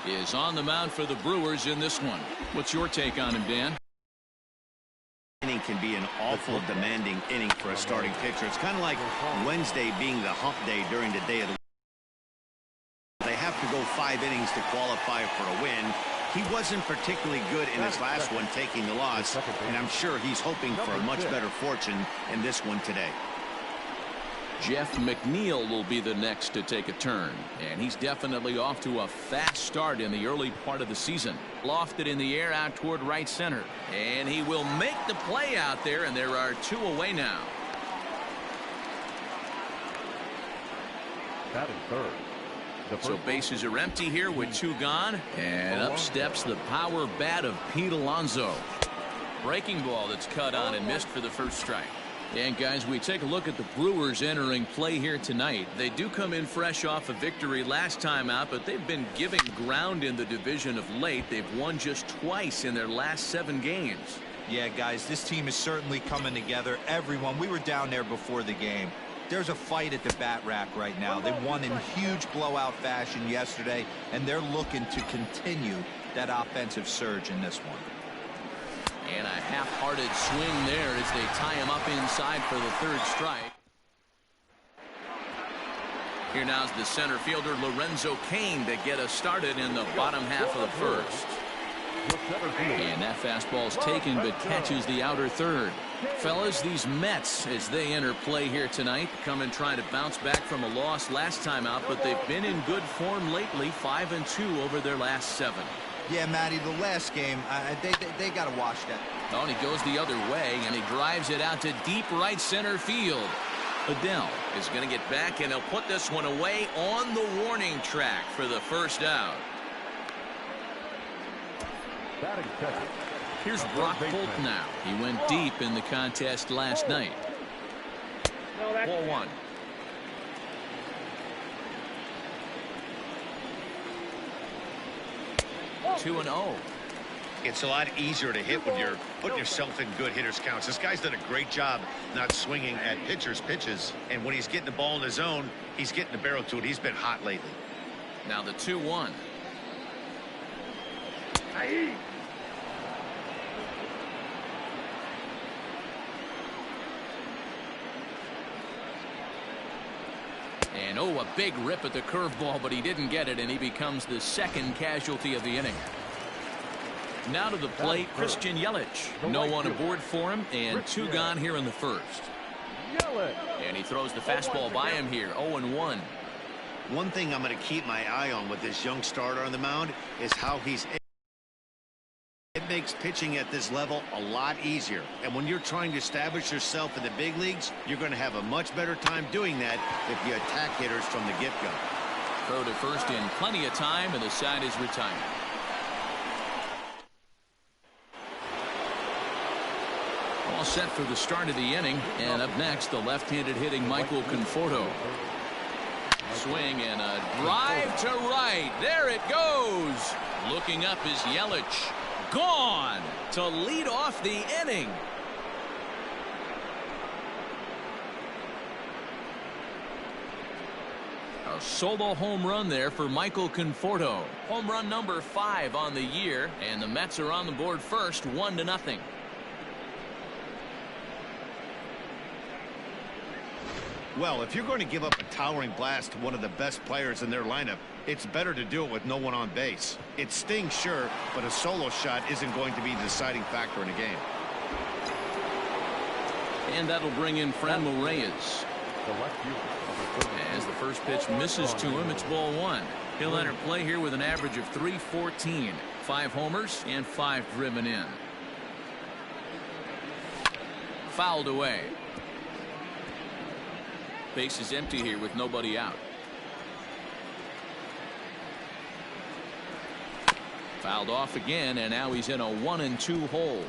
is on the mound for the Brewers in this one. What's your take on him, Dan? Inning can be an awful demanding inning for a starting pitcher. It's kind of like Wednesday being the hump day during the day of the week. They have to go 5 innings to qualify for a win. He wasn't particularly good in his last one, taking the loss, and I'm sure he's hoping for a much better fortune in this one today. Jeff McNeil will be the next to take a turn, and he's definitely off to a fast start in the early part of the season. Lofted in the air out toward right center, and he will make the play out there, and there are 2 away now. Batting third. So bases are empty here with 2 gone, and up steps the power bat of Pete Alonso. Breaking ball that's cut on and missed for the first strike. And guys, we take a look at the Brewers entering play here tonight. They do come in fresh off a victory last time out, but they've been giving ground in the division of late. They've won just twice in their last 7 games. Yeah, guys, this team is certainly coming together. Everyone, we were down there before the game. There's a fight at the bat rack right now. They won in huge blowout fashion yesterday, and they're looking to continue that offensive surge in this one. And a half-hearted swing there as they tie him up inside for the 3rd strike. Here now's the center fielder Lorenzo Cain to get us started in the bottom half of the 1st. And that fastball's taken but catches the outer 3rd. Fellas, these Mets, as they enter play here tonight, come and try to bounce back from a loss last time out, but they've been in good form lately, 5-2 over their last 7. Yeah, Matty, the last game, they got to watch that. Oh, and he goes the other way, and he drives it out to deep right center field. Adele is going to get back, and he'll put this one away on the warning track for the 1st out. Here's Brock Holt now. He went deep in the contest last night. Ball 1. 2-0. It's a lot easier to hit when you're putting yourself in good hitters counts. This guy's done a great job not swinging at pitchers' pitches, and when he's getting the ball in his zone, he's getting the barrel to it. He's been hot lately. Now the 2-1. And a big rip at the curveball, but he didn't get it, and he becomes the 2nd casualty of the inning. Now to the plate, Christian Yelich. No one aboard for him, and 2 gone here in the 1st. And he throws the fastball by him here, 0-1. One thing I'm going to keep my eye on with this young starter on the mound is how it makes pitching at this level a lot easier. And when you're trying to establish yourself in the big leagues, you're going to have a much better time doing that if you attack hitters from the get-go. Throw to first in plenty of time, and the side is retired. All set for the start of the inning, and up next, the left-handed hitting Michael Conforto. Swing and a drive to right. There it goes. Looking up is Yelich. Gone to lead off the inning. A solo home run there for Michael Conforto. Home run number 5 on the year, and the Mets are on the board first, 1-0. Well, if you're going to give up a towering blast to one of the best players in their lineup, it's better to do it with no one on base. It stings, sure, but a solo shot isn't going to be the deciding factor in a game. And that'll bring in Franmil Reyes. As the first pitch misses to him, it's ball 1. He'll enter play here with an average of .314, 5 homers and 5 driven in. Fouled away. Base is empty here with nobody out. Fouled off again, and now he's in a 1-2 hole.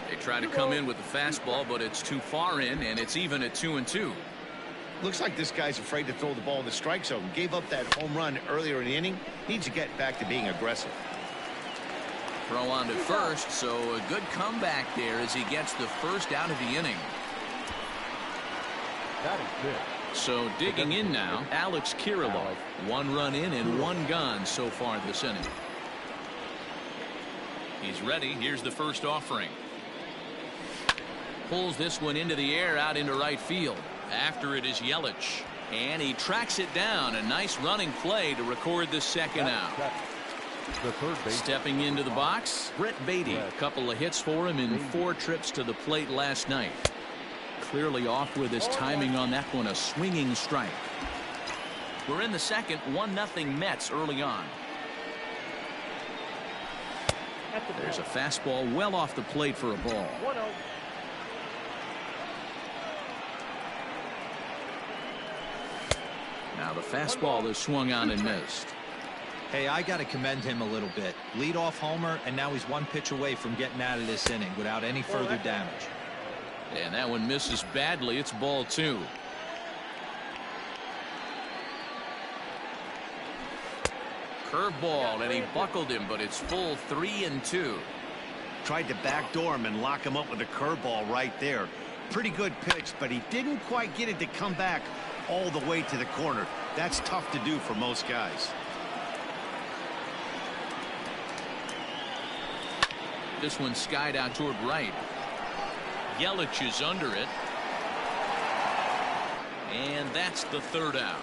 They try to come in with the fastball, but it's too far in, and it's even at 2-2. Looks like this guy's afraid to throw the ball in the strike zone. Gave up that home run earlier in the inning. Needs to get back to being aggressive. Throw on to first, so a good comeback there as he gets the first out of the inning. So digging in now, Alex Kirilov. 1 run in and 1 gone so far this inning. He's ready. Here's the first offering. Pulls this one into the air out into right field. After it is Yelich. And he tracks it down. A nice running play to record the second out. Stepping into the box, Brett Beatty. A couple of hits for him in 4 trips to the plate last night. Clearly off with his timing on that one. A swinging strike. We're in the second. 1-0 Mets early on. There's a fastball well off the plate for a ball. Now the fastball is swung on and missed. Hey, I got to commend him a little bit. Leadoff homer, and now he's 1 pitch away from getting out of this inning without any further damage. And that one misses badly. It's ball 2. Curveball, and he buckled him, but it's full 3-2. Tried to backdoor him and lock him up with a curveball right there. Pretty good pitch, but he didn't quite get it to come back all the way to the corner. That's tough to do for most guys. This one skied out toward right. Yelich is under it. And that's the 3rd out.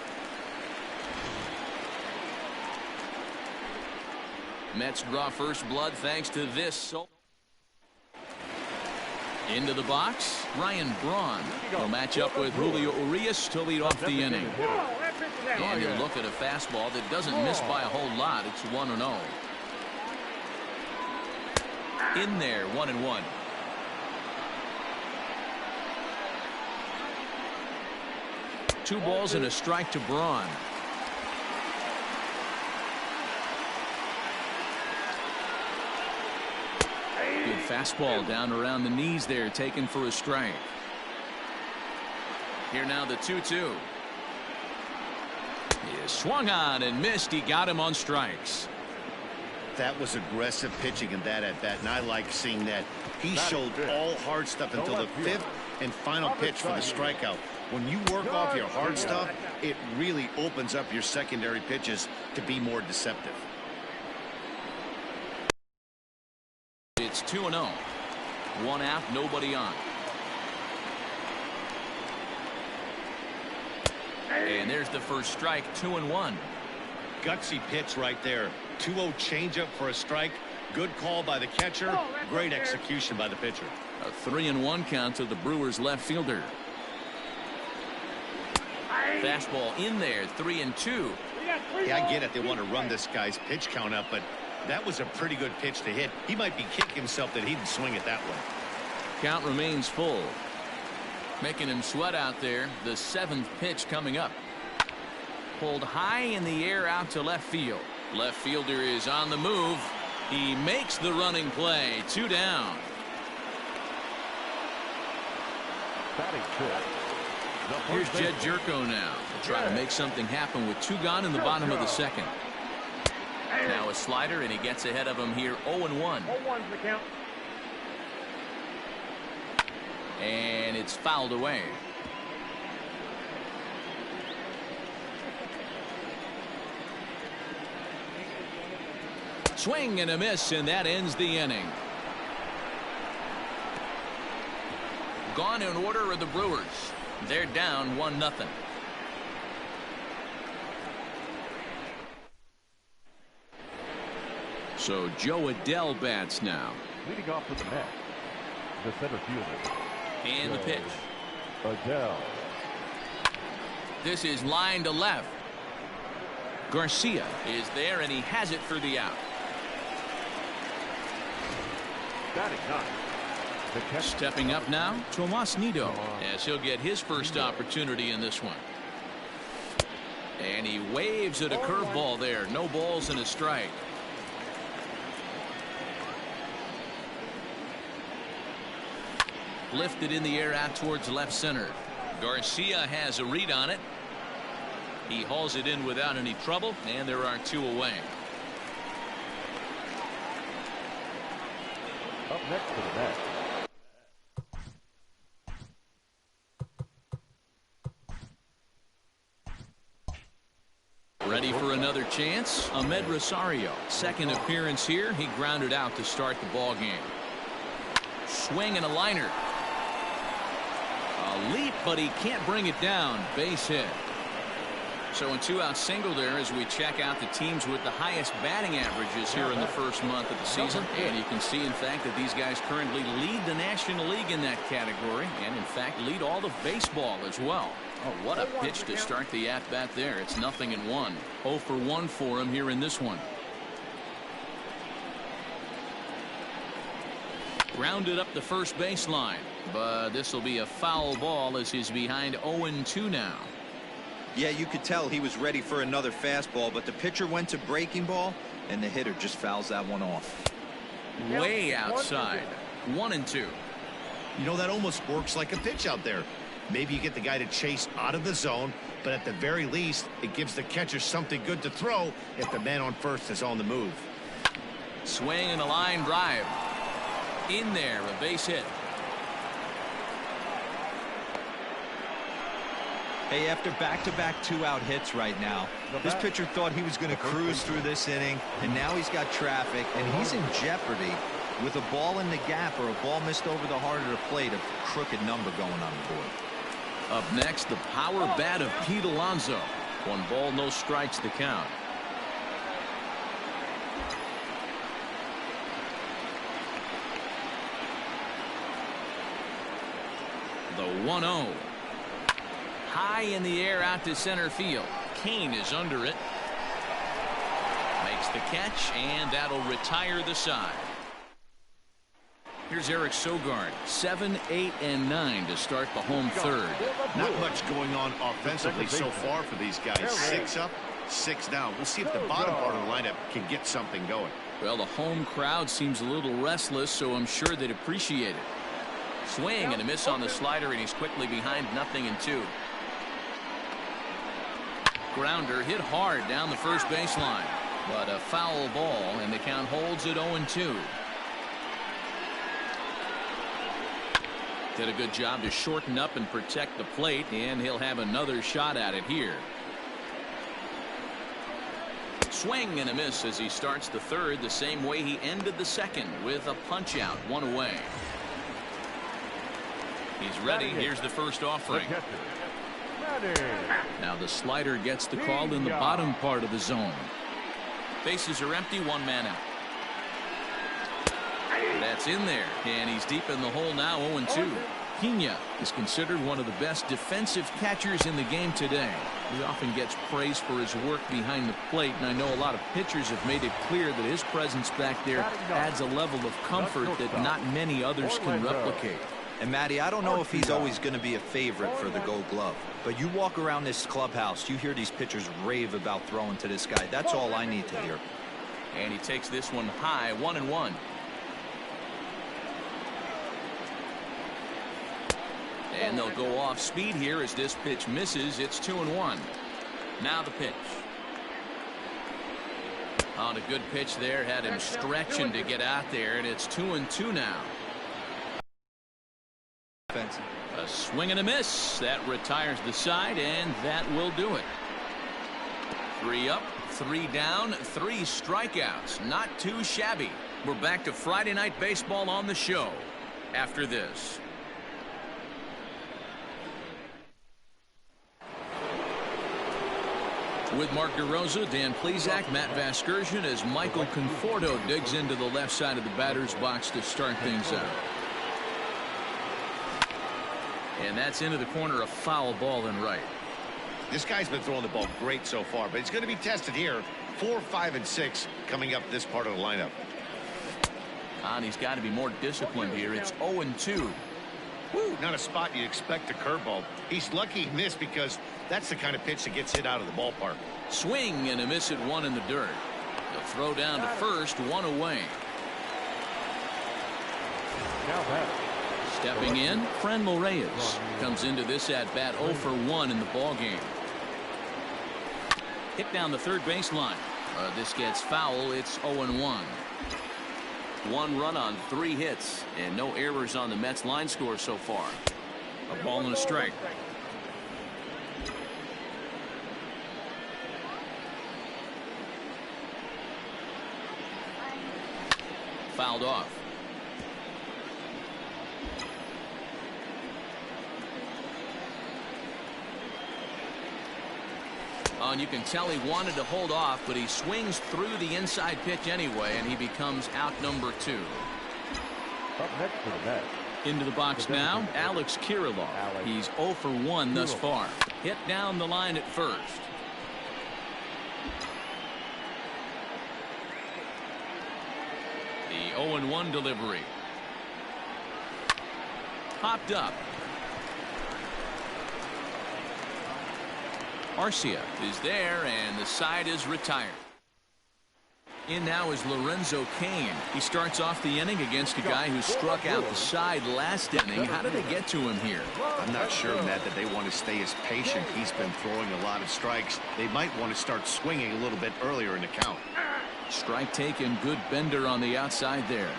Mets draw first blood thanks to this. Into the box, Ryan Braun will match up with Julio Urias to lead off the inning. And you look at a fastball that doesn't miss by a whole lot. It's 1-0. In there, 1-1. Two balls and a strike to Braun. Good fastball down around the knees there, taken for a strike. Here now the 2-2. He is swung on and missed. He got him on strikes. That was aggressive pitching in that at bat, and I like seeing that. He showed all hard stuff until the 5th and final pitch for the strikeout. When you work off your hard stuff, it really opens up your secondary pitches to be more deceptive. It's 2-0. 1 out, nobody on. And there's the first strike. 2-1. Gutsy pitch right there. 2-0 changeup for a strike. Good call by the catcher. Great execution by the pitcher. A 3-1 count to the Brewers left fielder. Fastball in there. 3-2. Yeah, I get it. They want to run this guy's pitch count up, but that was a pretty good pitch to hit. He might be kicking himself that he didn't swing it that way. Count remains full. Making him sweat out there. The 7th pitch coming up. Pulled high in the air out to left field. Left fielder is on the move. He makes the running play. 2 down. Here's Jed Jerko now. He'll try to make something happen with 2 gone in the bottom of the 2nd. Now a slider, and he gets ahead of him here. 0-1. And it's fouled away. Swing and a miss, and that ends the inning. Gone in order are the Brewers. They're down 1-0. So Joe Adell bats now. Leading off for the Mets, the center fielder. And the pitch. Adell. This is line to left. Garcia is there, and he has it for the out. Batting 9. Stepping up now, Tomas Nido, as he'll get his first opportunity in this one. And he waves at a curveball there. No balls and a strike. Lifted in the air out towards left center. Garcia has a read on it. He hauls it in without any trouble, and there are 2 away. Up next for the Mets, Ready for another chance? Ahmed Rosario. Second appearance here. He grounded out to start the ball game. Swing and a liner. A leap, but he can't bring it down. Base hit. So a 2-out single there as we check out the teams with the highest batting averages here in the first month of the season. And you can see, in fact, that these guys currently lead the National League in that category and, in fact, lead all of baseball as well. Oh, what a pitch to start the at-bat there. It's 0-1. 0 for 1 for him here in this one. Grounded up the first baseline, but this will be a foul ball as he's behind 0-2 now. Yeah, you could tell he was ready for another fastball, but the pitcher went to breaking ball, and the hitter just fouls that one off. Way outside. 1-2. You know, that almost works like a pitch out there. Maybe you get the guy to chase out of the zone, but at the very least, it gives the catcher something good to throw if the man on first is on the move. Swing and a line drive. In there, a base hit. Hey, after back-to-back 2-out hits right now, this pitcher thought he was going to cruise through this inning, and now he's got traffic, and he's in jeopardy with a ball in the gap or a ball missed over the heart of the plate, a crooked number going on the board. Up next, the power bat of Pete Alonso. 1 ball, no strikes to count. The 1-0. High in the air out to center field. Kane is under it. Makes the catch, and that'll retire the side. Here's Eric Sogard. 7, 8, and 9 to start the home third. Not much going on offensively so far for these guys. 6 up, 6 down. We'll see if the bottom part of the lineup can get something going. Well, the home crowd seems a little restless, so I'm sure they'd appreciate it. Swing and a miss on the slider, and he's quickly behind 0-2. Grounder hit hard down the first baseline, but a foul ball, and the count holds at 0-2. Did a good job to shorten up and protect the plate, and he'll have another shot at it here. Swing and a miss as he starts the third the same way he ended the second, with a punch out, 1 away. He's ready. Here's the first offering. Now the slider gets the call in the bottom part of the zone. Bases are empty, 1 man out. That's in there, and he's deep in the hole now, 0-2. Pena is considered one of the best defensive catchers in the game today. He often gets praise for his work behind the plate, and I know a lot of pitchers have made it clear that his presence back there adds a level of comfort that not many others can replicate. And Matty, I don't know if he's always going to be a favorite for the Gold Glove, but you walk around this clubhouse, you hear these pitchers rave about throwing to this guy. That's all I need to hear. And he takes this one high, 1-1. And they'll go off speed here as this pitch misses. It's 2-1. Now the pitch. On a good pitch there, had him stretching to get out there, and it's 2-2 now. A swing and a miss. That retires the side, and that will do it. 3 up, 3 down, 3 strikeouts. Not too shabby. We're back to Friday Night Baseball on the show after this. With Mark DeRosa, Dan Plesac, Matt Vasgersian, as Michael Conforto digs into the left side of the batter's box to start things out. And that's into the corner, a foul ball in right. This guy's been throwing the ball great so far, but he's going to be tested here. 4, 5, and 6 coming up this part of the lineup. And he's got to be more disciplined here. It's 0-2. Woo, not a spot you'd expect a curveball. He's lucky he missed because that's the kind of pitch that gets hit out of the ballpark. Swing and a miss at 1 in the dirt. The throw down to first, 1 away. Now that. Stepping in, Franmil Reyes comes into this at bat 0 for 1 in the ball game. Hit down the third baseline. This gets foul. It's 0-1. 1 run on 3 hits, and no errors on the Mets line score so far. A ball and a strike. fouled off. And you can tell he wanted to hold off, but he swings through the inside pitch anyway, and he becomes out number 2. Up next for the Mets. Into the box now, Alex Kirilloff. He's 0 for 1 thus far. Hit down the line at first. The 0-1 delivery. Popped up. Arcia is there, and the side is retired. In now is Lorenzo Cain. He starts off the inning against a guy who struck out the side last inning. How did they get to him here? I'm not sure, Matt, that they want to stay as patient. He's been throwing a lot of strikes. They might want to start swinging a little bit earlier in the count. Strike taken. Good bender on the outside there.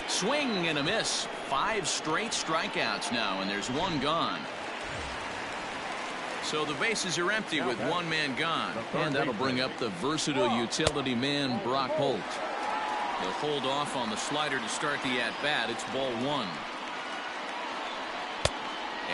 Swing and a miss. 5 straight strikeouts now, and there's 1 gone. So the bases are empty with 1 man gone. And that'll bring up the versatile utility man, Brock Holt. He'll hold off on the slider to start the at-bat. It's ball 1.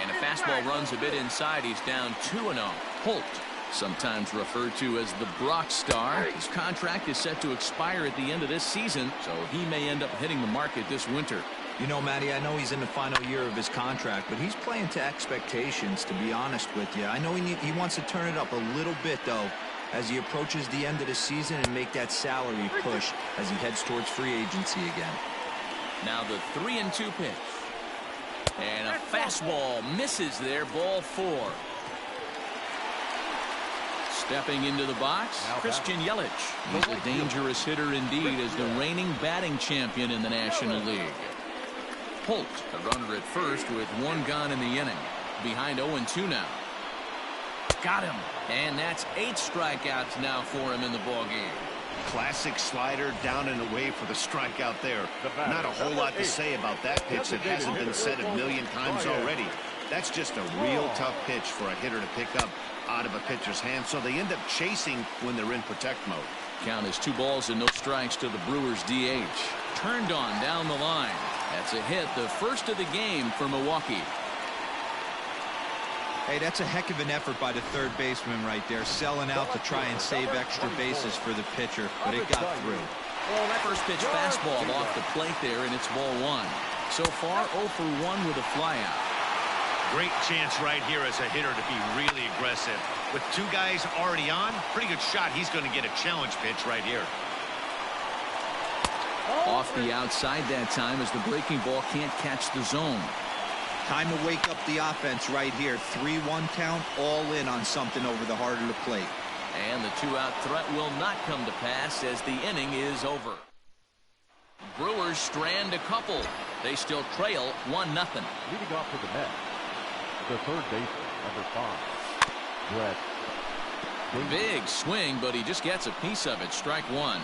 And a fastball runs a bit inside. He's down 2-0. Holt, sometimes referred to as the Brock Star. His contract is set to expire at the end of this season, so he may end up hitting the market this winter. You know, Matty, I know he's in the final year of his contract, but he's playing to expectations, to be honest with you. I know he wants to turn it up a little bit, though, as he approaches the end of the season and make that salary push as he heads towards free agency again. Now the 3-2 pitch. And a fastball misses there, ball 4. Stepping into the box, Christian Yelich. He's a dangerous hitter indeed as the reigning batting champion in the National League. Holt, a runner at first with 1 gone in the inning. Behind 0-2 now. Got him. And that's 8 strikeouts now for him in the ballgame. Classic slider down and away for the strikeout there. Not a whole lot to say about that pitch that hasn't been said a million times already. That's just a real tough pitch for a hitter to pick up out of a pitcher's hand, so they end up chasing when they're in protect mode. Count is 2 balls and no strikes to the Brewers DH. Turned on down the line. That's a hit, the first of the game for Milwaukee. Hey, that's a heck of an effort by the third baseman right there, selling out to try and save extra bases for the pitcher, but it got through. First pitch fastball off the plate there, and it's ball 1. So far, 0 for 1 with a flyout. Great chance right here as a hitter to be really aggressive. With 2 guys already on, pretty good shot. He's going to get a challenge pitch right here. Off the outside that time as the breaking ball can't catch the zone. Time to wake up the offense right here. 3-1 count, all in on something over the heart of the plate. And the 2-out threat will not come to pass as the inning is over. Brewers strand a couple. They still trail 1-0. Leading off for the Mets, the third baseman, number 5, Brett. Big swing, but he just gets a piece of it. Strike 1.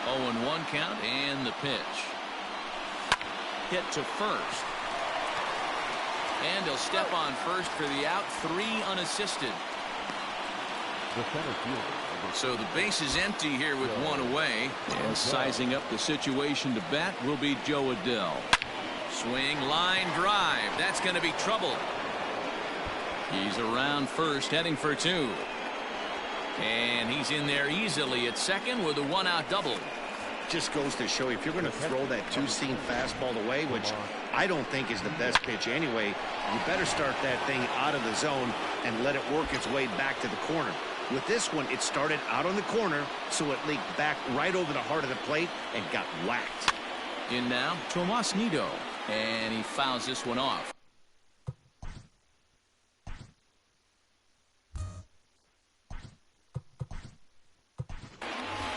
0-1 count, and the pitch. Hit to first. And he'll step on first for the out. 3 unassisted. The center fielder. So the base is empty here with 1 away. And sizing up the situation to bat will be Joe Adell. Swing, line drive. That's going to be trouble. He's around first, heading for 2. And he's in there easily at second with a 1-out double. Just goes to show you, if you're going to throw that 2-seam fastball away, which I don't think is the best pitch anyway, you better start that thing out of the zone and let it work its way back to the corner. With this one, it started out on the corner, so it leaked back right over the heart of the plate and got whacked. In now, Tomas Nido, and he fouls this one off.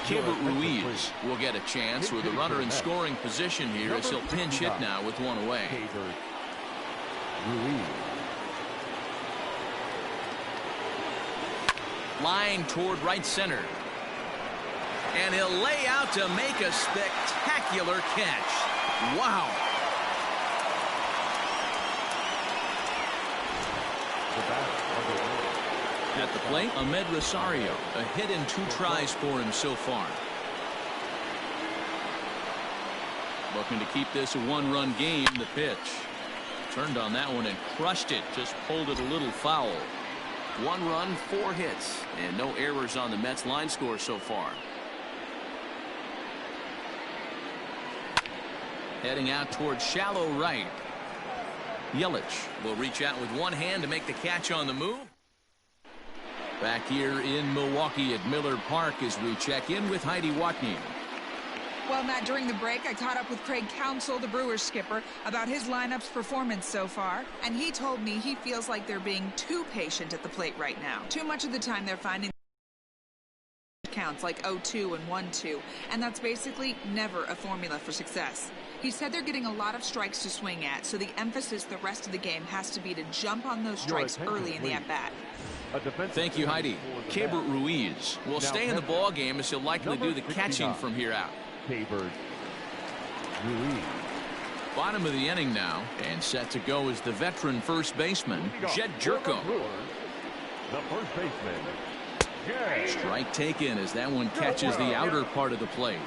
Gilbert Ruiz will get a chance with a runner in scoring position here as he'll pinch hit now with 1 away. Line toward right center. And he'll lay out to make a spectacular catch. Wow. At the plate, Ahmed Rosario. A hit and 2 tries for him so far. Looking to keep this a 1-run game. The pitch. Turned on that one and crushed it. Just pulled it a little foul. 1 run, 4 hits, and no errors on the Mets line score so far. Heading out towards shallow right. Yelich will reach out with one hand to make the catch on the move. Back here in Milwaukee at Miller Park as we check in with Heidi Watney. Well, Matt, during the break, I caught up with Craig Counsell, the Brewers skipper, about his lineup's performance so far. And he told me he feels like they're being too patient at the plate right now. Too much of the time they're finding counts like 0-2 and 1-2. And that's basically never a formula for success. He said they're getting a lot of strikes to swing at, so the emphasis the rest of the game has to be to jump on those strikes early in the at-bat. Thank you, Heidi. Keibert Ruiz will stay in the ball game as he'll likely do the catching from here out. Keibert Ruiz. Bottom of the inning now, and set to go is the veteran first baseman, Jed Jerko. The first baseman. Strike taken as that one catches the outer part of the plate.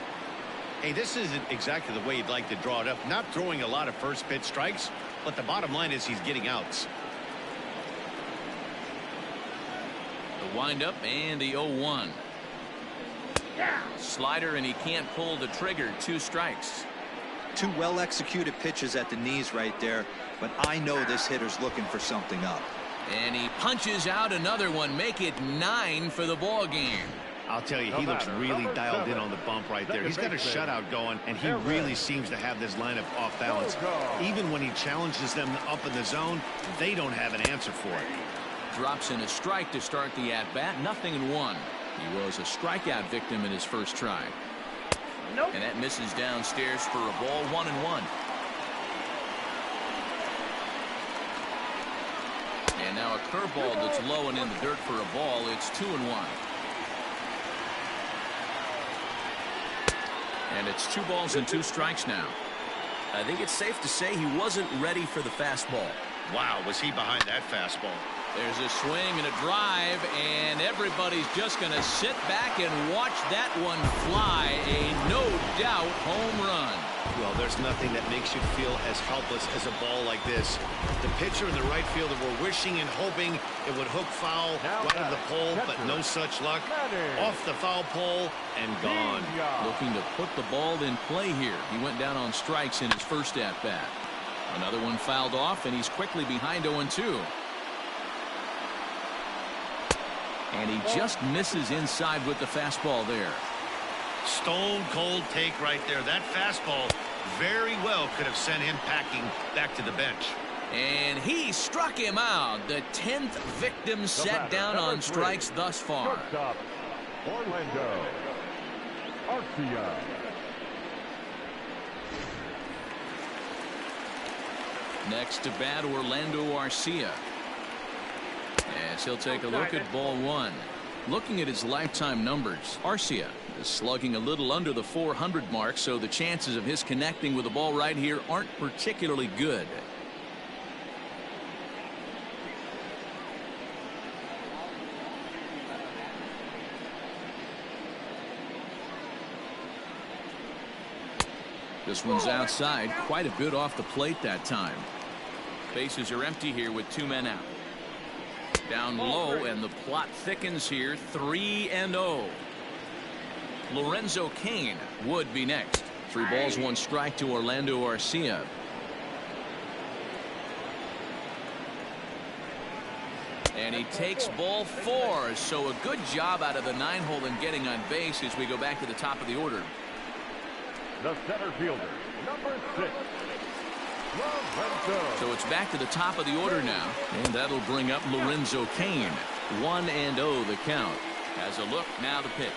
Hey, this isn't exactly the way you'd like to draw it up. Not throwing a lot of first pitch strikes, but the bottom line is he's getting outs. The windup and the 0-1. Slider, and he can't pull the trigger. 2 strikes. 2 well-executed pitches at the knees right there, but I know this hitter's looking for something up. And he punches out another one. Make it 9 for the ball game. I'll tell you, he looks really dialed in on the bump right there. He's got a shutout going, and he really seems to have this lineup off balance. Even when he challenges them up in the zone, they don't have an answer for it. Drops in a strike to start the at-bat. 0-1. He was a strikeout victim in his first try. And that misses downstairs for a ball. 1-1. And now a curveball that's low and in the dirt for a ball. It's 2-1. And it's 2 balls and 2 strikes now. I think it's safe to say he wasn't ready for the fastball. Wow, was he behind that fastball? There's a swing and a drive, and everybody's just going to sit back and watch that one fly. A no-doubt home run. Well, there's nothing that makes you feel as helpless as a ball like this. The pitcher and the right fielder were wishing and hoping it would hook foul right of the pole, but no such luck. Off the foul pole and gone. Looking to put the ball in play here. He went down on strikes in his first at-bat. Another one fouled off, and he's quickly behind 0-2. And he just misses inside with the fastball there. Stone cold take right there. That fastball very well could have sent him packing back to the bench. And he struck him out. The 10th victim set down on strikes thus far. Orlando Arcia. Next to bat, Orlando Arcia. As he'll take a look at ball 1. Looking at his lifetime numbers, Arcia is slugging a little under the 400 mark, so the chances of his connecting with the ball right here aren't particularly good. This one's outside, quite a bit off the plate that time. Bases are empty here with 2 men out. Down low, and the plot thickens here. 3-0. Lorenzo Cain would be next. 3 balls, 1 strike to Orlando Arcia. And he takes ball 4. So a good job out of the 9-hole in getting on base as we go back to the top of the order. The center fielder, number 6. So it's back to the top of the order now, and that'll bring up Lorenzo Cain. 1-0 the count. As a look, now the pitch.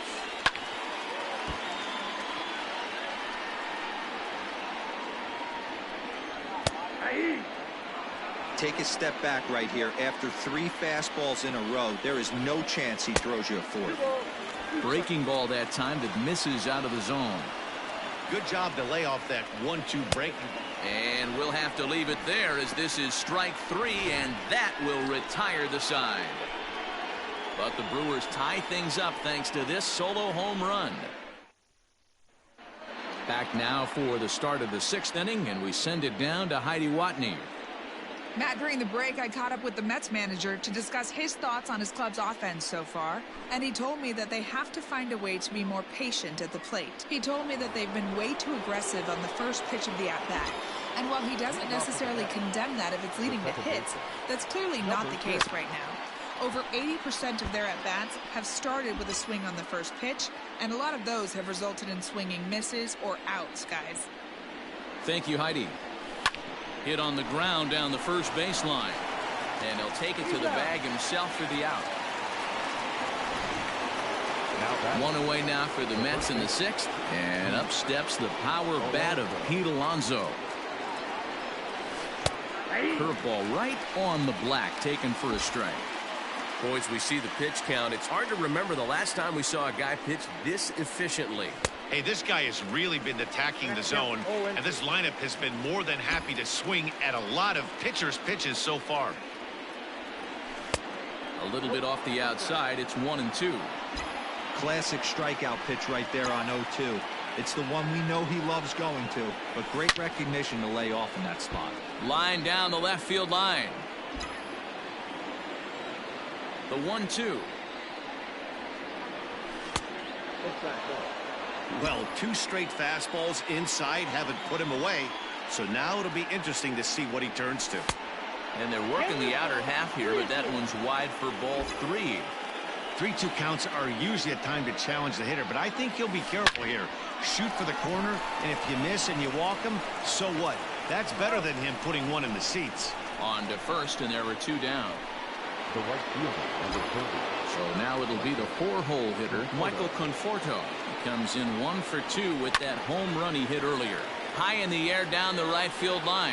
Take a step back right here. After 3 fastballs in a row, there is no chance he throws you a 4th. Breaking ball that time that misses out of the zone. Good job to lay off that 1-2 break. And we'll have to leave it there as this is strike 3, and that will retire the side. But the Brewers tie things up thanks to this solo home run. Back now for the start of the 6th inning, and we send it down to Heidi Watney. Matt, during the break, I caught up with the Mets manager to discuss his thoughts on his club's offense so far, and he told me that they have to find a way to be more patient at the plate. He told me that they've been way too aggressive on the first pitch of the at-bat, and while he doesn't necessarily condemn that if it's leading to hits, that's clearly not the case right now. Over 80% of their at-bats have started with a swing on the first pitch, and a lot of those have resulted in swinging misses or outs, guys. Thank you, Heidi. Hit on the ground down the first baseline. And he'll take it to the bag himself for the out. One away now for the Mets in the 6th. And up steps the power bat of Pete Alonso. Curveball right on the black, taken for a strike. Boys, we see the pitch count. It's hard to remember the last time we saw a guy pitch this efficiently. Hey, this guy has really been attacking the zone, and this lineup has been more than happy to swing at a lot of pitchers' pitches so far. A little bit off the outside. It's 1-2. Classic strikeout pitch right there on 0-2. It's the one we know he loves going to, but great recognition to lay off in that spot. Line down the left field line. The 1-2. Well, 2 straight fastballs inside haven't put him away, so now it'll be interesting to see what he turns to. And they're working the outer half here, but that one's wide for ball 3. 3-2 counts are usually a time to challenge the hitter, but I think he'll be careful here. Shoot for the corner, and if you miss and you walk him, so what? That's better than him putting one in the seats. On to first, and there were 2 down. The right fielder, number 30. So now it'll be the 4-hole hitter, Michael Conforto. He comes in 1 for 2 with that home run he hit earlier. High in the air down the right field line.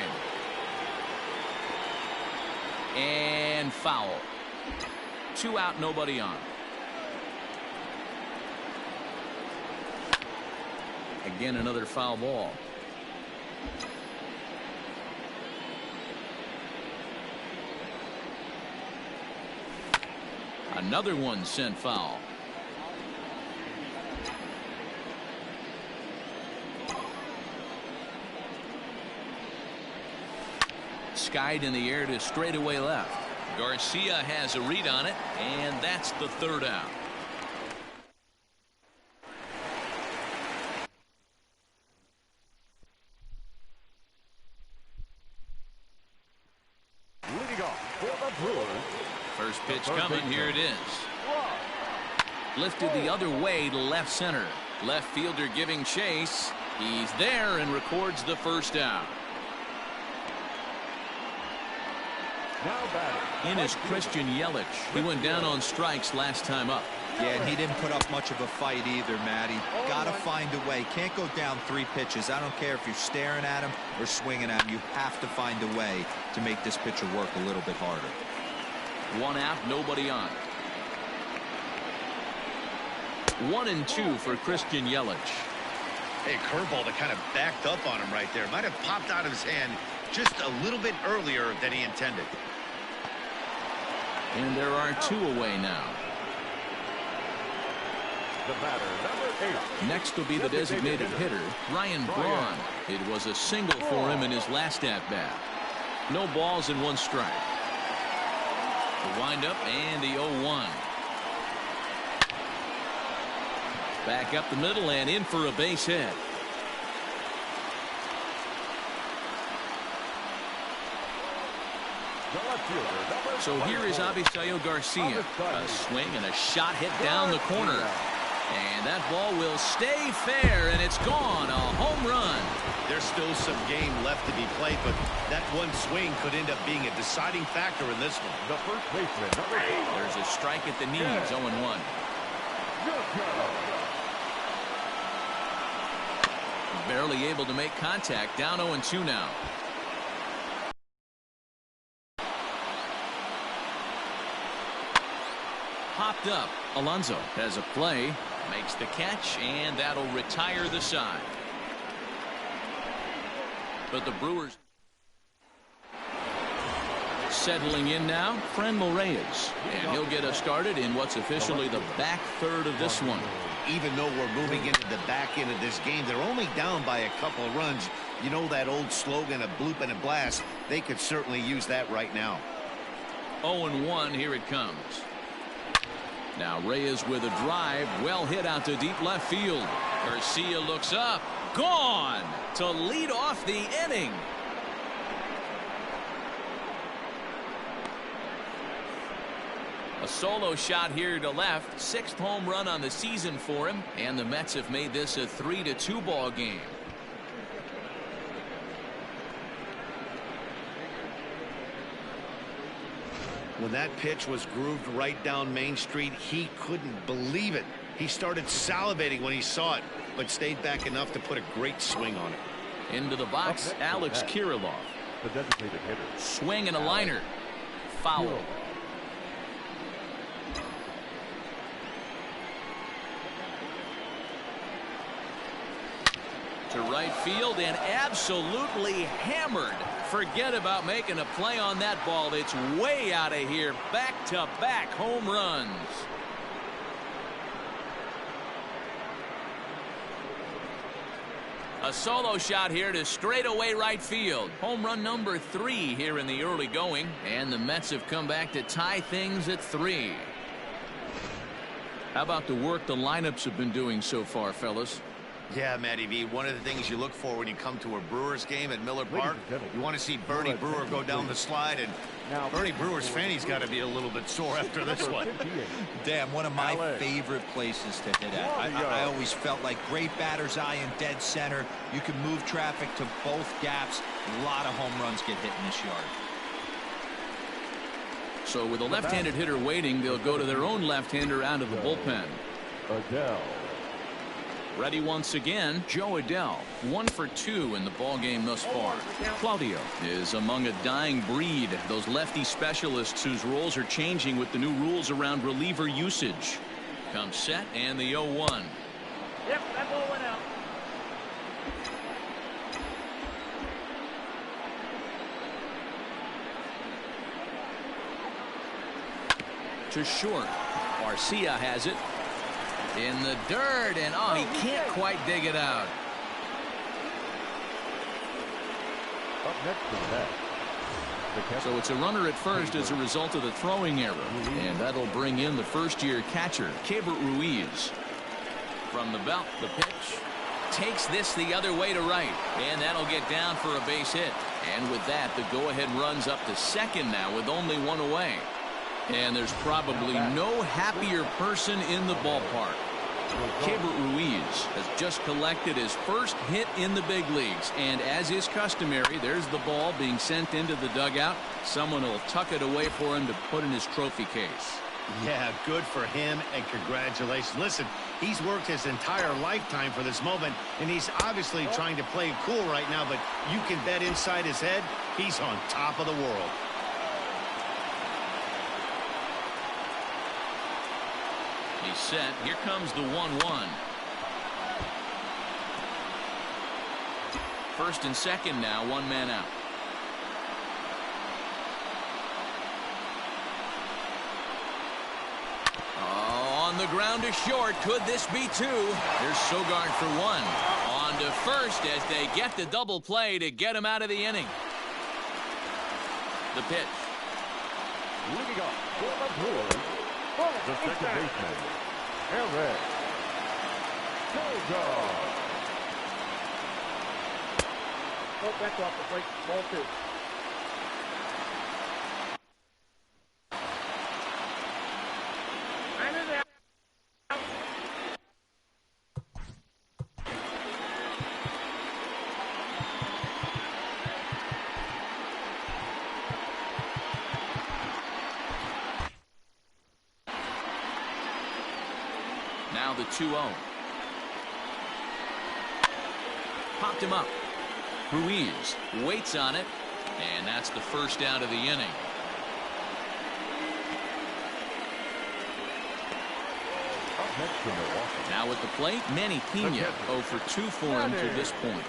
And foul. 2 out, nobody on. Again, another foul ball. Another one sent foul. Skied in the air to straightaway left. Garcia has a read on it, and that's the 3rd out. Leading off for the Brewers. First pitch coming. Here it is. Lifted the other way to left center. Left fielder giving chase. He's there and records the first out. Now batting. In is Christian Yelich. He went down on strikes last time up. Yeah, and he didn't put up much of a fight either, Matty. Gotta find a way. Can't go down 3 pitches. I don't care if you're staring at him or swinging at him. You have to find a way to make this pitcher work a little bit harder. 1 out, nobody on. 1-2 for Christian Yelich. Hey, curveball that kind of backed up on him right there. Might have popped out of his hand just a little bit earlier than he intended. And there are 2 away now. The batter, number 8. Next will be the designated hitter, Ryan Braun. It was a single for him in his last at-bat. No balls and 1 strike. The windup and the 0-1. Back up the middle and in for a base hit. So here is Avisayo Garcia. A swing and a shot hit down the corner. And that ball will stay fair, and it's gone. A home run. There's still some game left to be played, but that one swing could end up being a deciding factor in this one. The first baseman, number 8. There's a strike at the knees, 0-1. Barely able to make contact, down 0-2 now. Popped up. Alonso has a play, makes the catch, and that'll retire the side. But the Brewers Settling in now, Franmil Reyes. And he'll get us started in what's officially the back third of this one. Even though we're moving into the back end of this game, they're only down by a couple of runs. You know that old slogan, a bloop and a blast? They could certainly use that right now. 0-1, here it comes. Now Reyes with a drive, well hit out to deep left field. Garcia looks up, gone to lead off the inning. A solo shot here to left, 6th home run on the season for him, and the Mets have made this a 3-2 ball game. When that pitch was grooved right down Main Street, he couldn't believe it. He started salivating when he saw it, but stayed back enough to put a great swing on it. Into the box, Alex Kirilloff. The designated hitter. Swing and a liner. Foul. To right field and absolutely hammered. Forget about making a play on that ball. It's way out of here. Back-to-back home runs. A solo shot here to straightaway right field. Home run number 3 here in the early going. And the Mets have come back to tie things at 3. How about the work the lineups have been doing so far, fellas? Yeah, Matty V, one of the things you look for when you come to a Brewers game at Miller Park, you want to see Bernie Brewer go down the slide, and Bernie Brewer's fanny's got to be a little bit sore after this one. Damn, one of my favorite places to hit at. I always felt like great batter's eye in dead center. You can move traffic to both gaps. A lot of home runs get hit in this yard. So with a left-handed hitter waiting, they'll go to their own left-hander out of the bullpen. Adele. Ready once again, Joe Adele. 1 for 2 in the ball game thus far. Claudio is among a dying breed. Those lefty specialists whose roles are changing with the new rules around reliever usage. Comes set and the 0-1. Yep, that ball went out. To short. Garcia has it. In the dirt, and oh, he can't quite dig it out. Up next to the bat. So it's a runner at first as a result of the throwing error. And that'll bring in the first-year catcher, Keibert Ruiz. From the belt, the pitch. Takes this the other way to right. And that'll get down for a base hit. And with that, the go-ahead runs up to second now with only 1 away. And there's probably no happier person in the ballpark. Keibert Ruiz has just collected his first hit in the big leagues. And as is customary, there's the ball being sent into the dugout. Someone will tuck it away for him to put in his trophy case. Yeah, good for him, and congratulations. Listen, he's worked his entire lifetime for this moment, and he's obviously trying to play it cool right now, but you can bet inside his head, he's on top of the world. He's set. Here comes the 1-1. First and second now, 1 man out. Oh, on the ground to short. Could this be 2? Here's Sogard for 1. On to first as they get the double play to get him out of the inning. The pitch. Leading up for the Brewers, the second baseman, Eric Sogard. Oh, that's off the plate. Ball 2. And it's out. Now the 2-0. Popped him up. Ruiz waits on it, and that's the first out of the inning. Now at the plate, Manny Pena 0 for 2 for him to this point.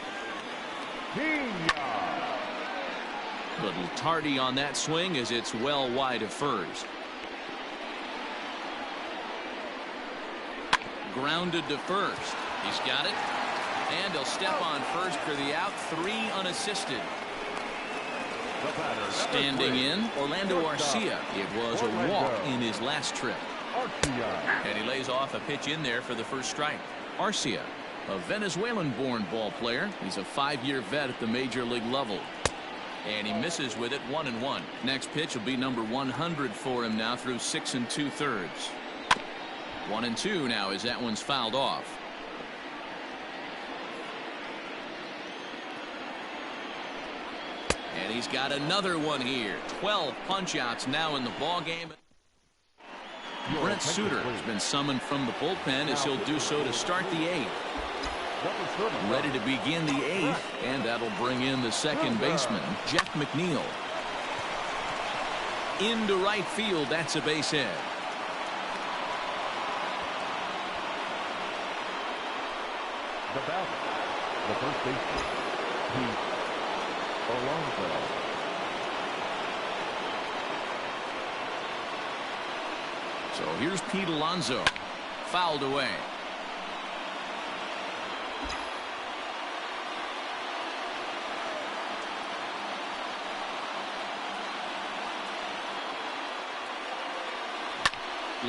Little tardy on that swing as it's well wide of first. Grounded to first. He's got it. And he'll step on first for the out. 3 unassisted. Standing in, Orlando Arcia. It was a walk in his last trip. And he lays off a pitch in there for the first strike. Arcia, a Venezuelan-born ball player. He's a 5-year vet at the major league level. And he misses with it 1-1. Next pitch will be number 100 for him now through 6 2/3. 1-2 now as that one's fouled off. And he's got another one here. 12 punch-outs now in the ball game. Brent Suter has been summoned from the bullpen as he'll do so to start the 8th. Ready to begin the 8th, and that'll bring in the second baseman, Jeff McNeil. Into right field, that's a base hit. The batter, the first baseman, Pete Alonso. So here's Pete Alonso. Fouled away.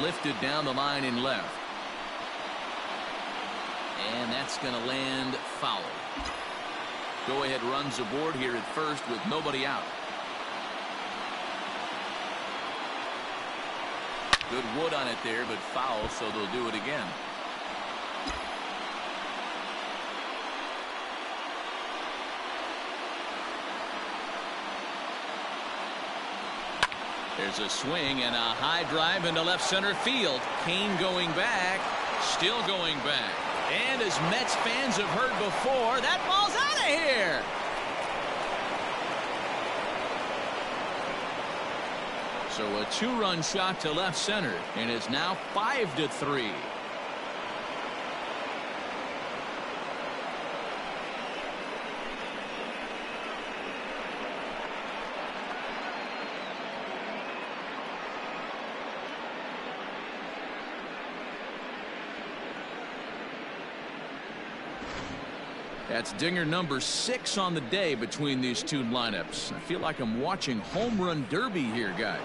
Lifted down the line in left. And that's going to land foul. Go ahead runs aboard here at first with nobody out. Good wood on it there, but foul, so they'll do it again. There's a swing and a high drive into left center field. Kane going back, still going back. And as Mets fans have heard before, that ball's out of here. So a 2-run shot to left center, and it's now 5-3. That's dinger number 6 on the day between these two lineups. I feel like I'm watching home run derby here, guys.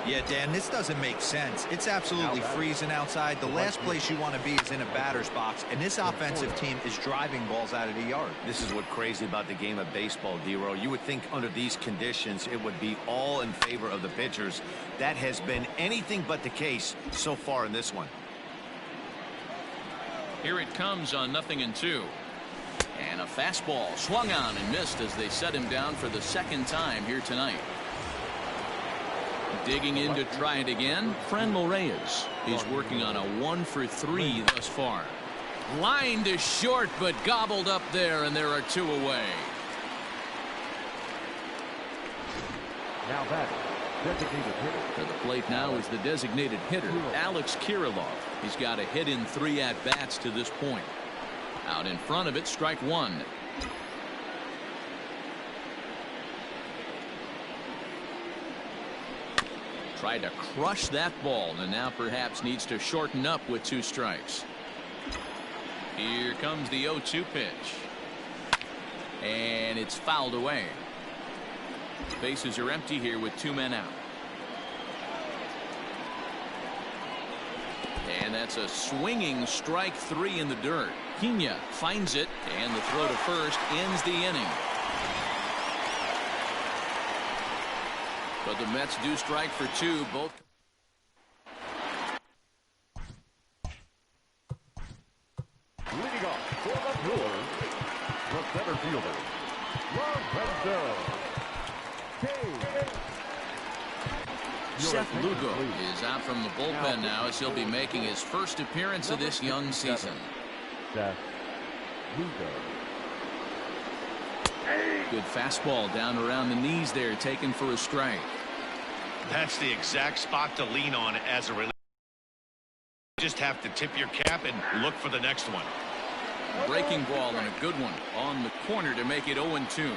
Yeah, Dan, this doesn't make sense. It's absolutely freezing outside. The last place you want to be is in a batter's box, and this offensive team is driving balls out of the yard. This is what's crazy about the game of baseball, D-Row. You would think under these conditions it would be all in favor of the pitchers. That has been anything but the case so far in this one. Here it comes on 0-2. And a fastball swung on and missed as they set him down for the second time here tonight. Digging in to try it again, Franmil Reyes. He's working on a 1-for-3 thus far. Line to short, but gobbled up there, and there are 2 away. Now that designated hitter. To the plate now is the designated hitter, Alex Kirilloff. He's got a hit in 3 at-bats to this point. Out in front of it, strike 1. Tried to crush that ball, and now perhaps needs to shorten up with 2 strikes. Here comes the 0-2 pitch. And it's fouled away. Bases are empty here with 2 men out. And that's a swinging strike 3 in the dirt. Pena finds it, and the throw to first ends the inning. But the Mets do strike for 2, both. Leading off for the Brewers, the center fielder, Lorenzo Kane. Seth Lugo is out from the bullpen now as he'll be making his first appearance of this young season. Seth Lugo. Good fastball down around the knees there, taken for a strike. That's the exact spot to lean on as a reliever. You just have to tip your cap and look for the next one. Breaking ball and a good one on the corner to make it 0-2.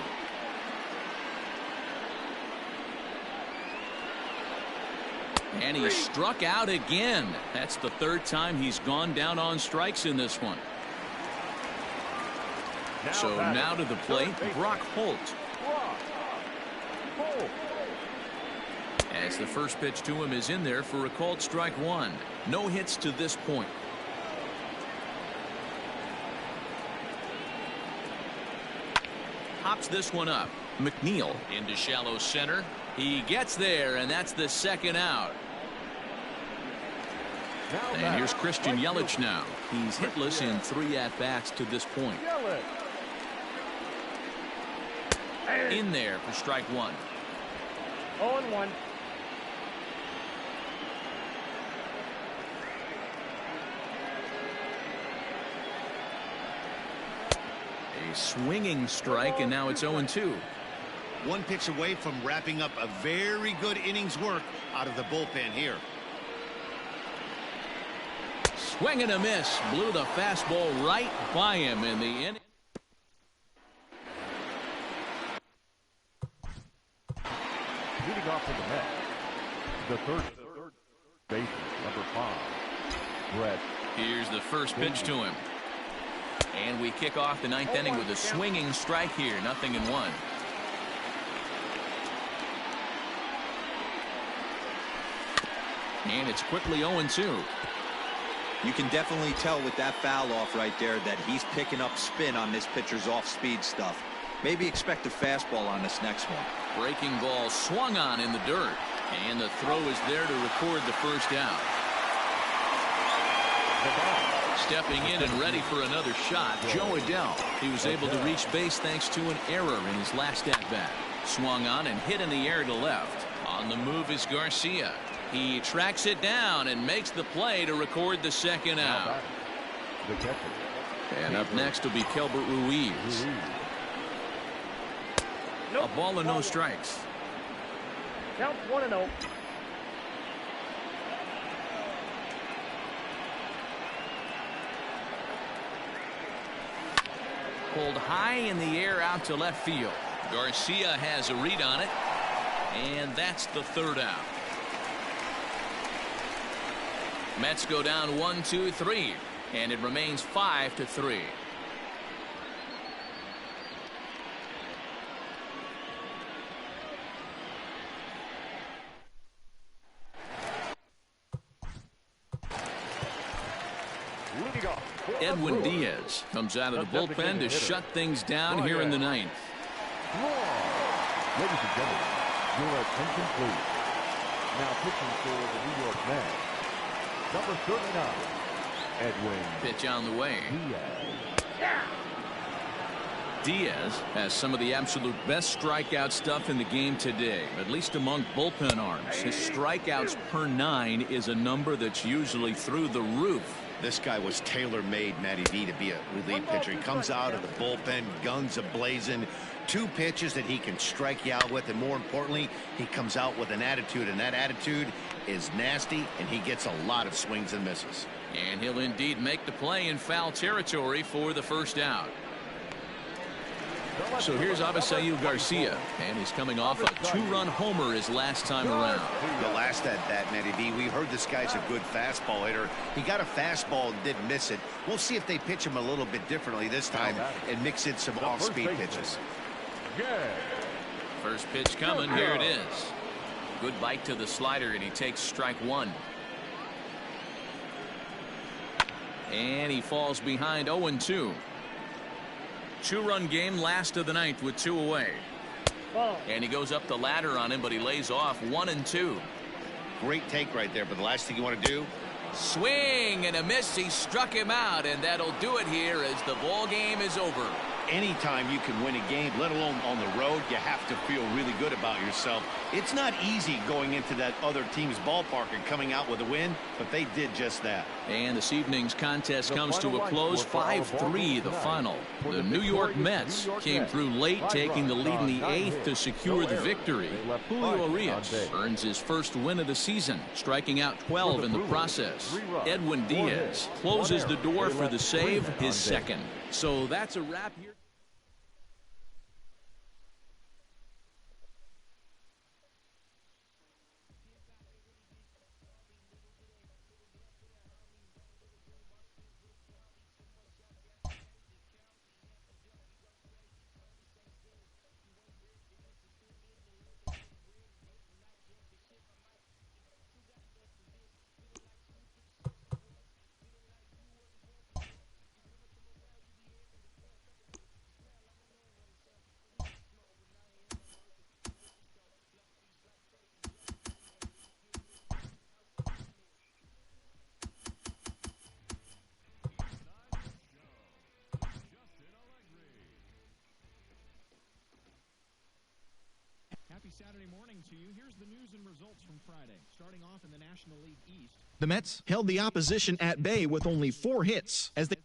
And he struck out again. That's the third time he's gone down on strikes in this one. So now to the plate, Brock Holt. As the first pitch to him is in there for a called strike one. No hits to this point. Pops this one up. McNeil into shallow center. He gets there, and that's the second out. And here's Christian Yelich now. He's hitless in 3 at-bats to this point. In there for strike one. 0-1. A swinging strike, and now it's 0-2. One pitch away from wrapping up a very good innings work out of the bullpen here. Swing and a miss. Blew the fastball right by him in the inning. Leading off to the net, the third baseman, number 5, Brett. Here's the first pitch to him. And we kick off the 9th inning with a swinging strike here. 0-1. And it's quickly 0-2. You can definitely tell with that foul off right there that he's picking up spin on this pitcher's off-speed stuff. Maybe expect a fastball on this next one. Breaking ball swung on in the dirt. And the throw is there to record the first out. Stepping in and ready for another shot, Joe Adell. He was able to reach base thanks to an error in his last at-bat. Swung on and hit in the air to left. On the move is Garcia. He tracks it down and makes the play to record the second out. And up next will be Kelbert Ruiz. A ball and no strikes. Count 1-0. Pulled high in the air out to left field. Garcia has a read on it. And that's the third out. Mets go down 1-2-3. And it remains 5-3. Edwin Diaz comes out of the bullpen to shut things down here in the 9th. Ladies and gentlemen, your attention please. Now pitching for the New York Mets, number 39, Edwin. Pitch on the way. Diaz has some of the absolute best strikeout stuff in the game today, at least among bullpen arms. His strikeouts per 9 is a number that's usually through the roof. This guy was tailor-made, Matty V, to be a relief pitcher. He comes out of the bullpen, guns a-blazing, 2 pitches that he can strike you out with, and more importantly, he comes out with an attitude, and that attitude is nasty, and he gets a lot of swings and misses. And he'll indeed make the play in foul territory for the first out. So here's Avisail Garcia, and he's coming off a 2-run homer his last time around. The last at that, Matty V, we heard this guy's a good fastball hitter. He got a fastball and didn't miss it. We'll see if they pitch him a little bit differently this time and mix in some off-speed pitches. First pitch coming. Here it is. Good bite to the slider, and he takes strike one. And he falls behind 0-2. 2-run game, last of the 9th with 2 away. And he goes up the ladder on him, but he lays off 1-2. Great take right there, but the last thing you want to do, swing and a miss. He struck him out, and that'll do it here as the ball game is over. anytime you can win a game, let alone on the road, you have to feel really good about yourself. It's not easy going into that other team's ballpark and coming out with a win, but they did just that. And this evening's contest comes to a close, 5-3 the final. The New York Mets came through late, taking the lead in the 8th to secure the victory. Julio Urias earns his first win of the season, striking out 12 in the process. Edwin Diaz closes the door for the save, his second. So that's a wrap here. Saturday morning to you. Here's the news and results from Friday. Starting off in the National League East. The Mets held the opposition at bay with only 4 hits as they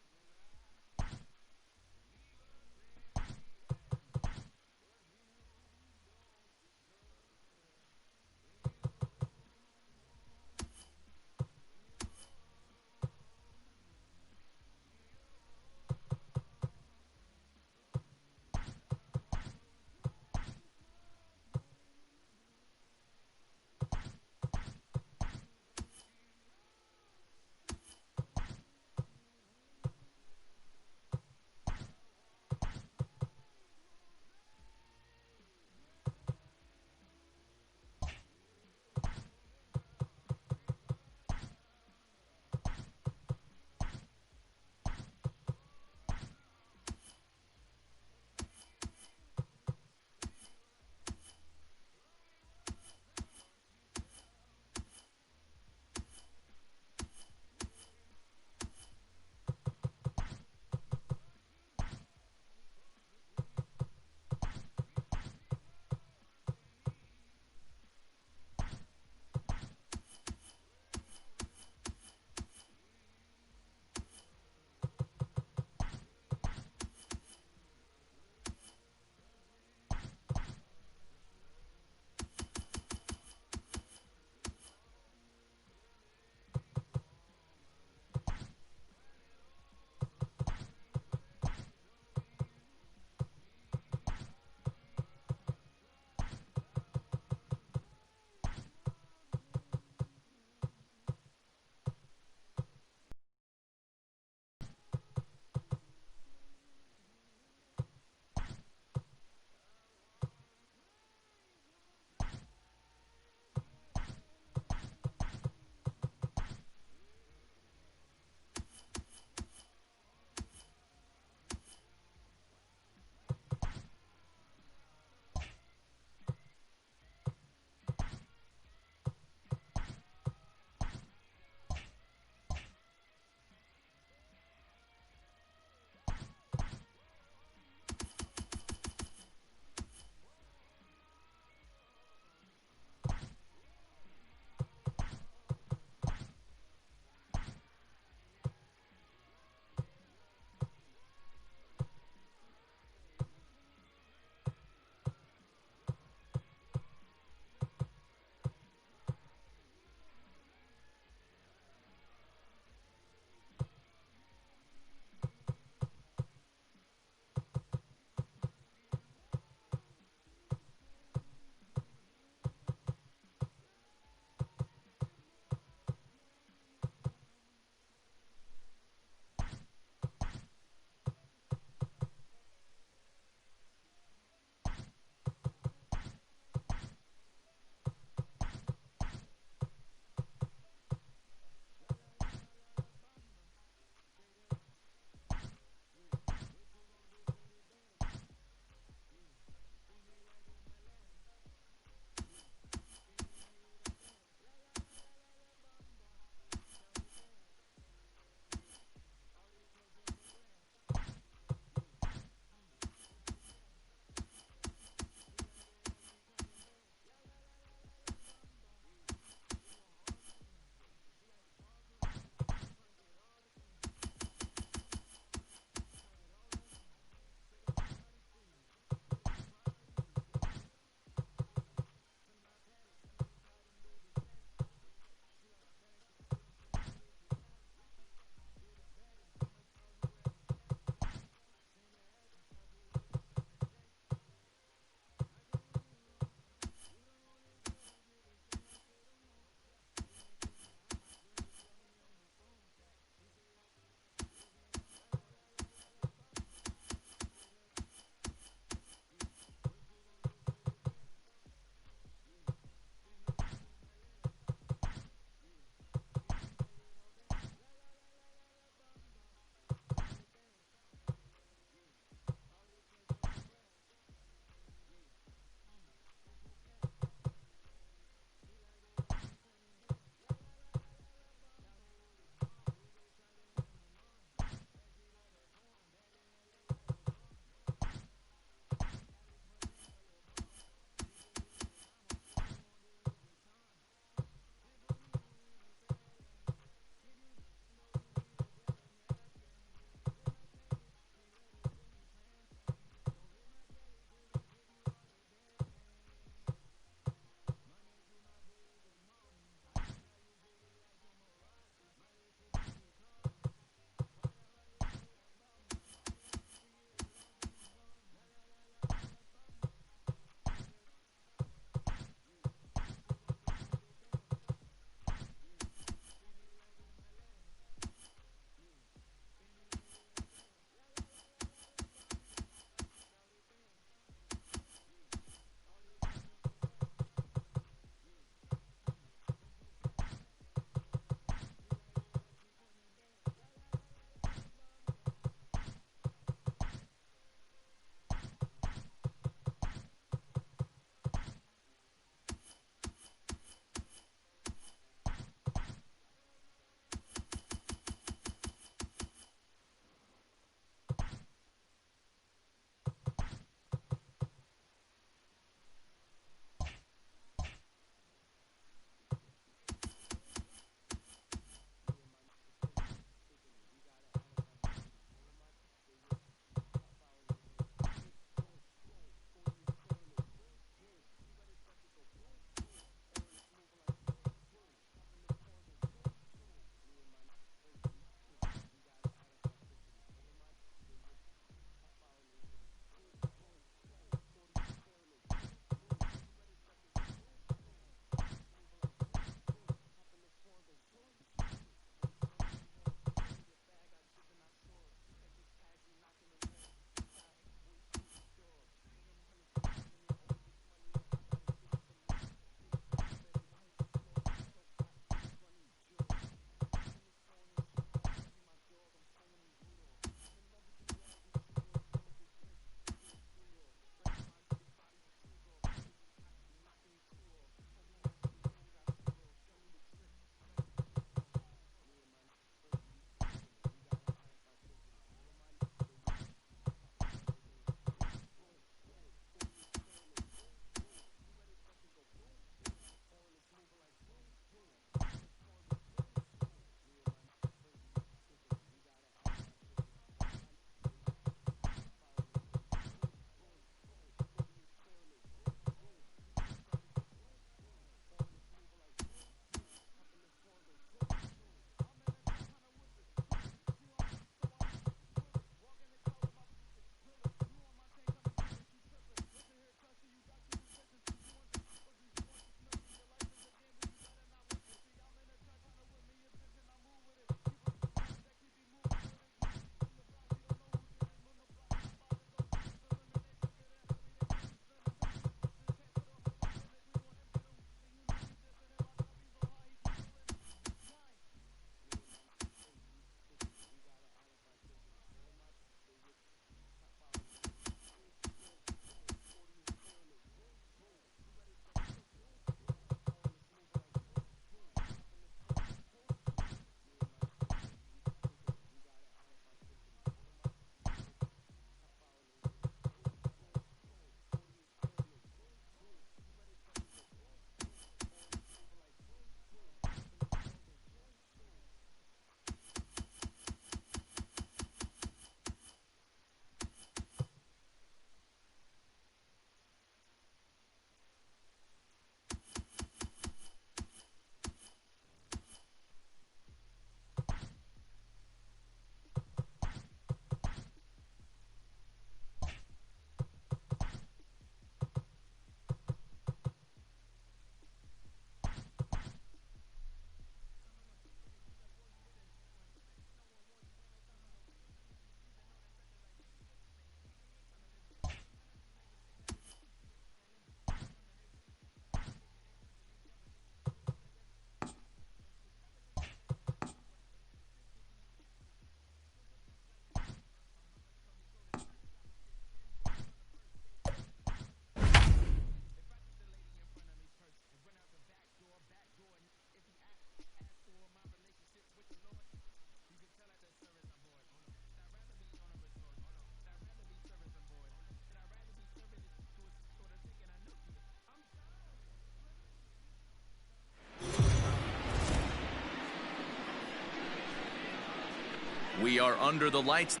We are under the lights.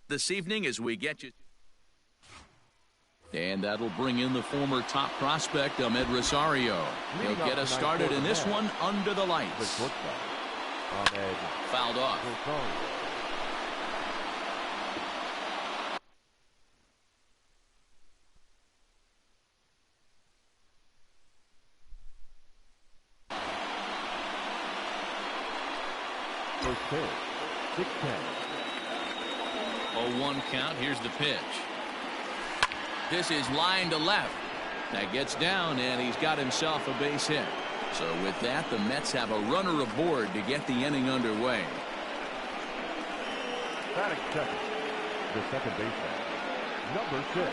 This evening as we get you. And that'll bring in the former top prospect, Ahmed Rosario. He'll get us started in this one under the lights. Fouled off. First pitch, 6-10. 0-1 count. Here's the pitch. This is line to left. That gets down, and he's got himself a base hit. So with that, the Mets have a runner aboard to get the inning underway. Batting second, the second baseman, number 6.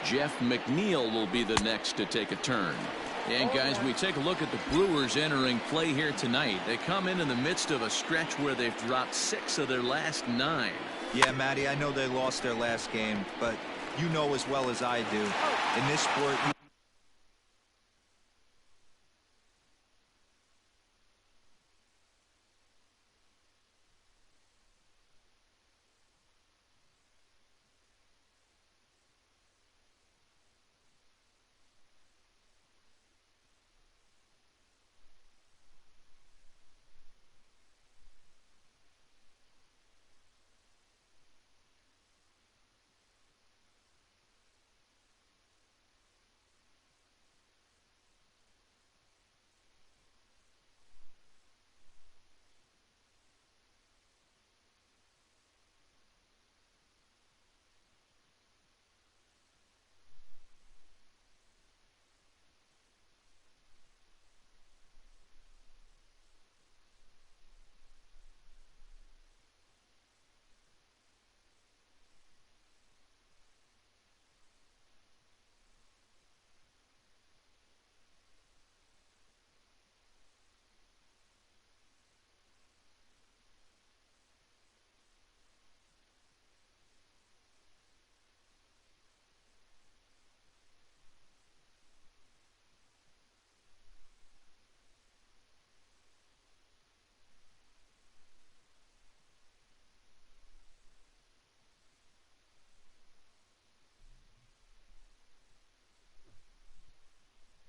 Jeff McNeil will be the next to take a turn. And guys, we take a look at the Brewers entering play here tonight. They come in the midst of a stretch where they've dropped 6 of their last 9. Yeah, Matty, I know they lost their last game, but you know as well as I do, in this sport,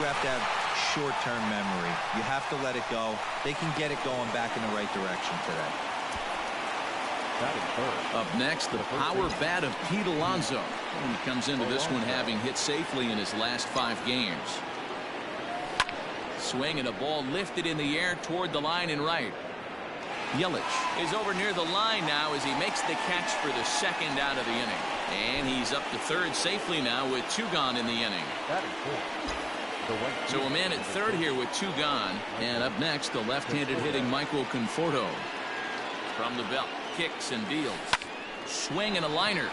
you have to have short-term memory. You have to let it go. They can get it going back in the right direction today. Up next, the power bat of Pete Alonso. He comes into this one having hit safely in his last 5 games. Swing and a ball lifted in the air toward the line and right. Yelich is over near the line now as he makes the catch for the second out of the inning. And he's up to third safely now with 2 gone in the inning. So a man at third here with 2 gone. And up next, the left-handed hitting Michael Conforto. From the belt, kicks and deals. Swing and a liner.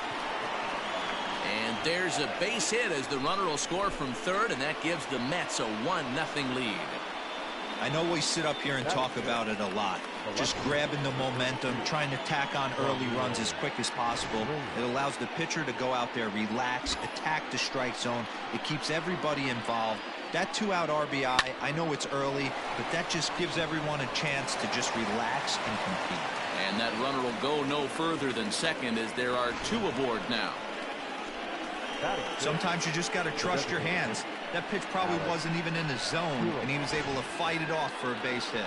And there's a base hit as the runner will score from third, and that gives the Mets a 1-0 lead. I know we sit up here and talk about it a lot. Just grabbing the momentum, trying to tack on early runs as quick as possible. It allows the pitcher to go out there, relax, attack the strike zone. It keeps everybody involved. That 2-out RBI, I know it's early, but that just gives everyone a chance to just relax and compete. And that runner will go no further than second as there are 2 aboard now. Sometimes you just got to trust your hands. That pitch probably wasn't even in the zone, and he was able to fight it off for a base hit.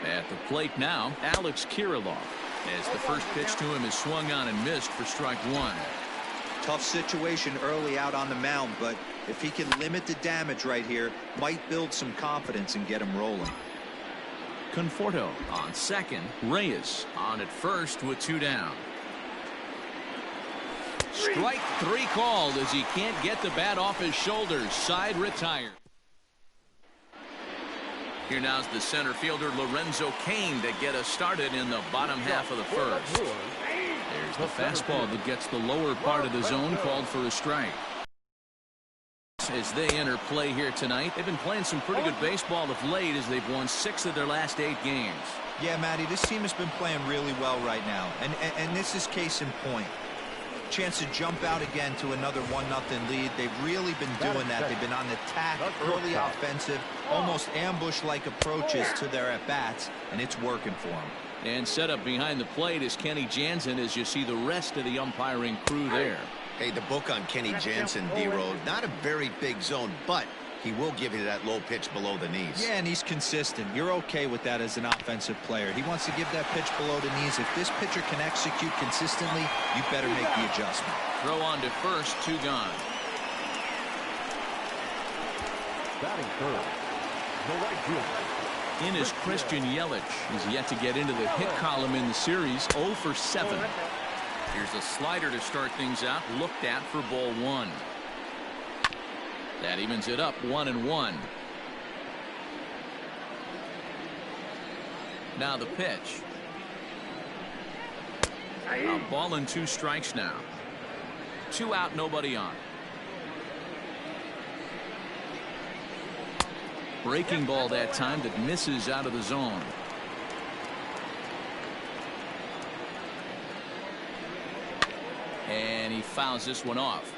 At the plate now, Alex Kirilloff. As the first pitch to him is swung on and missed for strike one. Tough situation early out on the mound, but if he can limit the damage right here, might build some confidence and get him rolling. Conforto on second. Reyes on at first with two down. Strike three called as he can't get the bat off his shoulders. Side retired. Here now's the center fielder Lorenzo Cain to get us started in the bottom half of the first. There's the fastball that gets the lower part of the zone, called for a strike. As they enter play here tonight, they've been playing some pretty good baseball of late as they've won 6 of their last 8 games. Yeah, Matty, this team has been playing really well right now, and this is case in point. Chance to jump out again to another 1-0 lead. They've really been doing that. They've been on the attack, early offensive, almost ambush-like approaches to their at-bats, and it's working for them. And set up behind the plate is Kenny Jansen as you see the rest of the umpiring crew there. Hey, the book on Kenny Jansen, D-Road, not a very big zone, but he will give you that low pitch below the knees. Yeah, and he's consistent. You're okay with that as an offensive player. He wants to give that pitch below the knees. If this pitcher can execute consistently, you better make the adjustment. Throw on to first, 2 gone. Batting third, the right fielder. In is Christian Yelich. He's yet to get into the hit column in the series. 0 for 7. Here's a slider to start things out. Looked at for ball 1. That evens it up 1-1. Now the pitch. A ball and 2 strikes now. 2 out, nobody on. Breaking ball that time that misses out of the zone. And he fouls this one off.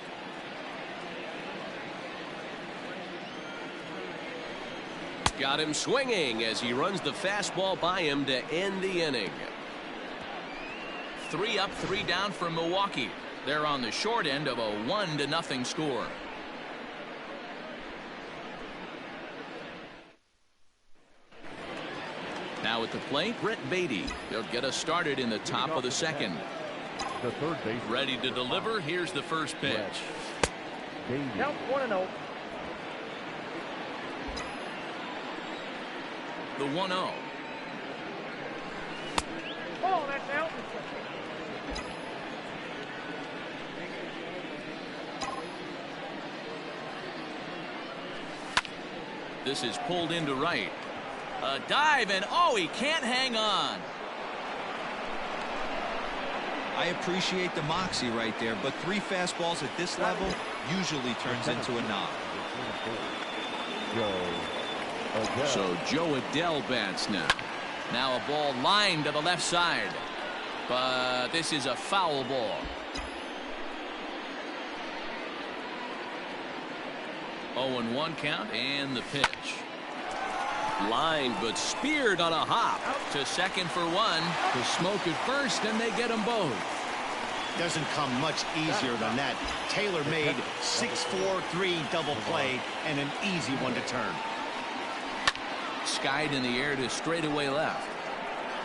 Got him swinging as he runs the fastball by him to end the inning. 3 up, 3 down for Milwaukee. They're on the short end of a 1-0 score. Now at the plate, Brett Beatty. They'll get us started in the top of the second. The third base. Ready to deliver. Here's the first pitch. Count 1-0. The 1-0. Oh, that's out. This is pulled into right. A dive, and oh, he can't hang on. I appreciate the moxie right there, but 3 fastballs at this level usually turns into a knock. So Joe Adele bats now. Now a ball lined to the left side. But this is a foul ball. 0-1 count and the pitch. Lined but speared on a hop. To second for 1. To smoke at first, and they get them both. Doesn't come much easier than that. Taylor made 6-4-3 double play and an easy one to turn. Skied in the air to straightaway left.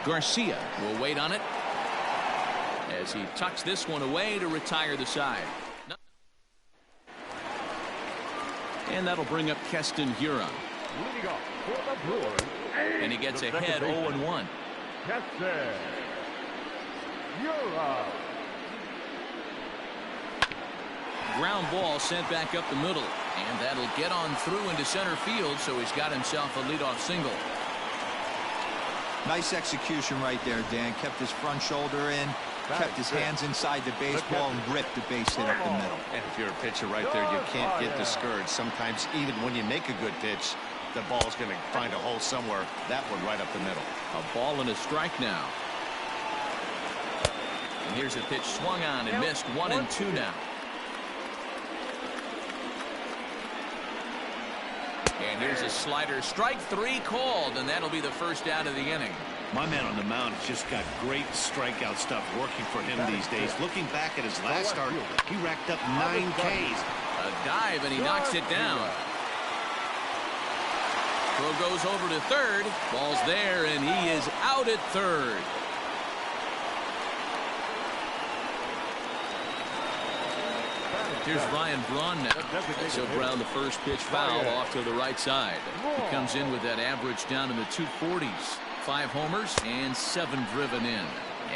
Garcia will wait on it as he tucks this one away to retire the side. And that'll bring up Keston Huron. Leading off for the Brewers. And he gets ahead 0-1. Keston Huron. Ground ball sent back up the middle. And that'll get on through into center field, so he's got himself a leadoff single. Nice execution right there, Dan. Kept his front shoulder in, kept his hands inside the baseball, and ripped the base hit up the middle. And if you're a pitcher right there, you can't get discouraged. Sometimes even when you make a good pitch, the ball's going to find a hole somewhere. That one right up the middle. A ball and a strike now. And here's a pitch swung on and missed. 1-2 now. And here's a slider. Strike 3 called, and that'll be the first out of the inning. My man on the mound has just got great strikeout stuff working for him these days. Looking back at his last start, he racked up 9 Ks. A dive, and he knocks it down. Throw goes over to third. Ball's there, and he is out at third. Here's Ryan Braun now. So Brown, the first pitch foul off to the right side. He comes in with that average down in the 240s. 5 homers and 7 driven in.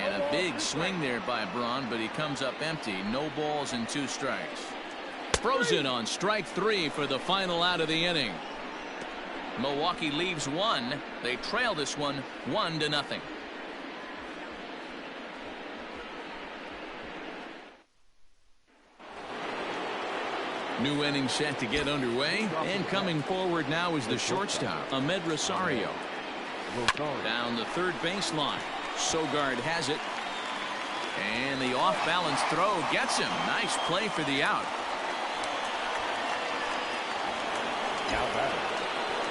And a big swing there by Braun, but he comes up empty. No balls and 2 strikes. Frozen on strike 3 for the final out of the inning. Milwaukee leaves 1. They trail this one 1-0. New inning set to get underway, and coming forward now is the shortstop, Ahmed Rosario. Down the third baseline. Sogard has it. And the off-balance throw gets him. Nice play for the out.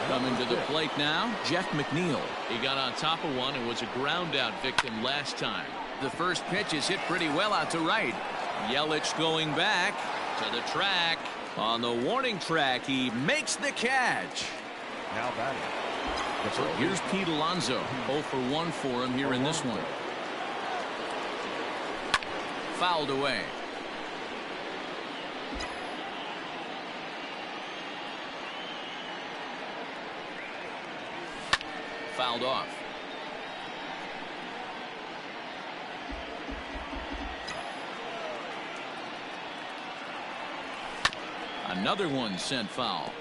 Coming to the plate now, Jeff McNeil. He got on top of one and was a ground-out victim last time. The first pitch is hit pretty well out to right. Yelich going back to the track. On the warning track, he makes the catch. Now batting. So here's Pete Alonso. 0 for 1 for him here in this one. Fouled away. Fouled off. Another one sent foul.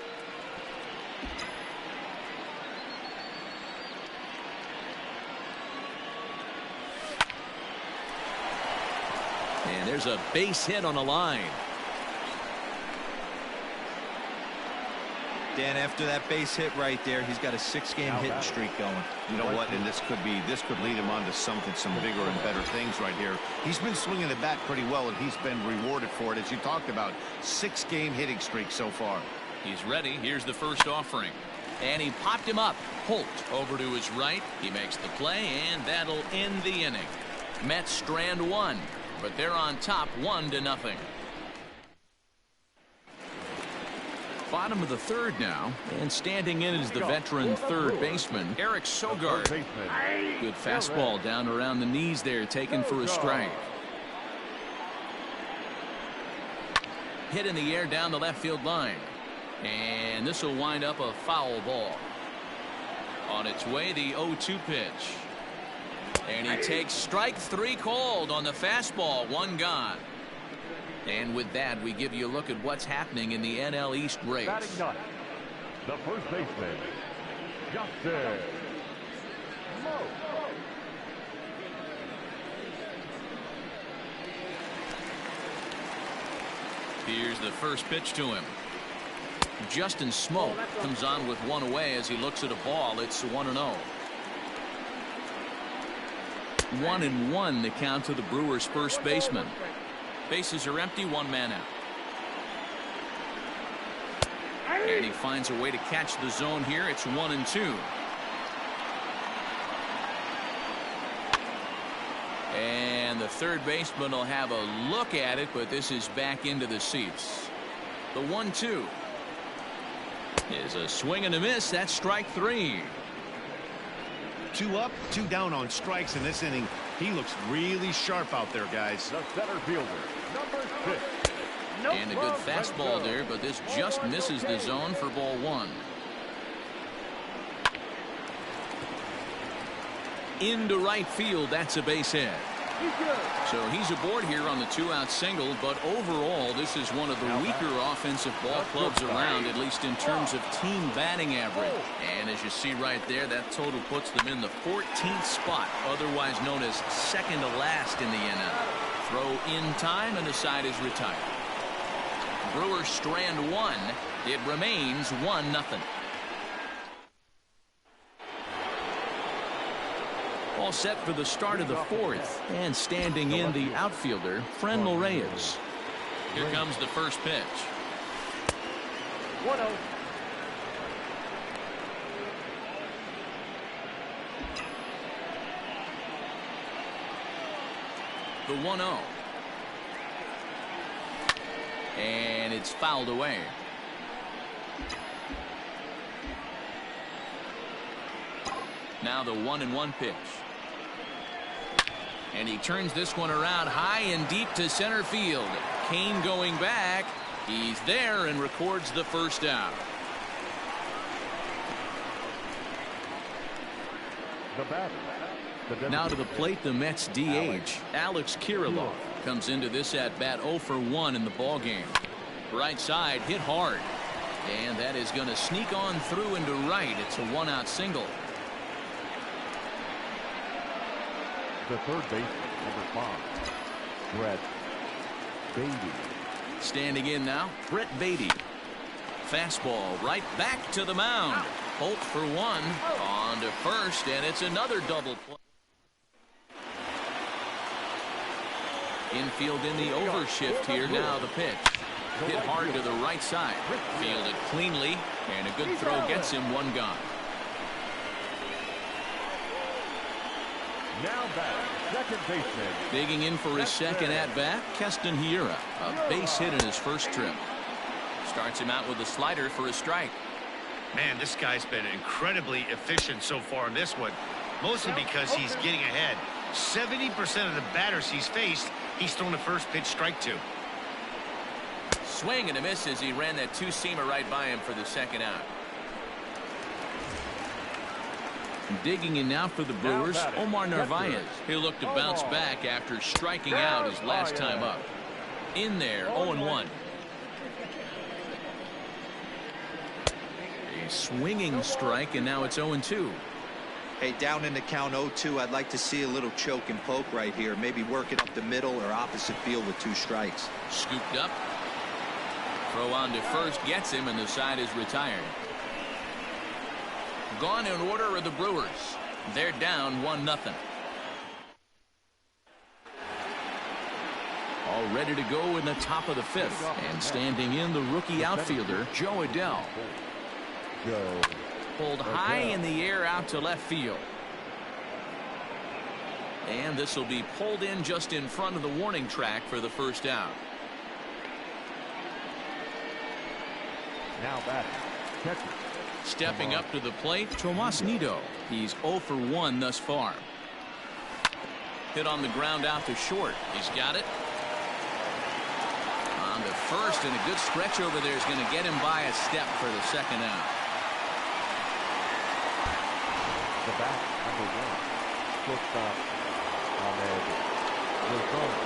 And there's a base hit on the line. Dan, after that base hit right there, he's got a 6-game hitting streak going. You know what? And this could lead him on to some bigger and better things right here. He's been swinging the bat pretty well, and he's been rewarded for it, as you talked about. 6-game hitting streak so far. He's ready. Here's the first offering. And he popped him up. Holt over to his right. He makes the play, and that'll end the inning. Mets strand 1, but they're on top 1-0. Bottom of the third now, and standing in is the veteran third baseman, Eric Sogard. Good fastball down around the knees there, taken for a strike. Hit in the air down the left field line. And this will wind up a foul ball. On its way, the 0-2 pitch. And he takes strike 3 called on the fastball. 1 gone. And with that, we give you a look at what's happening in the NL East race. The first baseman, Justin Mo. Here's the first pitch to him. Justin Smoke comes on with 1 away as he looks at a ball. It's 1-0. 1-1 the count to the Brewers' first baseman. Bases are empty, 1 man out. And he finds a way to catch the zone here. It's 1-2. And the third baseman will have a look at it, but this is back into the seats. The 1-2 is a swing and a miss. That's strike 3. 2 up, 2 down on strikes in this inning. He looks really sharp out there, guys. The center fielder, number 6. And a good fastball there, but this just misses the zone for ball 1. Into right field, that's a base hit. So he's aboard here on the 2-out single, but overall this is one of the weaker offensive ball clubs around, at least in terms of team batting average. And as you see right there, that total puts them in the 14th spot, otherwise known as second to last in the NL. Throw in time and the side is retired. Brewers strand 1. It remains 1-0. All set for the start of the 4th, and standing in the outfielder, Franmil Reyes. Here comes the first pitch. 1-0. The 1-0. And it's fouled away. Now the 1-1 pitch. And he turns this one around high and deep to center field. Kane going back. He's there and records the first down. The batter. Now to the plate, the Mets DH, Alex Kirilloff, comes into this at-bat 0 for 1 in the ballgame. Right side hit hard. And that is going to sneak on through into right. It's a one-out single. The third baseman, number 5, Brett Beatty. Standing in now, Brett Beatty. Fastball right back to the mound. Holt for 1. On to first, and it's another double play. Infield in the overshift here. Now the pitch. Hit hard to the right side. Fielded cleanly, and a good throw gets him one gone. Now back, second baseman. Digging in for his second at-bat, Keston Hiura. A base hit in his first trip. Starts him out with a slider for a strike. Man, this guy's been incredibly efficient so far in this one, mostly because he's getting ahead. 70% of the batters he's faced, he's thrown the first pitch strike to. Swing and a miss as he ran that two-seamer right by him for the second out. Digging in now for the Brewers, Omar Narvaez. He'll look to bounce back after striking out his last time up. In there, 0-1. A swinging strike, and now it's 0-2. Hey, down in the count 0-2, I'd like to see a little choke and poke right here. Maybe work it up the middle or opposite field with 2 strikes. Scooped up. Throw on to first gets him, and the side is retired. Gone in order are the Brewers. They're down 1-0. All ready to go in the top of the 5th. And standing in, the rookie outfielder, Joe Adell. Pulled high in the air out to left field. And this will be pulled in just in front of the warning track for the first out. Now batting, catcher. Stepping up to the plate, Tomas Nido. He's 0 for 1 thus far. Hit on the ground out to short. He's got it. On to first, and a good stretch over there is going to get him by a step for the second out. The bat, number 1, shortstop, Ahmed Rosano.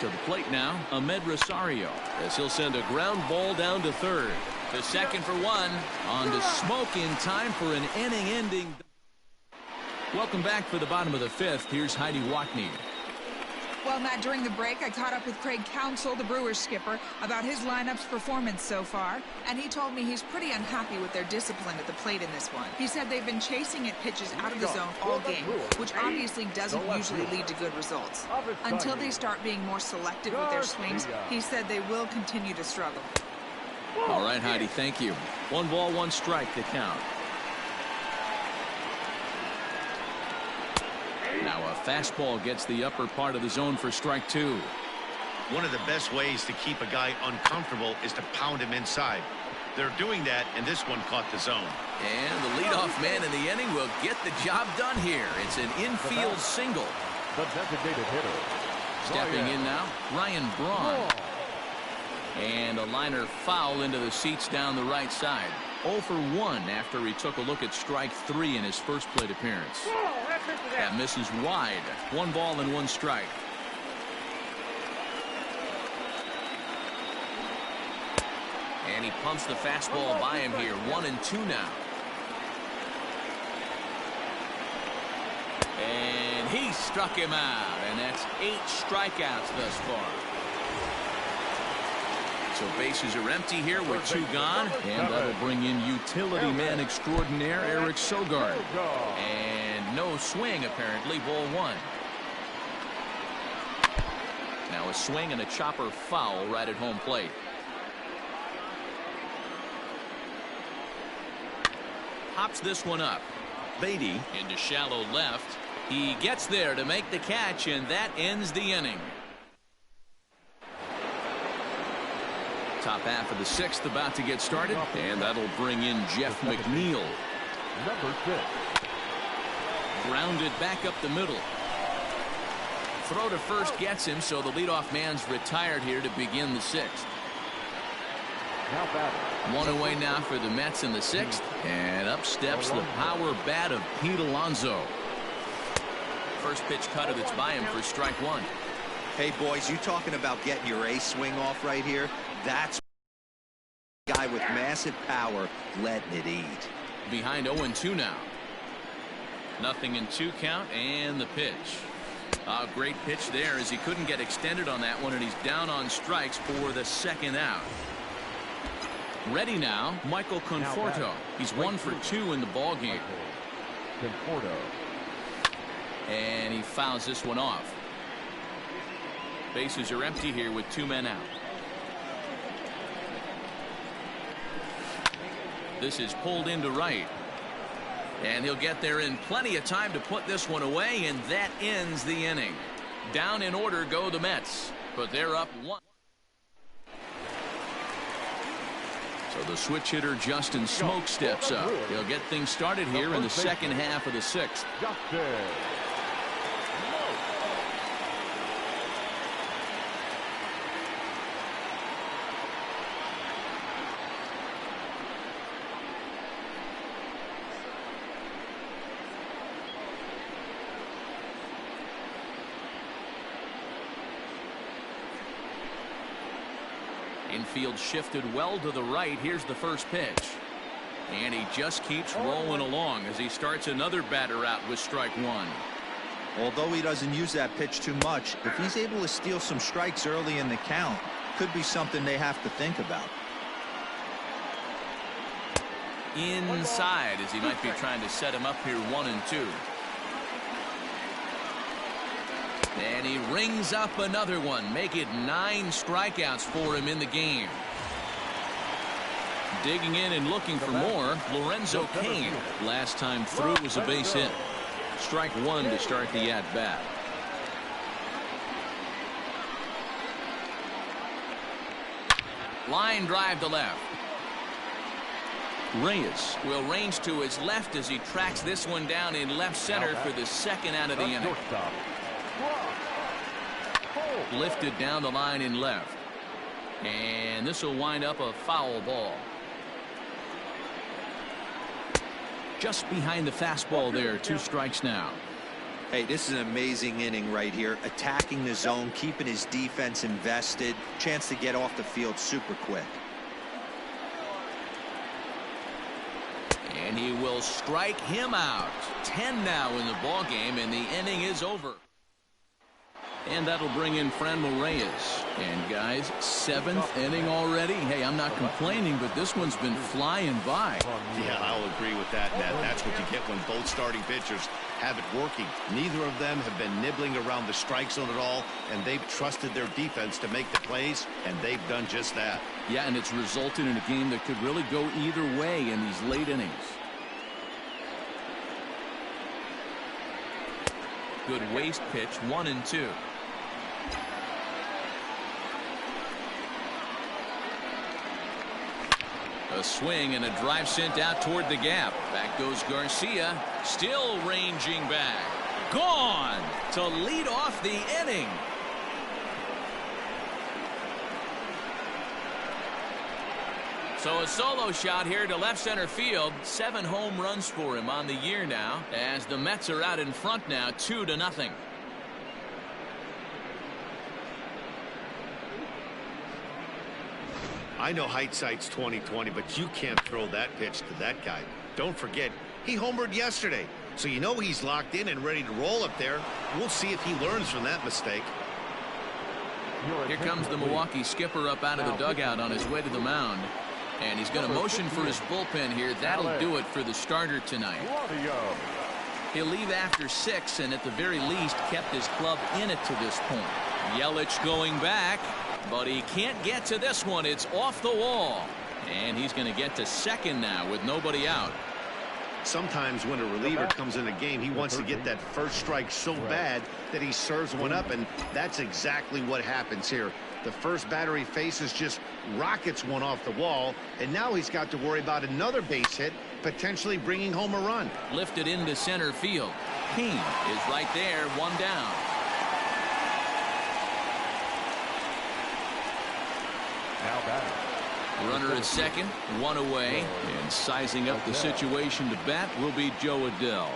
To the plate now, Ahmed Rosario, as he'll send a ground ball down to third. The second for 1. On to Smoke in time for an inning-ending. Welcome back for the bottom of the 5th. Here's Heidi Watney. Well, Matt, during the break, I caught up with Craig Counsell, the Brewers skipper, about his lineup's performance so far, and he told me he's pretty unhappy with their discipline at the plate in this one. He said they've been chasing at pitches out of the zone all game, which obviously doesn't usually lead to good results. Until they start being more selective with their swings, he said they will continue to struggle. All right, Heidi, thank you. 1 ball, 1 strike to count. Now a fastball gets the upper part of the zone for strike 2. One of the best ways to keep a guy uncomfortable is to pound him inside. They're doing that, and this one caught the zone. And the leadoff man in the inning will get the job done here. It's an infield single. The designated hitter. Stepping in now, Ryan Braun. And a liner foul into the seats down the right side. 0 for 1 after he took a look at strike 3 in his first plate appearance. That misses wide. 1 ball and 1 strike. And he pumps the fastball by him here. 1-2 now. And he struck him out. And that's 8 strikeouts thus far. So bases are empty here with 2 gone. And that'll bring in utility man extraordinaire Eric Sogard. And no swing apparently. Ball 1. Now a swing and a chopper foul right at home plate. Hops this one up. Beatty into shallow left. He gets there to make the catch, and that ends the inning. Top half of the 6th about to get started, and that'll bring in Jeff McNeil. Number 6. Grounded back up the middle. throw to first gets him, so the leadoff man's retired here to begin the sixth. Now batting. One away now for the Mets in the sixth, and up steps the power bat of Pete Alonso. First pitch cutter that's by him for strike one. Hey, boys, you talking about getting your ace swing off right here? That's a guy with massive power letting it eat. Behind 0-2 now. 0-2 count, and the pitch. A great pitch there as he couldn't get extended on that one, and he's down on strikes for the second out. Ready now, Michael Conforto. He's 1 for 2 in the ball game. Conforto. And he fouls this one off. Bases are empty here with 2 men out. This is pulled into right. And he'll get there in plenty of time to put this one away, and that ends the inning. Down in order go the Mets, but they're up 1. So the switch hitter Justin Smoke steps up. He'll get things started here in the second half of the sixth. Infield shifted well to the right. Here's the first pitch. And he just keeps rolling along as he starts another batter out with strike one. Although he doesn't use that pitch too much, if he's able to steal some strikes early in the count, could be something they have to think about. Inside as he might be trying to set him up here 1-2. And he rings up another one. Make it 9 strikeouts for him in the game. Digging in and looking for more, Lorenzo Cain. Last time through was a base hit. Strike one to start the at-bat. Line drive to left. Reyes will range to his left as he tracks this one down in left center for the second out of the inning. Lifted down the line in left. And this will wind up a foul ball. Just behind the fastball there. 2 strikes now. Hey, this is an amazing inning right here. Attacking the zone, keeping his defense invested. Chance to get off the field super quick. And he will strike him out. 10 now in the ball game, and the inning is over. And that'll bring in Franmil Reyes. And guys, 7th inning already. Hey, I'm not complaining, but this one's been flying by. Yeah, I'll agree with that, Ned. That's what you get when both starting pitchers have it working. Neither of them have been nibbling around the strike zone at all, and they've trusted their defense to make the plays, and they've done just that. Yeah, and it's resulted in a game that could really go either way in these late innings. Good waist pitch, 1-2. A swing and a drive sent out toward the gap. Back goes Garcia, still ranging back. Gone to lead off the inning. So a solo shot here to left center field. 7 home runs for him on the year now, as the Mets are out in front now, 2-0. I know hindsight's 20/20, but you can't throw that pitch to that guy. Don't forget, he homered yesterday, so you know he's locked in and ready to roll up there. We'll see if he learns from that mistake. Here comes the Milwaukee skipper up out of the dugout on his way to the mound. And he's going to motion for his bullpen here. That'll do it for the starter tonight. He'll leave after 6, and at the very least kept his club in it to this point. Yelich going back, but he can't get to this one. It's off the wall. And he's going to get to second now with nobody out. Sometimes when a reliever comes in a game, he wants to get that first strike so bad that he serves one up, and that's exactly what happens here. The first batter he faces just rockets one off the wall, and now he's got to worry about another base hit, potentially bringing home a run. Lifted into center field. King is right there, 1 down. Now batting. Runner at second, one away, and sizing up the situation to bat will be Joe Adell.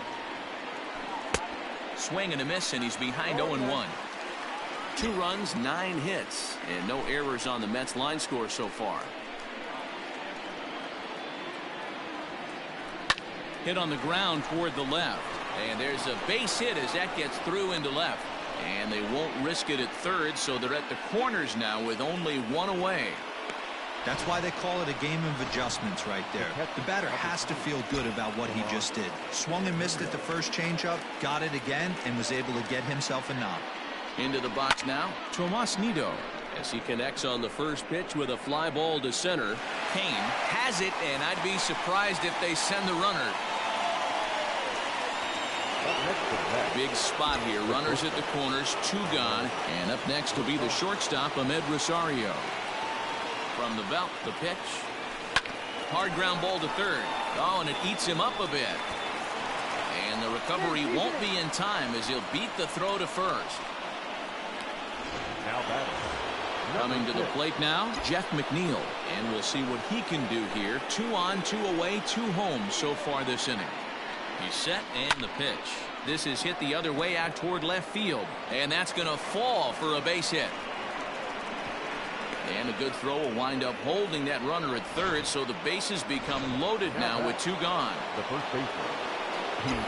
Swing and a miss, and he's behind 0-1. 2 runs, 9 hits, and no errors on the Mets line score so far. Hit on the ground toward the left, and there's a base hit as that gets through into left, and they won't risk it at third, so they're at the corners now with only 1 away. That's why they call it a game of adjustments right there. The batter has to feel good about what he just did. Swung and missed at the first changeup, got it again, and was able to get himself a knock. Into the box now, Tomas Nido, as he connects on the first pitch with a fly ball to center. Kane has it, and I'd be surprised if they send the runner. Big spot here. Runners at the corners, 2 gone, and up next will be the shortstop, Ahmed Rosario. From the belt, the pitch. Hard ground ball to third. Oh, and it eats him up a bit. And the recovery won't be in time as he'll beat the throw to first. Now batting. Coming to the plate now, Jeff McNeil. And we'll see what he can do here. 2 on, 2 away, 2 home so far this inning. He's set, and the pitch. This is hit the other way out toward left field. And that's going to fall for a base hit. And a good throw will wind up holding that runner at third, so the bases become loaded now with 2 gone. The first baseman.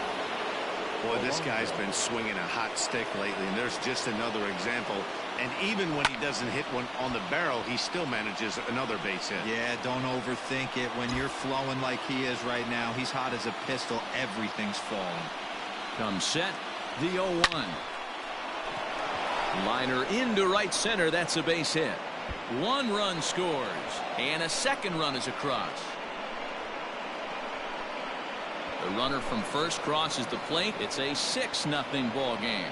Boy, this guy's been swinging a hot stick lately, and there's just another example. And even when he doesn't hit one on the barrel, he still manages another base hit. Yeah, don't overthink it. When you're flowing like he is right now, he's hot as a pistol. Everything's falling. Comes set, the 0-1. Liner into right center. That's a base hit. 1 run scores, and a second run is across. The runner from first crosses the plate. It's a 6-0 ball game.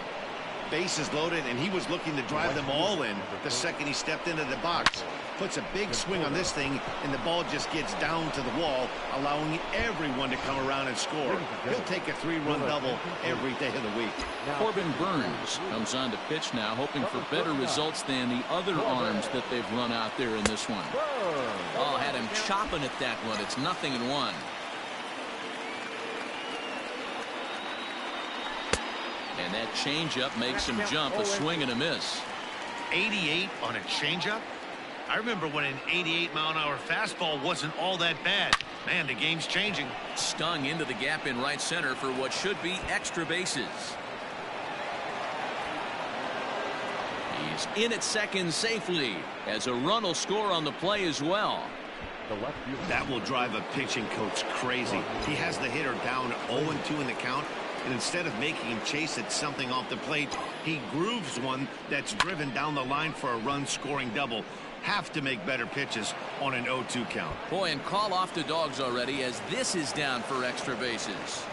Bases loaded, and he was looking to drive them all in the second he stepped into the box. Puts a big swing on this thing, and the ball just gets down to the wall, allowing everyone to come around and score. He'll take a 3-run double every day of the week. Corbin Burns comes on to pitch now, hoping for better results than the other arms that they've run out there in this one. Oh, had him chopping at that one. It's 0-1. And that changeup makes him jump. A swing and a miss. 88 on a changeup? I remember when an 88-mile-an-hour fastball wasn't all that bad. Man, the game's changing. Stung into the gap in right center for what should be extra bases. He's in at second safely, as a run will score on the play as well. That will drive a pitching coach crazy. He has the hitter down 0-2 in the count, and instead of making him chase at something off the plate, he grooves one that's driven down the line for a run-scoring double. Have to make better pitches on an 0-2 count. Boy, and call off the dogs already, as this is down for extra bases.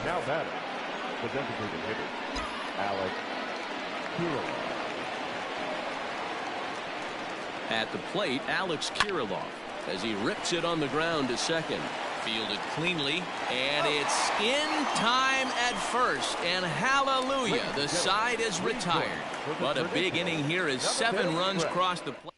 Now batting, the designated hitter, Alex Kirilloff. At the plate, Alex Kirilloff, as he rips it on the ground to second. Fielded cleanly, and it's in time at first, and hallelujah, the side is retired. But a big inning here as 7 runs cross the plate.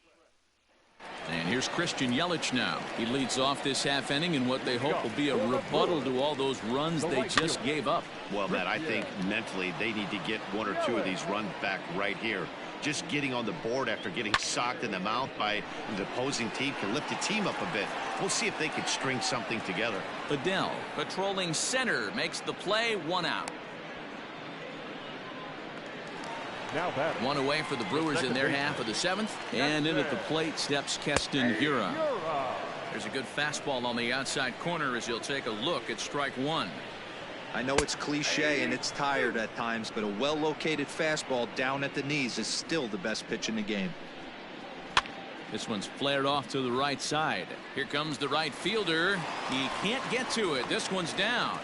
And here's Christian Yelich now. He leads off this half inning in what they hope will be a rebuttal to all those runs they just gave up. Well, Matt, I think mentally they need to get 1 or 2 of these runs back right here. Just getting on the board after getting socked in the mouth by the opposing team can lift the team up a bit. We'll see if they can string something together. Adell, patrolling center, makes the play. 1 out. Now batting. 1 away for the Brewers in their half of the 7th. And in at the plate steps Keston Hiura. There's a good fastball on the outside corner as he'll take a look at strike 1. I know it's cliche and it's tired at times, but a well-located fastball down at the knees is still the best pitch in the game. This one's flared off to the right side. Here comes the right fielder. He can't get to it. This one's down.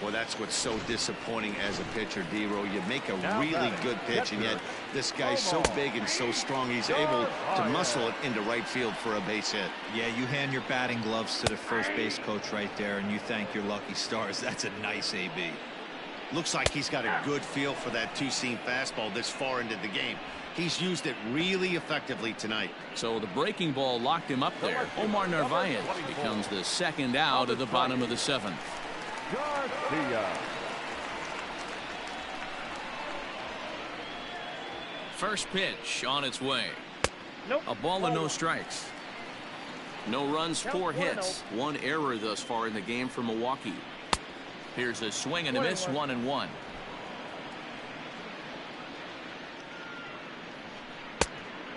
Well, that's what's so disappointing as a pitcher, D-Row. You make a really good pitch, and yet this guy's so big and so strong, he's able to muscle it into right field for a base hit. Yeah, you hand your batting gloves to the first base coach right there, and you thank your lucky stars. That's a nice AB. Looks like he's got a good feel for that two-seam fastball this far into the game. He's used it really effectively tonight. So the breaking ball locked him up there. Omar Narvaez becomes the second out of the bottom of the 7th. First pitch on its way. A ball and no strikes. No runs, 4 hits. 1 error thus far in the game for Milwaukee. Here's a swing and a miss, 1-1.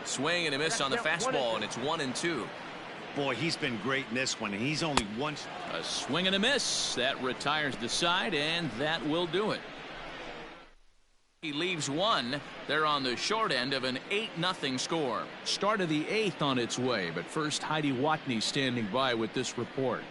Swing and a miss on the fastball, and it's 1-2. Boy, he's been great in this one. He's only once. A swing and a miss. That retires the side, and that will do it. He leaves 1. They're on the short end of an 8-0 score. Start of the 8th on its way, but first Heidi Watney standing by with this report.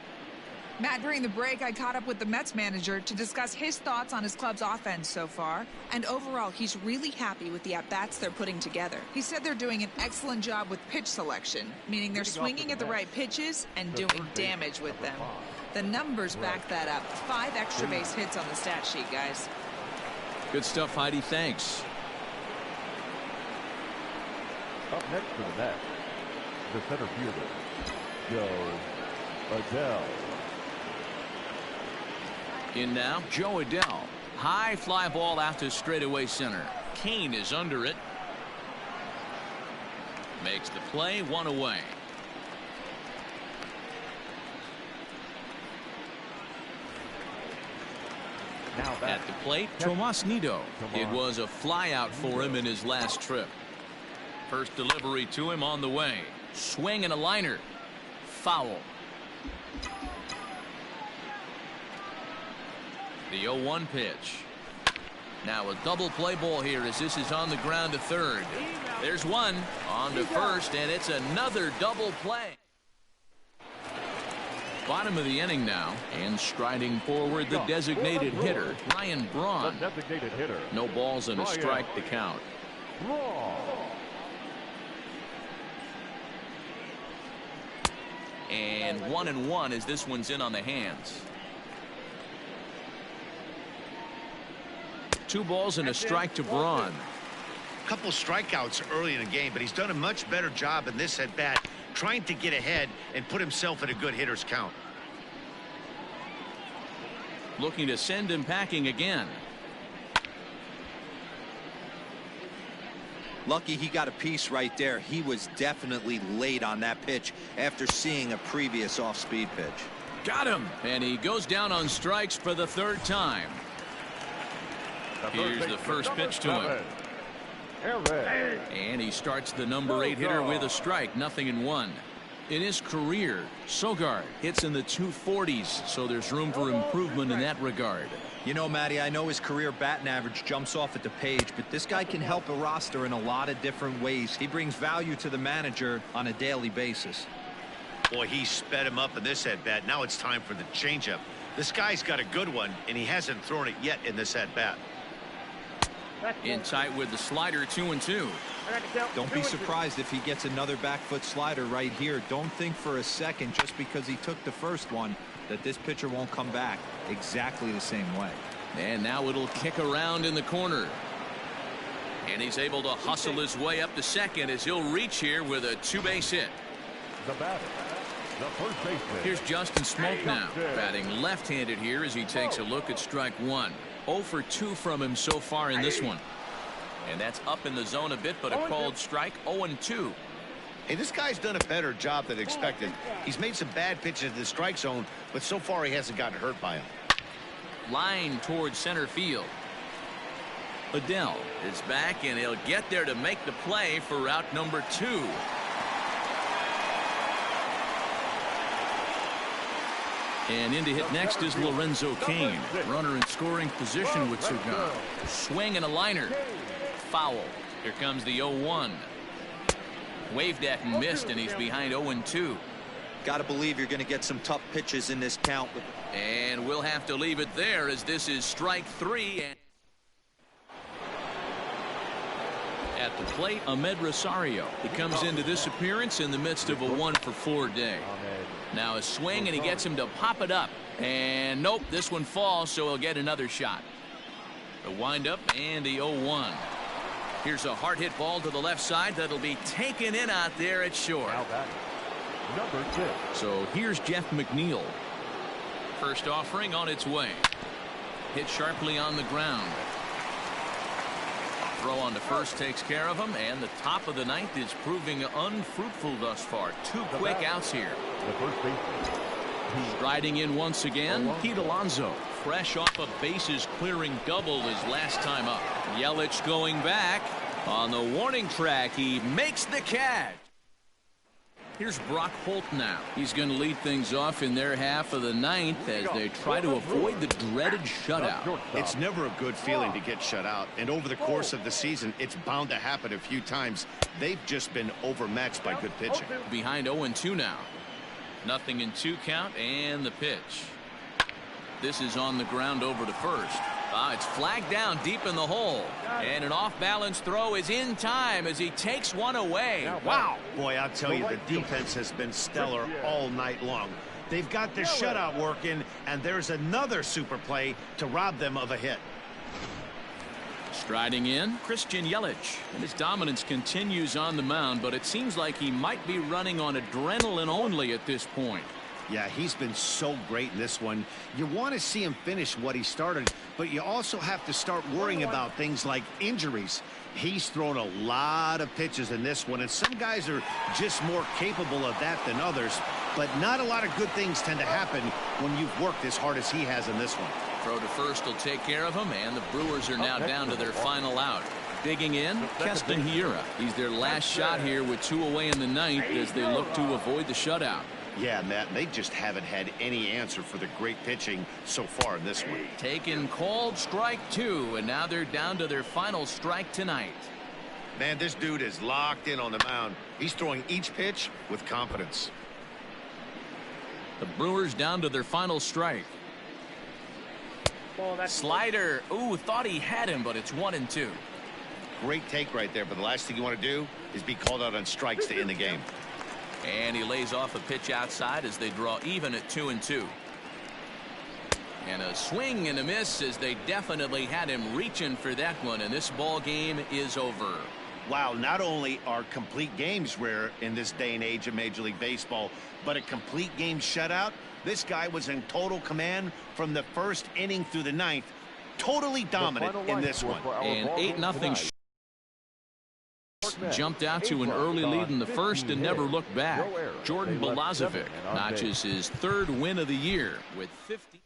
Matt, during the break, I caught up with the Mets manager to discuss his thoughts on his club's offense so far. And overall, he's really happy with the at-bats they're putting together. He said they're doing an excellent job with pitch selection, meaning they're swinging at the right pitches and doing damage with them. The numbers back that up. 5 extra base hits on the stat sheet, guys. Good stuff, Heidi. Thanks. Up next for the Mets, the center fielder, Joe Adell. In now, Joe Adell. High fly ball out to straightaway center. Kane is under it. Makes the play, 1 away. At the plate, Tomas Nido. It was a fly out for him in his last trip. First delivery to him on the way. Swing and a liner. Foul. The 0-1 pitch. Now a double play ball here as this is on the ground to third. There's one on to first, and it's another double play. Bottom of the inning now, and striding forward the designated hitter, Ryan Braun. No balls and a strike to count. And 1-1 as this one's in on the hands. 2 balls and a strike to Braun. A couple strikeouts early in the game, but he's done a much better job in this at bat, trying to get ahead and put himself in a good hitter's count. Looking to send him packing again. Lucky he got a piece right there. He was definitely late on that pitch after seeing a previous off-speed pitch. Got him, and he goes down on strikes for the 3rd time. Here's the first pitch to him. And he starts the number 8 hitter with a strike, 0-1. In his career, Sogard hits in the 240s, so there's room for improvement in that regard. You know, Matty, I know his career batting average jumps off at the page, but this guy can help a roster in a lot of different ways. He brings value to the manager on a daily basis. Boy, he sped him up in this at-bat. Now it's time for the changeup. This guy's got a good one, and he hasn't thrown it yet in this at-bat. In tight with the slider, 2-2. Don't be surprised if he gets another back foot slider right here. Don't think for a second, just because he took the first one, that this pitcher won't come back exactly the same way. And now it'll kick around in the corner. And he's able to hustle his way up to second as he'll reach here with a 2-base hit. The batter, the first baseman. Here's Justin Smoke now, batting left-handed here as he takes a look at strike 1. 0 for 2 from him so far in this one. And that's up in the zone a bit, but a called strike, 0-2. Hey, this guy's done a better job than expected. He's made some bad pitches in the strike zone, but so far he hasn't gotten hurt by them. Line towards center field. Adell is back, and he'll get there to make the play for route number 2. And in to hit next is Lorenzo Cain. Runner in scoring position with Sugan. Swing and a liner. Foul. Here comes the 0-1. Waved at and missed, and he's behind 0-2. Got to believe you're going to get some tough pitches in this count. And we'll have to leave it there as this is strike 3. And at the plate, Ahmed Rosario. He comes into this appearance in the midst of a 1-for-4 day. Now a swing, and he gets him to pop it up. And nope, this one falls, so he'll get another shot. The windup and the 0-1. Here's a hard hit ball to the left side that'll be taken in out there at short. Now batting, number 6. So here's Jeff McNeil. First offering on its way. Hit sharply on the ground. Throw on to first takes care of him, and the top of the ninth is proving unfruitful thus far. 2 quick outs here. The first baseman. Striding in once again, Pete Alonso. Fresh off a bases clearing double his last time up. Yelich going back. On the warning track, he makes the catch. Here's Brock Holt now. He's going to lead things off in their half of the ninth as they try to avoid the dreaded shutout. It's never a good feeling to get shut out, and over the course of the season, it's bound to happen a few times. They've just been overmatched by good pitching. Behind 0-2 now. 0-2 count, and the pitch. This is on the ground over to first. It's flagged down deep in the hole. And an off-balance throw is in time as he takes one away. Wow. Boy, I'll tell you, the defense has been stellar all night long. They've got the shutout working, and there's another super play to rob them of a hit. Striding in, Christian Yelich. And his dominance continues on the mound, but it seems like he might be running on adrenaline only at this point. Yeah, he's been so great in this one. You want to see him finish what he started, but you also have to start worrying about things like injuries. He's thrown a lot of pitches in this one, and some guys are just more capable of that than others, but not a lot of good things tend to happen when you've worked as hard as he has in this one. Throw to first will take care of him, and the Brewers are now down to their final out. Digging in, Keston Hiura. He's their last shot here with 2 away in the ninth as they look to avoid the shutout. Yeah, Matt, they just haven't had any answer for the great pitching so far in this one. Taken called strike 2, and now they're down to their final strike tonight. Man, this dude is locked in on the mound. He's throwing each pitch with confidence. The Brewers down to their final strike. Slider. Ooh, thought he had him, but it's 1-2. Great take right there, but the last thing you want to do is be called out on strikes to end the game. And he lays off a pitch outside as they draw even at 2-2. And a swing and a miss as they definitely had him reaching for that one, and this ball game is over. Wow, not only are complete games rare in this day and age of Major League Baseball, but a complete game shutout. This guy was in total command from the first inning through the ninth. Totally dominant in this one. And 8-0 jumped out to an early lead in the first and never looked back. Jordan Balazovic notches his 3rd win of the year with 50.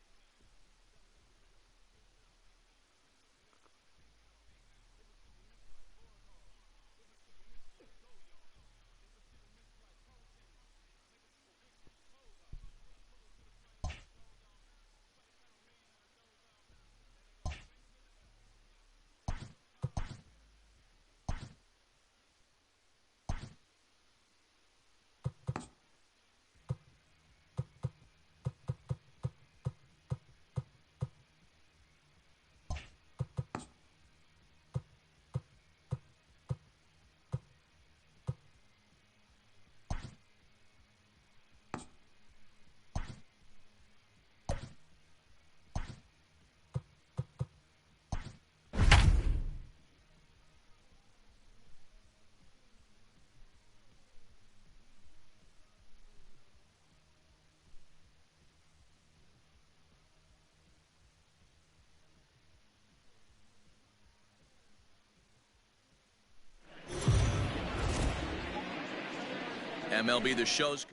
MLB The Show's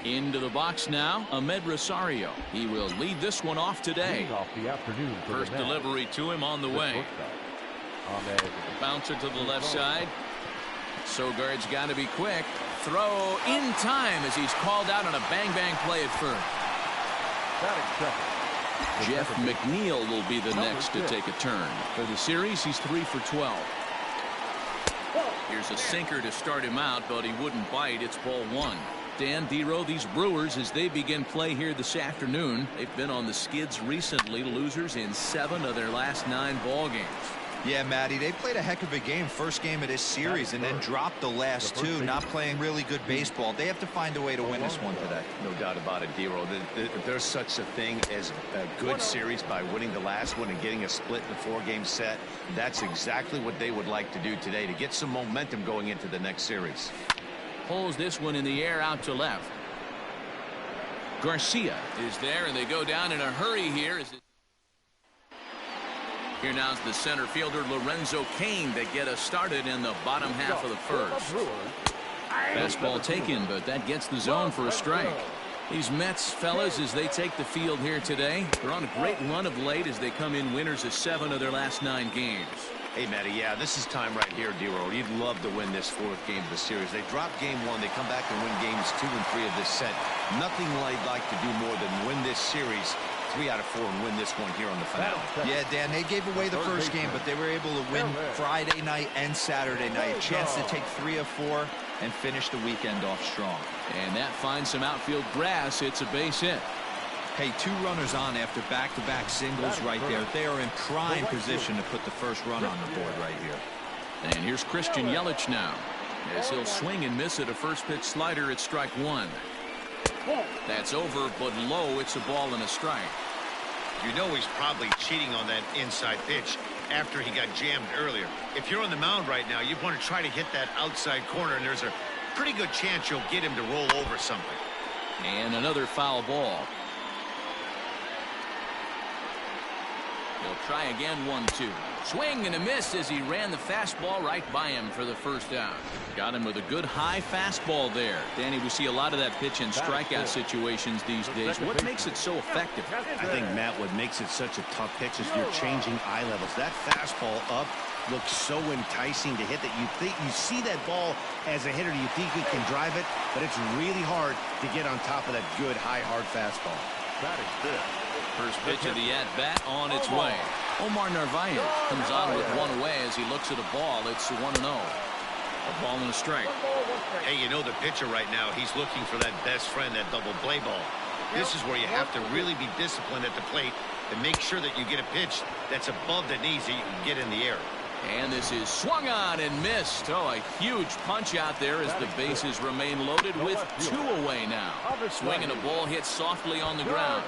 into the box now. Ahmed Rosario. He will lead this one off today. First delivery to him on the way. Bouncer to the left side. Sogard's got to be quick. Throw in time as he's called out on a bang-bang play at first. Jeff McNeil will be the next to take a turn. For the series, he's 3 for 12. Here's a sinker to start him out, but he wouldn't bite. It's ball 1. Dan Dero, these Brewers, as they begin play here this afternoon, they've been on the skids recently, losers in 7 of their last 9 ball games. Yeah, Matty, they played a heck of a game, first game of this series, and then dropped the last two, not playing really good baseball. They have to find a way to win this one today. No doubt about it, Dero. There's such a thing as a good series by winning the last one and getting a split in a 4-game set. That's exactly what they would like to do today to get some momentum going into the next series. Pulls this one in the air out to left. Garcia is there, and they go down in a hurry here. Here now's the center fielder Lorenzo Cain to get us started in the bottom half of the first. Fastball taken, but that gets the zone for a strike. These Mets fellas, as they take the field here today, they're on a great run of late as they come in winners of 7 of their last 9 games. Hey, Matty, yeah, this is time right here, Dero. You'd love to win this 4th game of the series. They dropped game 1. They come back and win games 2 and 3 of this set. Nothing they'd like to do more than win this series 3 out of 4 and win this one here on the finale. Yeah, Dan, they gave away the first game, but they were able to win Friday night and Saturday night. A chance to take 3 of 4 and finish the weekend off strong. And that finds some outfield grass. It's a base hit. Hey, 2 runners on after back-to-back singles right there. They are in prime position to put the first run on the board right here. And here's Christian Yelich now, as he'll swing and miss at a first pitch slider at strike 1. That's over, but low. It's a ball and a strike. You know he's probably cheating on that inside pitch after he got jammed earlier. If you're on the mound right now, you want to try to hit that outside corner, and there's a pretty good chance you'll get him to roll over something. And another foul ball. He'll try again, 1-2. Swing and a miss as he ran the fastball right by him for the first out. Got him with a good high fastball there. Danny, we see a lot of that pitch in strikeout situations these days. What makes it so effective? I think, Matt, what makes it such a tough pitch is you're changing eye levels. That fastball up looks so enticing to hit that you see that ball as a hitter, you think you can drive it, but it's really hard to get on top of that good high hard fastball. That is good. First pitch of the at-bat on its way. Omar Narvaez comes on with one away as he looks at a ball. It's 1-0. A ball and a strike. Hey, you know the pitcher right now, he's looking for that best friend, that double play ball. This is where you have to really be disciplined at the plate and make sure that you get a pitch that's above the knees that you can get in the air. And this is swung on and missed. Oh, a huge punch out there as the bases remain loaded with 2 away now. Swing and a ball hit softly on the ground.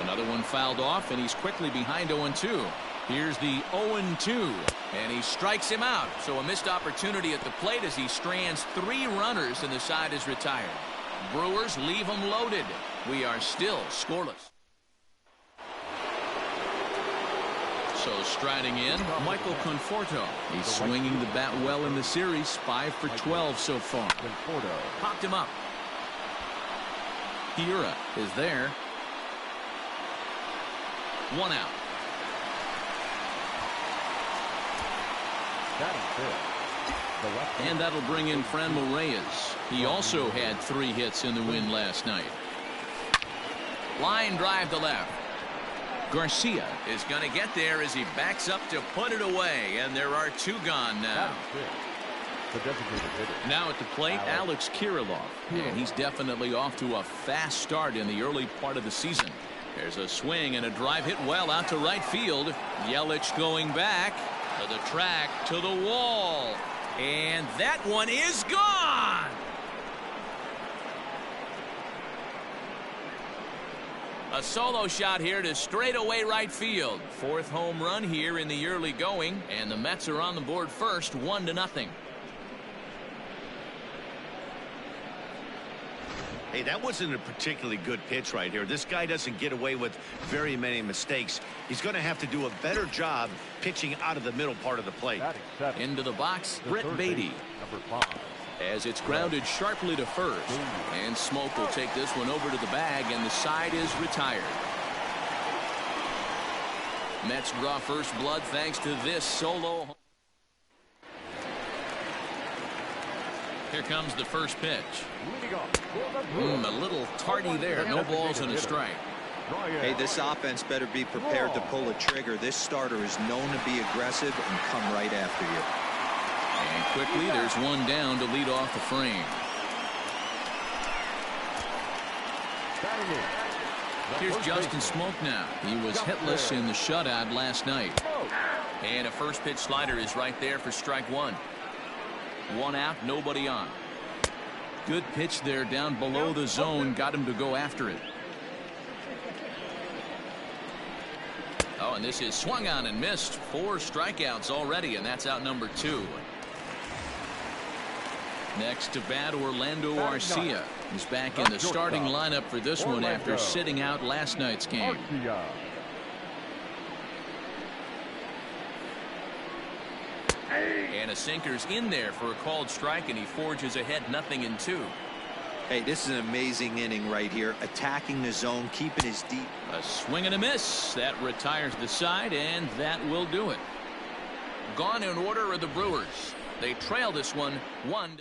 Another one fouled off, and he's quickly behind 0-2. Here's the 0-2, and he strikes him out. So a missed opportunity at the plate as he strands 3 runners, and the side is retired. Brewers leave them loaded. We are still scoreless. So striding in, Michael Conforto. He's swinging the bat well in the series, 5 for 12 so far. Popped him up. Hira is there. 1 out. And that'll bring in Franmil Reyes. He also had 3 hits in the win last night. Line drive to left. Garcia is going to get there as he backs up to put it away, and there are 2 gone now. Now at the plate, Alex Kirilloff, and he's definitely off to a fast start in the early part of the season. There's a swing and a drive hit well out to right field. Yelich going back to the track, to the wall, and that one is gone. A solo shot here to straightaway right field. 4th home run here in the early going, and the Mets are on the board first, 1-0. Hey, that wasn't a particularly good pitch right here. This guy doesn't get away with very many mistakes. He's going to have to do a better job pitching out of the middle part of the plate. Into the box, Brett Beatty. As it's grounded sharply to first. And Smoke will take this one over to the bag, and the side is retired. Mets draw first blood thanks to this solo. Here comes the first pitch. A little tardy there. No balls and a strike. Hey, this offense better be prepared to pull a trigger. This starter is known to be aggressive and come right after you. And quickly, there's one down to lead off the frame. Here's Justin Smoke now. He was hitless in the shutout last night. And a first pitch slider is right there for strike one. One out, nobody on. Good pitch there down below the zone. Got him to go after it. Oh, and this is swung on and missed. 4 strikeouts already, and that's out number 2. Next to bat, Orlando Arcia. He's back in the starting lineup for this one after sitting out last night's game. And a sinker's in there for a called strike, and he forges ahead 0-2. Hey, this is an amazing inning right here. Attacking the zone, keeping his deep. A swing and a miss. That retires the side, and that will do it. Gone in order are the Brewers. They trail this one 1.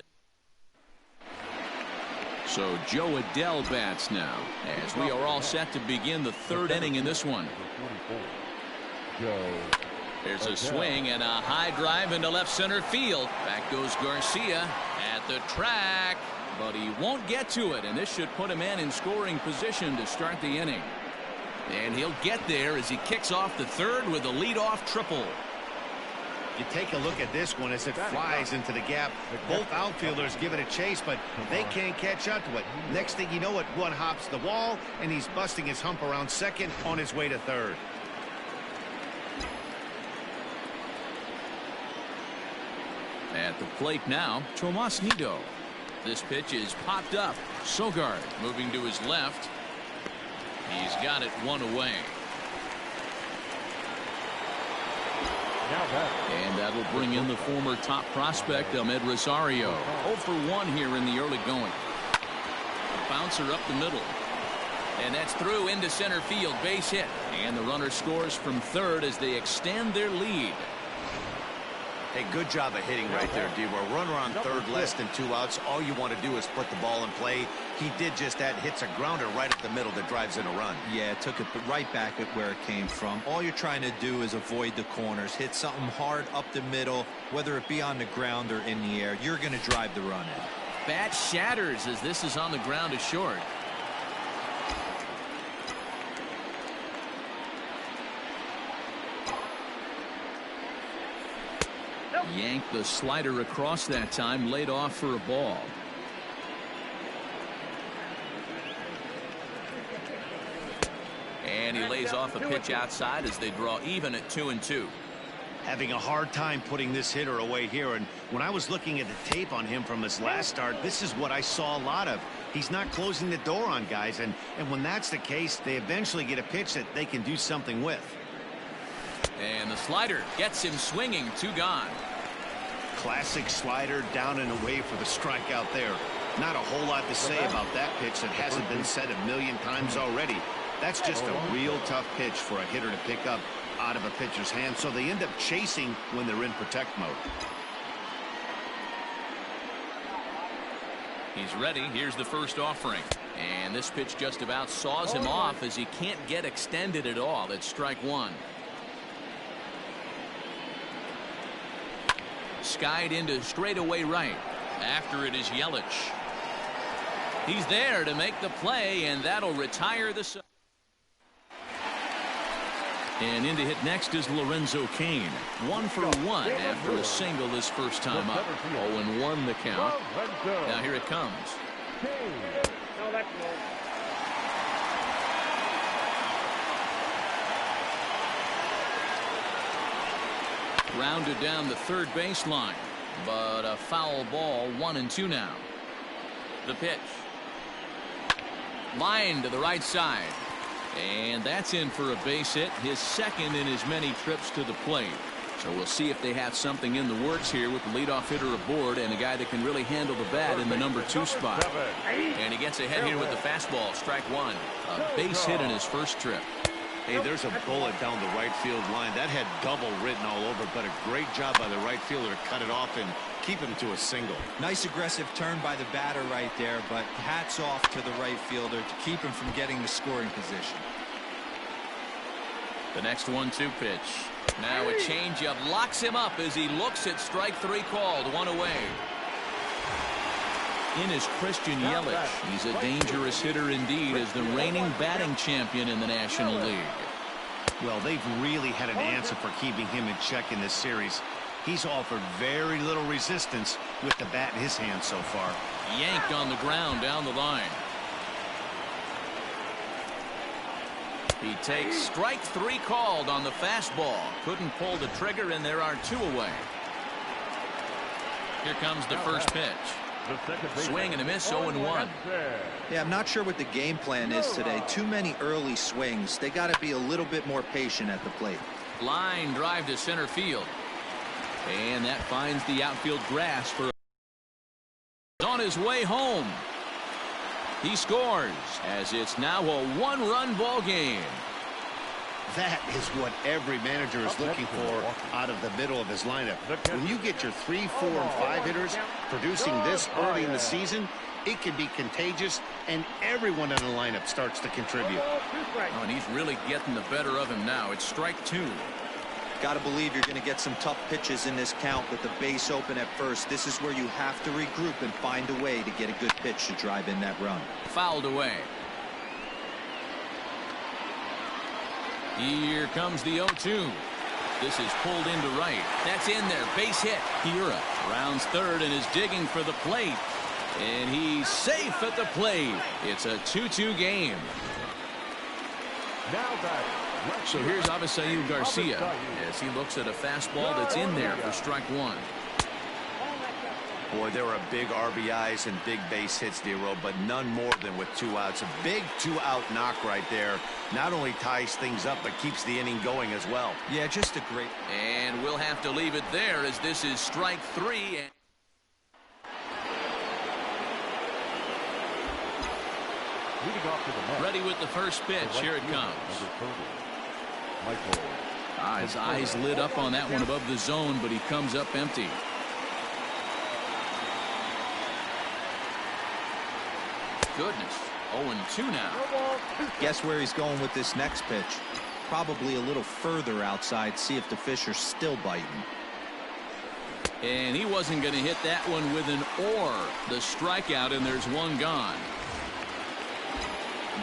So Joe Adele bats now as we are all set to begin the 3rd inning in this one. There's a swing and a high drive into left center field. Back goes Garcia at the track, but he won't get to it, and this should put a man in scoring position to start the inning. And he'll get there as he kicks off the 3rd with a leadoff triple. You take a look at this one as it flies into the gap. Both outfielders give it a chase, but they can't catch up to it. Next thing you know, it one hops the wall, and he's busting his hump around second on his way to 3rd. At the plate now, Tomas Nido. This pitch is popped up. Sogard moving to his left. He's got it 1 away. And that'll bring in the former top prospect, Ahmed Rosario. 0 for 1 here in the early going. A bouncer up the middle. And that's through into center field. Base hit. And the runner scores from 3rd as they extend their lead. Hey, good job of hitting right there, D. Where runner on 3rd, less than 2 outs. All you want to do is put the ball in play. He did just that. Hits a grounder right up the middle that drives in a run. Yeah, took it right back at where it came from. All you're trying to do is avoid the corners. Hit something hard up the middle, whether it be on the ground or in the air. You're going to drive the run in. Bat shatters as this is on the ground to short. Yanked the slider across that time, laid off for a ball. And he lays off a pitch outside as they draw even at 2-2. Having a hard time putting this hitter away here, and when I was looking at the tape on him from his last start, this is what I saw a lot of. He's not closing the door on guys, and when that's the case, they eventually get a pitch that they can do something with. And the slider gets him swinging. 2 gone. Classic slider down and away for the strikeout there. Not a whole lot to say about that pitch that hasn't been said a million times already. That's just a real tough pitch for a hitter to pick up out of a pitcher's hand, so they end up chasing when they're in protect mode. He's ready. Here's the first offering. And this pitch just about saws him off as he can't get extended at all. It's strike 1. Skied into straightaway right. After it is Yelich. He's there to make the play, and that'll retire the side. And in to hit next is Lorenzo Cain. 1 for 1 after a single his first time up. 0-1 the count. Now here it comes. No, that's low. Rounded down the 3rd baseline, but a foul ball. 1-2 now. The pitch. Line to the right side. And that's in for a base hit, his 2nd in as many trips to the plate. So we'll see if they have something in the works here with the leadoff hitter aboard and a guy that can really handle the bat in the number 2 spot. And he gets ahead here with the fastball. Strike 1. A base hit in his first trip. Hey, there's a bullet down the right field line. That had double written all over, but a great job by the right fielder to cut it off and keep him to a single. Nice aggressive turn by the batter right there, but hats off to the right fielder to keep him from getting the scoring position. The next 1-2 pitch. Now a changeup locks him up as he looks at strike 3 called. 1 away. in is Christian Yelich. He's a dangerous hitter indeed as the reigning batting champion in the National League. Well, they've really had an answer for keeping him in check in this series. He's offered very little resistance with the bat in his hand so far. Yanked on the ground down the line. He takes strike 3 called on the fastball. Couldn't pull the trigger, and there are 2 away. Here comes the first pitch. Swing and a miss, 0-1. Yeah, I'm not sure what the game plan is today. Too many early swings. They got to be a little bit more patient at the plate. Line drive to center field. And that finds the outfield grass for on his way home. He scores as it's now a 1-run ball game. That is what every manager is looking for out of the middle of his lineup. When you get your 3, 4, and 5 hitters producing this early in the season, it can be contagious, and everyone in the lineup starts to contribute. Oh, and he's really getting the better of him now. It's strike 2. Got to believe you're going to get some tough pitches in this count with the base open at first. This is where you have to regroup and find a way to get a good pitch to drive in that run. Fouled away. Here comes the 0-2. This is pulled into right. That's in there. Base hit. Hira rounds third and is digging for the plate. And he's safe at the plate. It's a 2-2 game. So here's Avisail Garcia as he looks at a fastball that's in there for strike 1. Boy, there are big RBIs and big base hits, Dero, but none more than with 2 outs. A big 2-out knock right there. Not only ties things up, but keeps the inning going as well. Yeah, just a great. And we'll have to leave it there as this is strike 3. Ready with the first pitch. Here it comes. His eyes lit up on that one above the zone, but he comes up empty. Goodness. 0-2 now. Guess where he's going with this next pitch? Probably a little further outside. See if the fish are still biting. And he wasn't going to hit that one with an or. The strikeout, and there's 1 gone.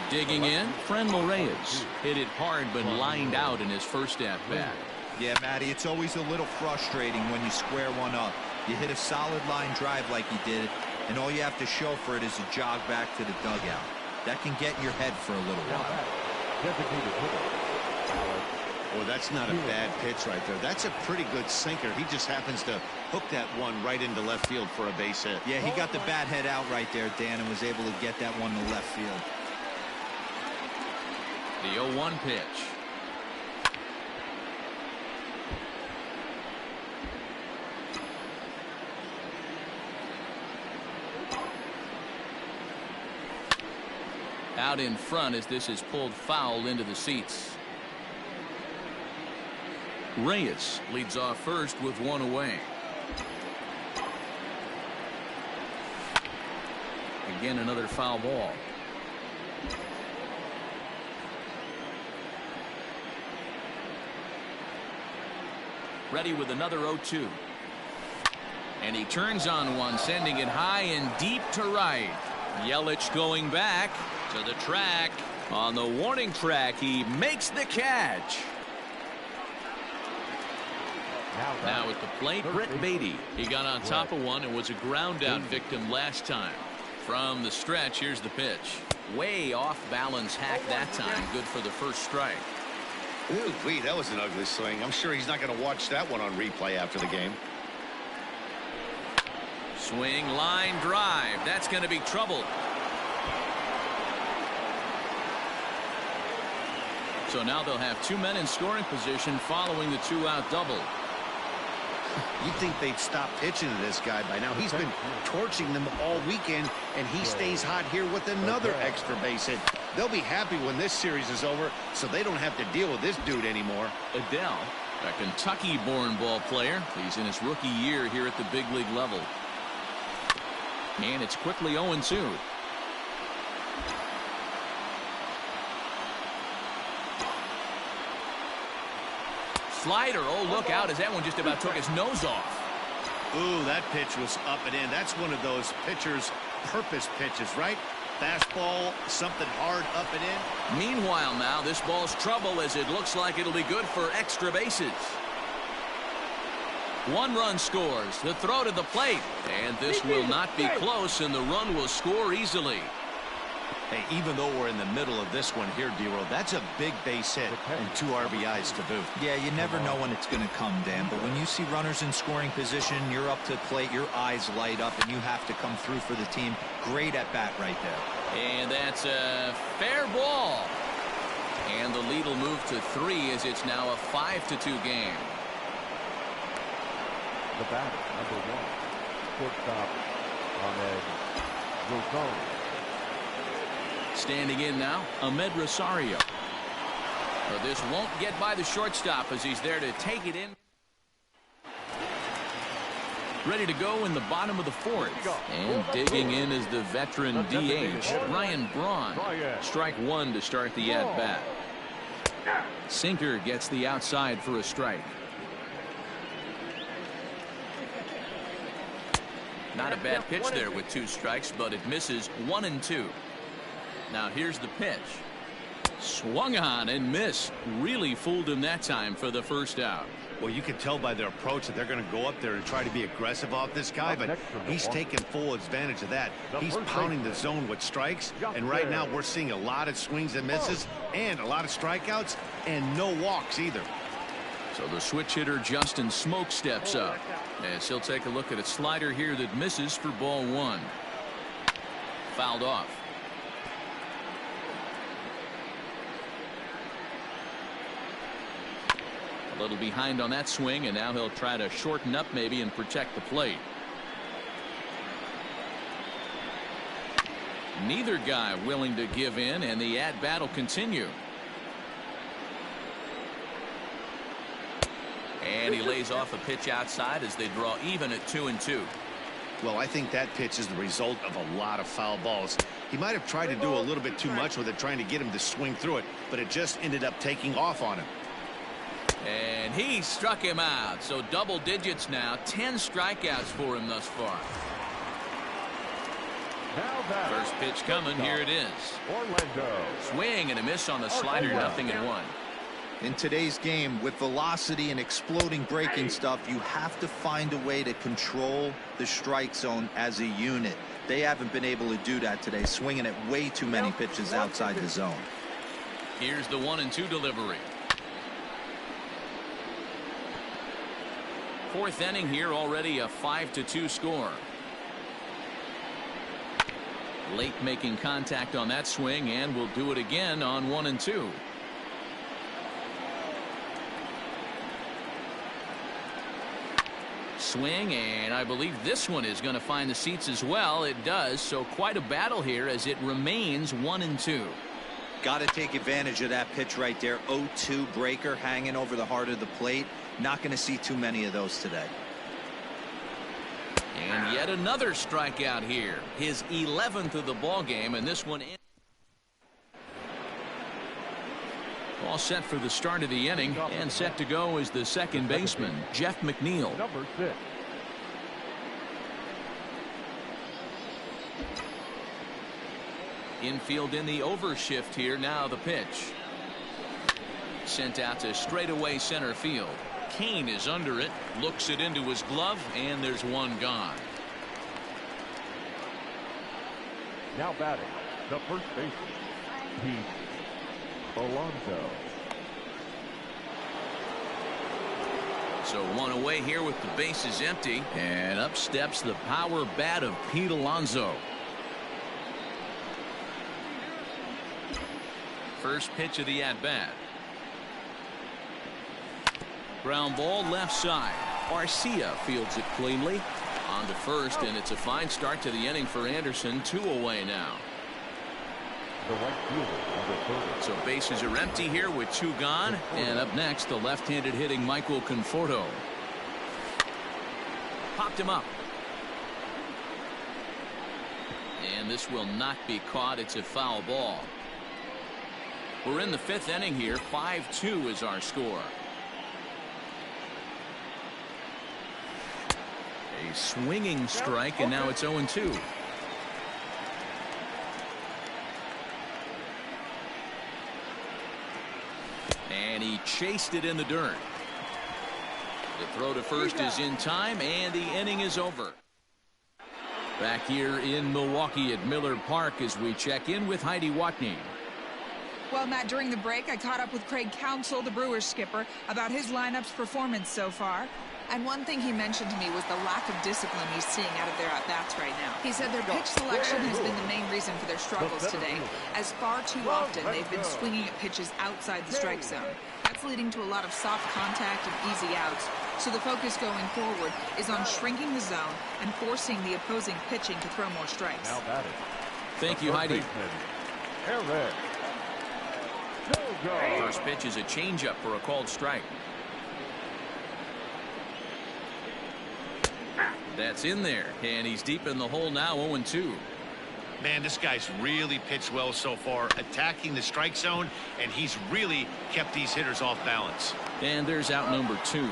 Digging in, Franmil Reyes hit it hard but lined out in his first at-bat. Yeah, Matty, it's always a little frustrating when you square one up. You hit a solid line drive like you did, and all you have to show for it is a jog back to the dugout. That can get in your head for a little while. Well, that's not a bad pitch right there. That's a pretty good sinker. He just happens to hook that one right into left field for a base hit. Yeah, he got the bat head out right there, Dan, and was able to get that one to left field. The 0-1 pitch. Out in front as this is pulled foul into the seats. Reyes leads off first with 1 away. Again, another foul ball. Ready with another 0-2. And he turns on one, sending it high and deep to right. Yelich going back to the track. On the warning track, he makes the catch. Now at the plate, Brett Beatty. He got on top of one and was a ground out victim last time. From the stretch, here's the pitch. Way off balance hack that time. Good for the first strike. Ooh, that was an ugly swing. I'm sure he's not going to watch that one on replay after the game. Swing, line drive. That's going to be trouble. So now they'll have 2 men in scoring position following the 2-out double. You'd think they'd stop pitching to this guy by now. He's been torching them all weekend, and he stays hot here with another extra base hit. They'll be happy when this series is over, so they don't have to deal with this dude anymore. Adele, a Kentucky-born ball player. He's in his rookie year here at the big league level. And it's quickly 0-2. Slider. Oh, look out as that one just about took his nose off. Ooh, that pitch was up and in. That's one of those pitchers all-purpose pitches, right? Fastball, something hard up and in. Meanwhile now, this ball's trouble as it looks like it'll be good for extra bases. 1 run scores. The throw to the plate. And this will not be close, and the run will score easily. Hey, even though we're in the middle of this one here, D-Roll, that's a big base hit and 2 RBIs to boot. Yeah, you never know when it's going to come, Dan, but when you see runners in scoring position, you're up to the plate, your eyes light up, and you have to come through for the team. Great at bat right there. And that's a fair ball. And the lead will move to 3 as it's now a 5-2 game. The batter, number 1, shortstop Ahmed Rosario. Standing in now, Ahmed Rosario. But this won't get by the shortstop as he's there to take it in. Ready to go in the bottom of the 4th. And digging in is the veteran DH, Ryan Braun. Strike 1 to start the at-bat. Sinker gets the outside for a strike. Not a bad pitch there with 2 strikes, but it misses 1 and 2. Now here's the pitch. Swung on and missed. Really fooled him that time for the first out. Well, you can tell by their approach that they're going to go up there and try to be aggressive off this guy, but he's taking full advantage of that. He's pounding the zone with strikes, and right now we're seeing a lot of swings and misses and a lot of strikeouts and no walks either. So the switch hitter Justin Smoke steps up as he'll take a look at a slider here that misses for ball 1. Fouled off. A little behind on that swing, and now he'll try to shorten up maybe and protect the plate. Neither guy willing to give in, and the at-bat will continue. And he lays off a pitch outside as they draw even at 2-2. Well, I think that pitch is the result of a lot of foul balls. He might have tried to do a little bit too much with it, trying to get him to swing through it, but it just ended up taking off on him. And he struck him out. So double digits now. 10 strikeouts for him thus far. First pitch coming. Here it is. Orlando. Swing and a miss on the slider. 0-1. In today's game, with velocity and exploding breaking stuff, you have to find a way to control the strike zone as a unit. They haven't been able to do that today, swinging at way too many pitches outside the zone. Here's the 1-2 delivery. 4th inning here, already a 5-2 score. Late making contact on that swing, and will do it again on 1-2. Swing, and I believe this one is going to find the seats as well. It does, so quite a battle here as it remains 1-2. Got to take advantage of that pitch right there. 0-2 breaker hanging over the heart of the plate. Not going to see too many of those today. And yet another strikeout here. His 11th of the ball game, and this one in. All set for the start of the inning, and set to go is the second baseman, Jeff McNeil. Number 6. Infield in the overshift here. Now the pitch. Sent out to straightaway center field. Kane is under it, looks it into his glove, and there's one gone. Now batting, the first baseman, Pete Alonso. So one away here with the bases empty, and up steps the power bat of Pete Alonso. First pitch of the at-bat. Ground ball left side. Garcia fields it cleanly. On to first, and it's a fine start to the inning for Anderson. 2 away now. The right fielder, number 30. So bases are empty here with 2 gone. And up next, the left-handed hitting Michael Conforto. Popped him up. And this will not be caught. It's a foul ball. We're in the 5th inning here. 5-2 is our score. A swinging strike, and now it's 0-2. And he chased it in the dirt. The throw to first is in time, and the inning is over. Back here in Milwaukee at Miller Park as we check in with Heidi Watney. Well, Matt, during the break, I caught up with Craig Counsell, the Brewers skipper, about his lineup's performance so far. And one thing he mentioned to me was the lack of discipline he's seeing out of their at-bats right now. He said their pitch selection has been the main reason for their struggles today, as far too often they've been swinging at pitches outside the strike zone. That's leading to a lot of soft contact and easy outs. So the focus going forward is on shrinking the zone and forcing the opposing pitching to throw more strikes. Now batting. Thank you, Heidi. Eric. First pitch is a changeup for a called strike. That's in there, and he's deep in the hole now, 0-2. Man, this guy's really pitched well so far, attacking the strike zone, and he's really kept these hitters off balance. And there's out number 2.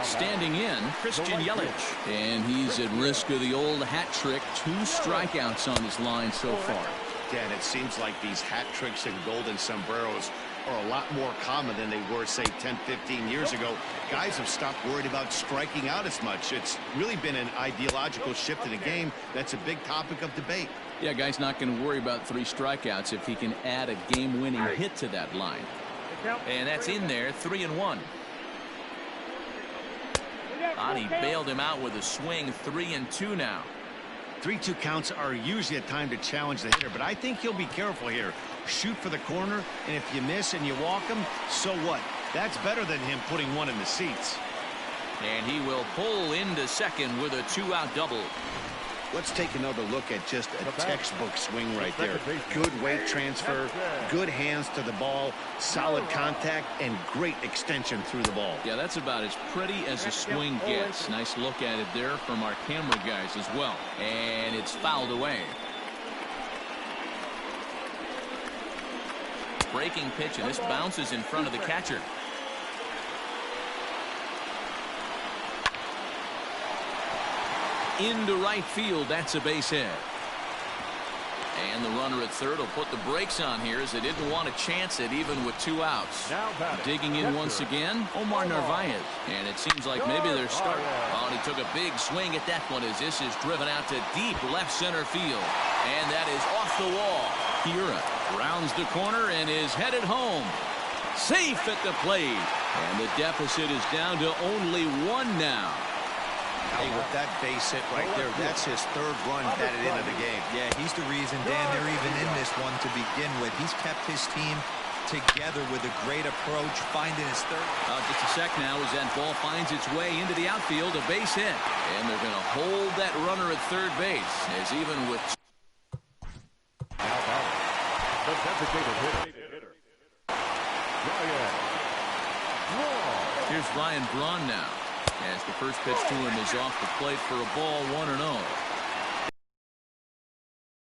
Standing in, Christian Yelich. And he's at risk of the old hat trick. 2 strikeouts on his line so far. Yeah, and it seems like these hat tricks and golden sombreros are a lot more common than they were, say, 10, 15 years ago. Guys have stopped worried about striking out as much. It's really been an ideological shift in the game. That's a big topic of debate. Yeah, guy's not going to worry about 3 strikeouts if he can add a game-winning hit to that line. And that's in there, 3-1. He bailed him out with a swing, 3-2 now. 3-2 counts are usually a time to challenge the hitter, but I think he'll be careful here. Shoot for the corner, and if you miss and you walk him, so what? That's better than him putting one in the seats. And he will pull into second with a 2-out double. Let's take another look at just a textbook swing right there. Good weight transfer, good hands to the ball, solid contact, and great extension through the ball. Yeah, that's about as pretty as a swing gets. Nice look at it there from our camera guys as well. And it's fouled away. Breaking pitch, and this bounces in front of the catcher. Into right field, that's a base hit. And the runner at third will put the brakes on here as they didn't want to chance it even with 2 outs. Digging in once again, Omar Narvaez. And it seems like maybe they're starting. Oh, and he took a big swing at that one as this is driven out to deep left center field. And that is off the wall. Hira rounds the corner and is headed home. Safe at the plate. And the deficit is down to only 1 now. Hey, with that base hit right there, that's his 3rd run batted into the game. Yeah, he's the reason, Dan, they're even in this one to begin with. He's kept his team together with a great approach, finding his 3rd. Just a sec now as that ball finds its way into the outfield, a base hit. And they're going to hold that runner at third base, as even with... The designated hitter. Here's Ryan Braun now, as the first pitch to him is off the plate for a ball, 1-0.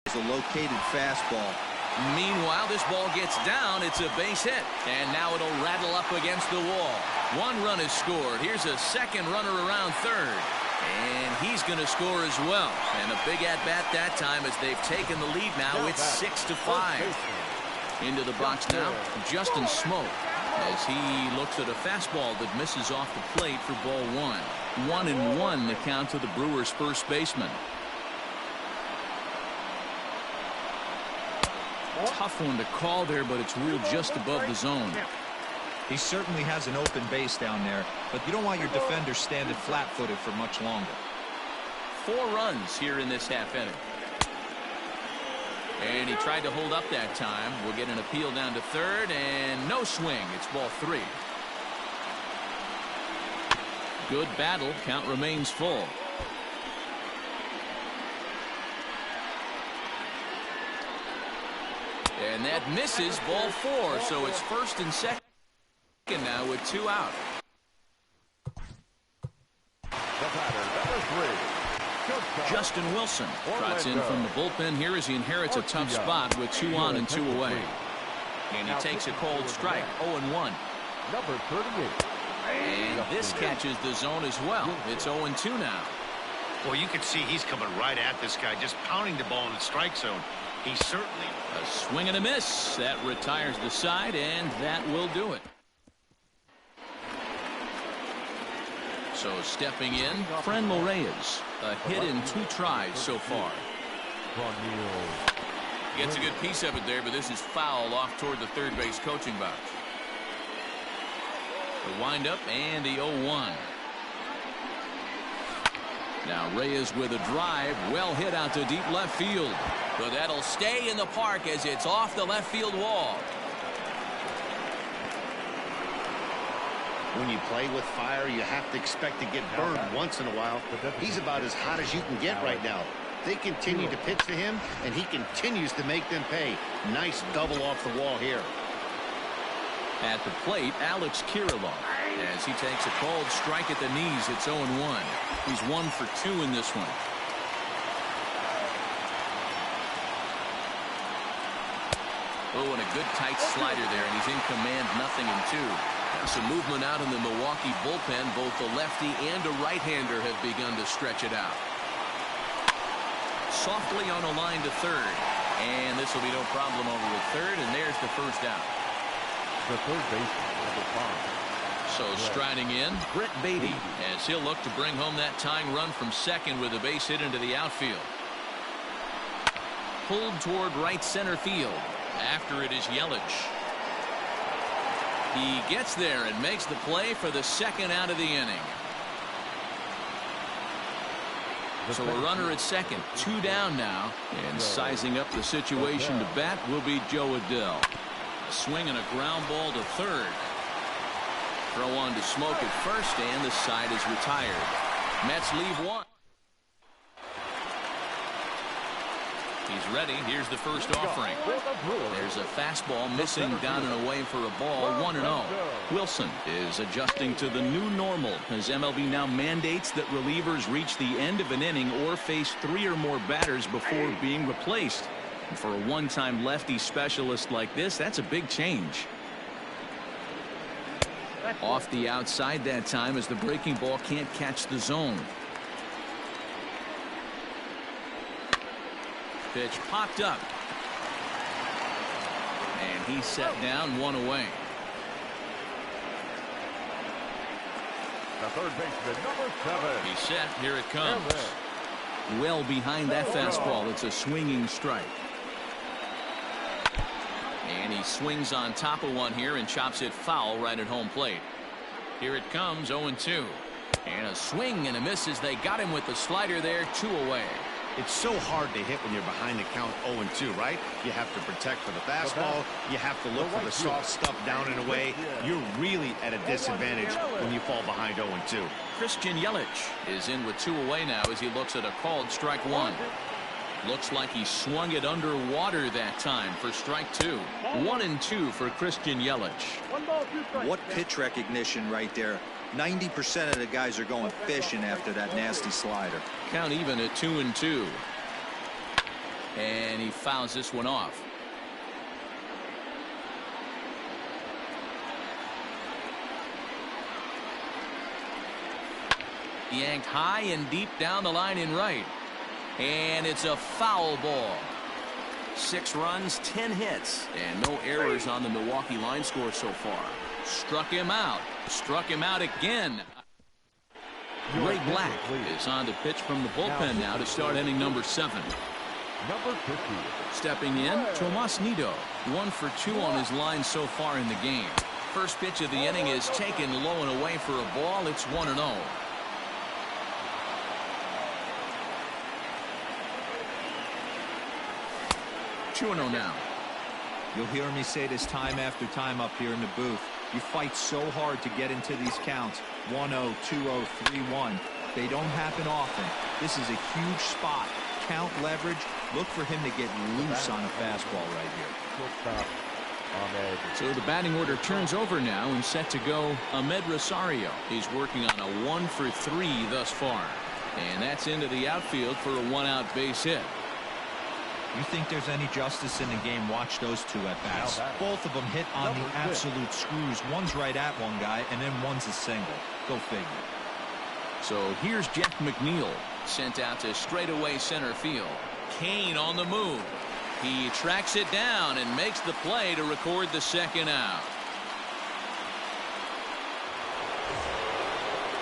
It's a located fastball. Meanwhile, this ball gets down. It's a base hit, and now it'll rattle up against the wall. 1 run is scored. Here's a second runner around third, and he's going to score as well. And a big at-bat that time as they've taken the lead now. It's 6-5. Into the box now, Justin Smoak, as he looks at a fastball that misses off the plate for ball 1. 1-1 the count to the Brewers' first baseman. Tough one to call there, but it's ruled just above the zone. He certainly has an open base down there, but you don't want your defender standing flat-footed for much longer. 4 runs here in this half inning. And he tried to hold up that time. We'll get an appeal down to third, and no swing. It's ball 3. Good battle. Count remains full. And that misses, ball 4. So it's first and second now with 2 out. The batter, number 3. Justin Wilson trots in from the bullpen here as he inherits a tough spot with 2 on and 2 away. And he takes a cold strike, 0-1. Number 38. And this catches the zone as well. It's 0-2 now. Well, you can see he's coming right at this guy, just pounding the ball in the strike zone. He certainly... A swing and a miss. That retires the side, and that will do it. So stepping in, Franmil Reyes. A hit in 2 tries so far. Gets a good piece of it there, but this is foul off toward the third base coaching box. The windup and the 0-1. Now Reyes with a drive, well hit out to deep left field. But that'll stay in the park as it's off the left field wall. When you play with fire, you have to expect to get burned once in a while. He's about as hot as you can get right now. They continue to pitch to him, and he continues to make them pay. Nice double off the wall here. At the plate, Alex Kirilloff, as he takes a called strike at the knees. It's 0-1. He's 1 for 2 in this one. Oh, and a good tight slider there, and he's in command, 0-2. Some movement out in the Milwaukee bullpen. Both the lefty and a right-hander have begun to stretch it out. Softly on a line to third. And this will be no problem over at third, and there's the first out. The third baseman, number 5. So striding in, Brett Beatty, as he'll look to bring home that tying run from second with a base hit into the outfield. Pulled toward right center field. After it is Yelich. He gets there and makes the play for the second out of the inning. So a runner at second, 2 down now, and sizing up the situation to bat will be Joe Adell. A swing and a ground ball to third. Throw on to Smoke at first, and the side is retired. Mets leave 1. He's ready. Here's the first offering. There's a fastball missing down and away for a ball. 1-0. Wilson is adjusting to the new normal as MLB now mandates that relievers reach the end of an inning or face 3 or more batters before being replaced. And for a one-time lefty specialist like this, that's a big change. Off the outside that time as the breaking ball can't catch the zone. Pitch popped up. And he's set down, 1 away. The third baseman, number 7. He's set. Here it comes. Well behind that fastball. It's a swinging strike. And he swings on top of one here and chops it foul right at home plate. Here it comes, 0-2. And a swing and a miss as they got him with the slider there, 2 away. It's so hard to hit when you're behind the count 0-2, right? You have to protect for the fastball. You have to look for the soft stuff down and away. You're really at a disadvantage when you fall behind 0-2. Christian Yelich is in with 2 away now as he looks at a called strike 1. Looks like he swung it underwater that time for strike 2. 1-2 for Christian Yelich. What pitch recognition right there. 90% of the guys are going fishing after that nasty slider. Count even at 2-2. And he fouls this one off. Yanked high and deep down the line in right. And it's a foul ball. 6 runs, 10 hits, and no errors on the Milwaukee line score so far. Struck him out. Struck him out again. Ray Black is on to pitch from the bullpen now to start inning number 7. Number 50. Stepping in, Tomas Nido. 1 for 2 on his line so far in the game. First pitch of the inning is taken low and away for a ball. It's 1-0. 2-0 now. You'll hear me say this time after time up here in the booth. You fight so hard to get into these counts. 1-0, 2-0, 3-1. They don't happen often. This is a huge spot. Count leverage. Look for him to get loose on a fastball right here. So the batting order turns over now and set to go Ahmed Rosario. He's working on a 1 for 3 thus far. And that's into the outfield for a 1-out base hit. You think there's any justice in the game? Watch those 2 at bats. Both of them hit on the absolute screws. One's right at one guy, and then one's a single. Go figure. So here's Jeff McNeil, sent out to straightaway center field. Kane on the move. He tracks it down and makes the play to record the second out.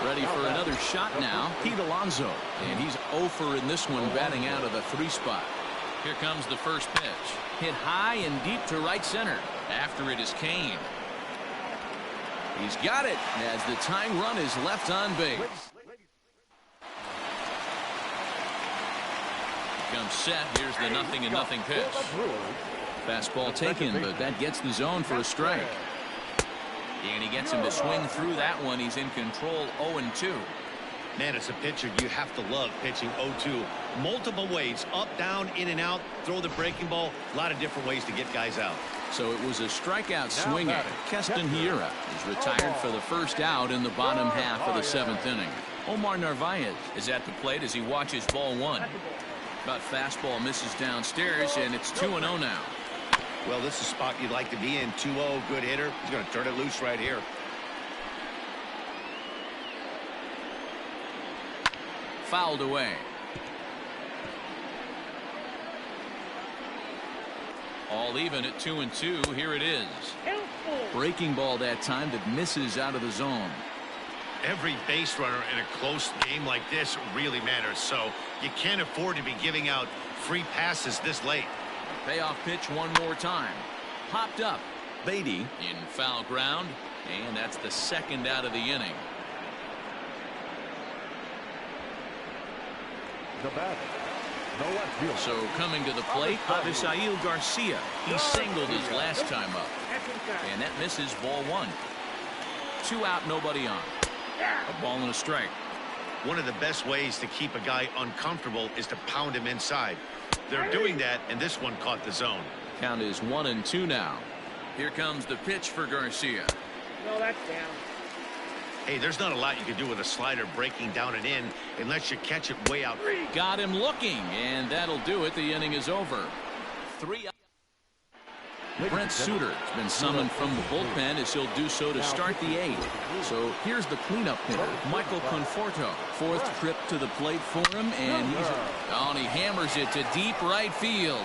Ready for another shot now, Pete Alonso. And he's 0 for in this one, batting out of the 3 spot. Here comes the first pitch. Hit high and deep to right center. After it is Kane. He's got it as the tying run is left on base. Comes set. Here's the 0-0 pitch. Fastball taken, but that gets the zone for a strike. And he gets him to swing through that one. He's in control, 0-2. Man, as a pitcher, you have to love pitching 0-2. Multiple ways, up, down, in and out, throw the breaking ball. A lot of different ways to get guys out. So it was a strikeout swinging. Keston Hiura is retired for the first out in the bottom half of the 7th inning. Omar Narvaez is at the plate as he watches ball 1. But fastball misses downstairs, and it's 2-0 now. Well, this is a spot you'd like to be in. 2-0, good hitter. He's going to turn it loose right here. Fouled away. All even at 2-2. Here it is. Breaking ball that time that misses out of the zone. Every base runner in a close game like this really matters, so you can't afford to be giving out free passes this late. Payoff pitch one more time. Popped up. Beatty in foul ground, and that's the second out of the inning. The batter, the left fielder. So coming to the plate, Avisail Garcia. He singled his last time up, and that misses ball 1. 2 out, nobody on. A ball and a strike. One of the best ways to keep a guy uncomfortable is to pound him inside. They're doing that, and this one caught the zone. Count is 1-2 now. Here comes the pitch for Garcia. No, that's down. Hey, there's not a lot you can do with a slider breaking down and in unless you catch it way out. Got him looking, and that'll do it. The inning is over. 3 out. Brent Suter has been summoned from the bullpen as he'll do so to start the 8th. So here's the cleanup hitter, Michael Conforto. 4th trip to the plate for him, and he hammers it to deep right field.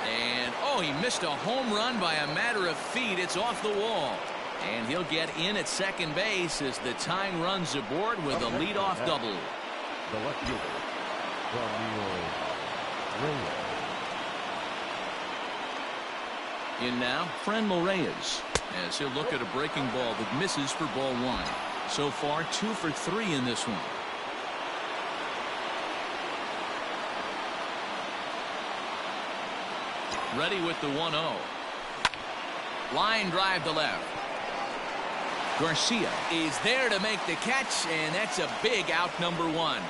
And he missed a home run by a matter of feet. It's off the wall. And he'll get in at second base as the tying runs aboard with a leadoff double. The left fielder from New York. In now, Franmil Reyes, as he'll look at a breaking ball that misses for ball 1. So far, 2 for 3 in this one. Ready with the 1-0. Line drive to left. Garcia is there to make the catch, and that's a big out, number 1.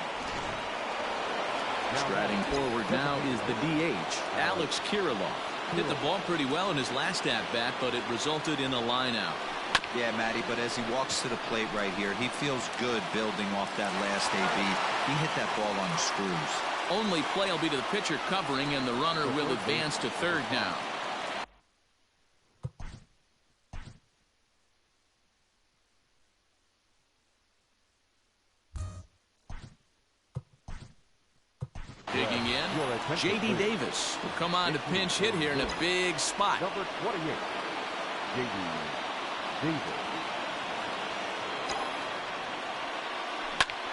Striding forward now is the DH, Alex Kirilloff. Hit the ball pretty well in his last at-bat, but it resulted in a line out. Yeah, Matty, but as he walks to the plate right here, he feels good building off that last AB. He hit that ball on the screws. Only play will be to the pitcher covering, and the runner will advance to third now. Digging in, J.D. Davis will come on to pinch hit here in a big spot. Number 28, J.D. Davis.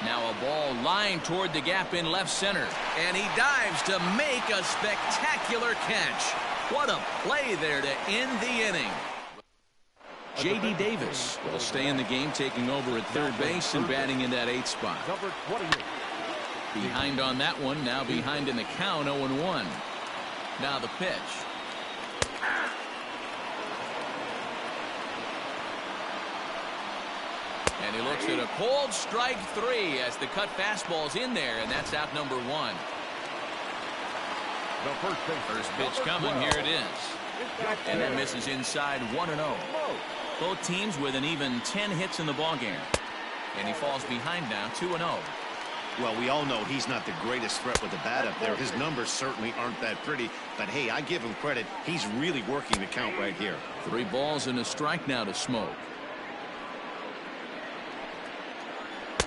Now a ball lined toward the gap in left center, and he dives to make a spectacular catch. What a play there to end the inning. J.D. Davis will stay in the game, taking over at third base and batting in that 8th spot. Number 28. Behind on that one, now behind in the count, 0-1. Now the pitch. And he looks at a cold strike 3 as the cut fastball's in there, and that's out number 1. First pitch coming, here it is. And that misses inside 1-0. Both teams with an even 10 hits in the ballgame. And he falls behind now, 2-0. Well, we all know he's not the greatest threat with the bat up there. His numbers certainly aren't that pretty. But, hey, I give him credit. He's really working the count right here. 3 balls and a strike now to Smoke.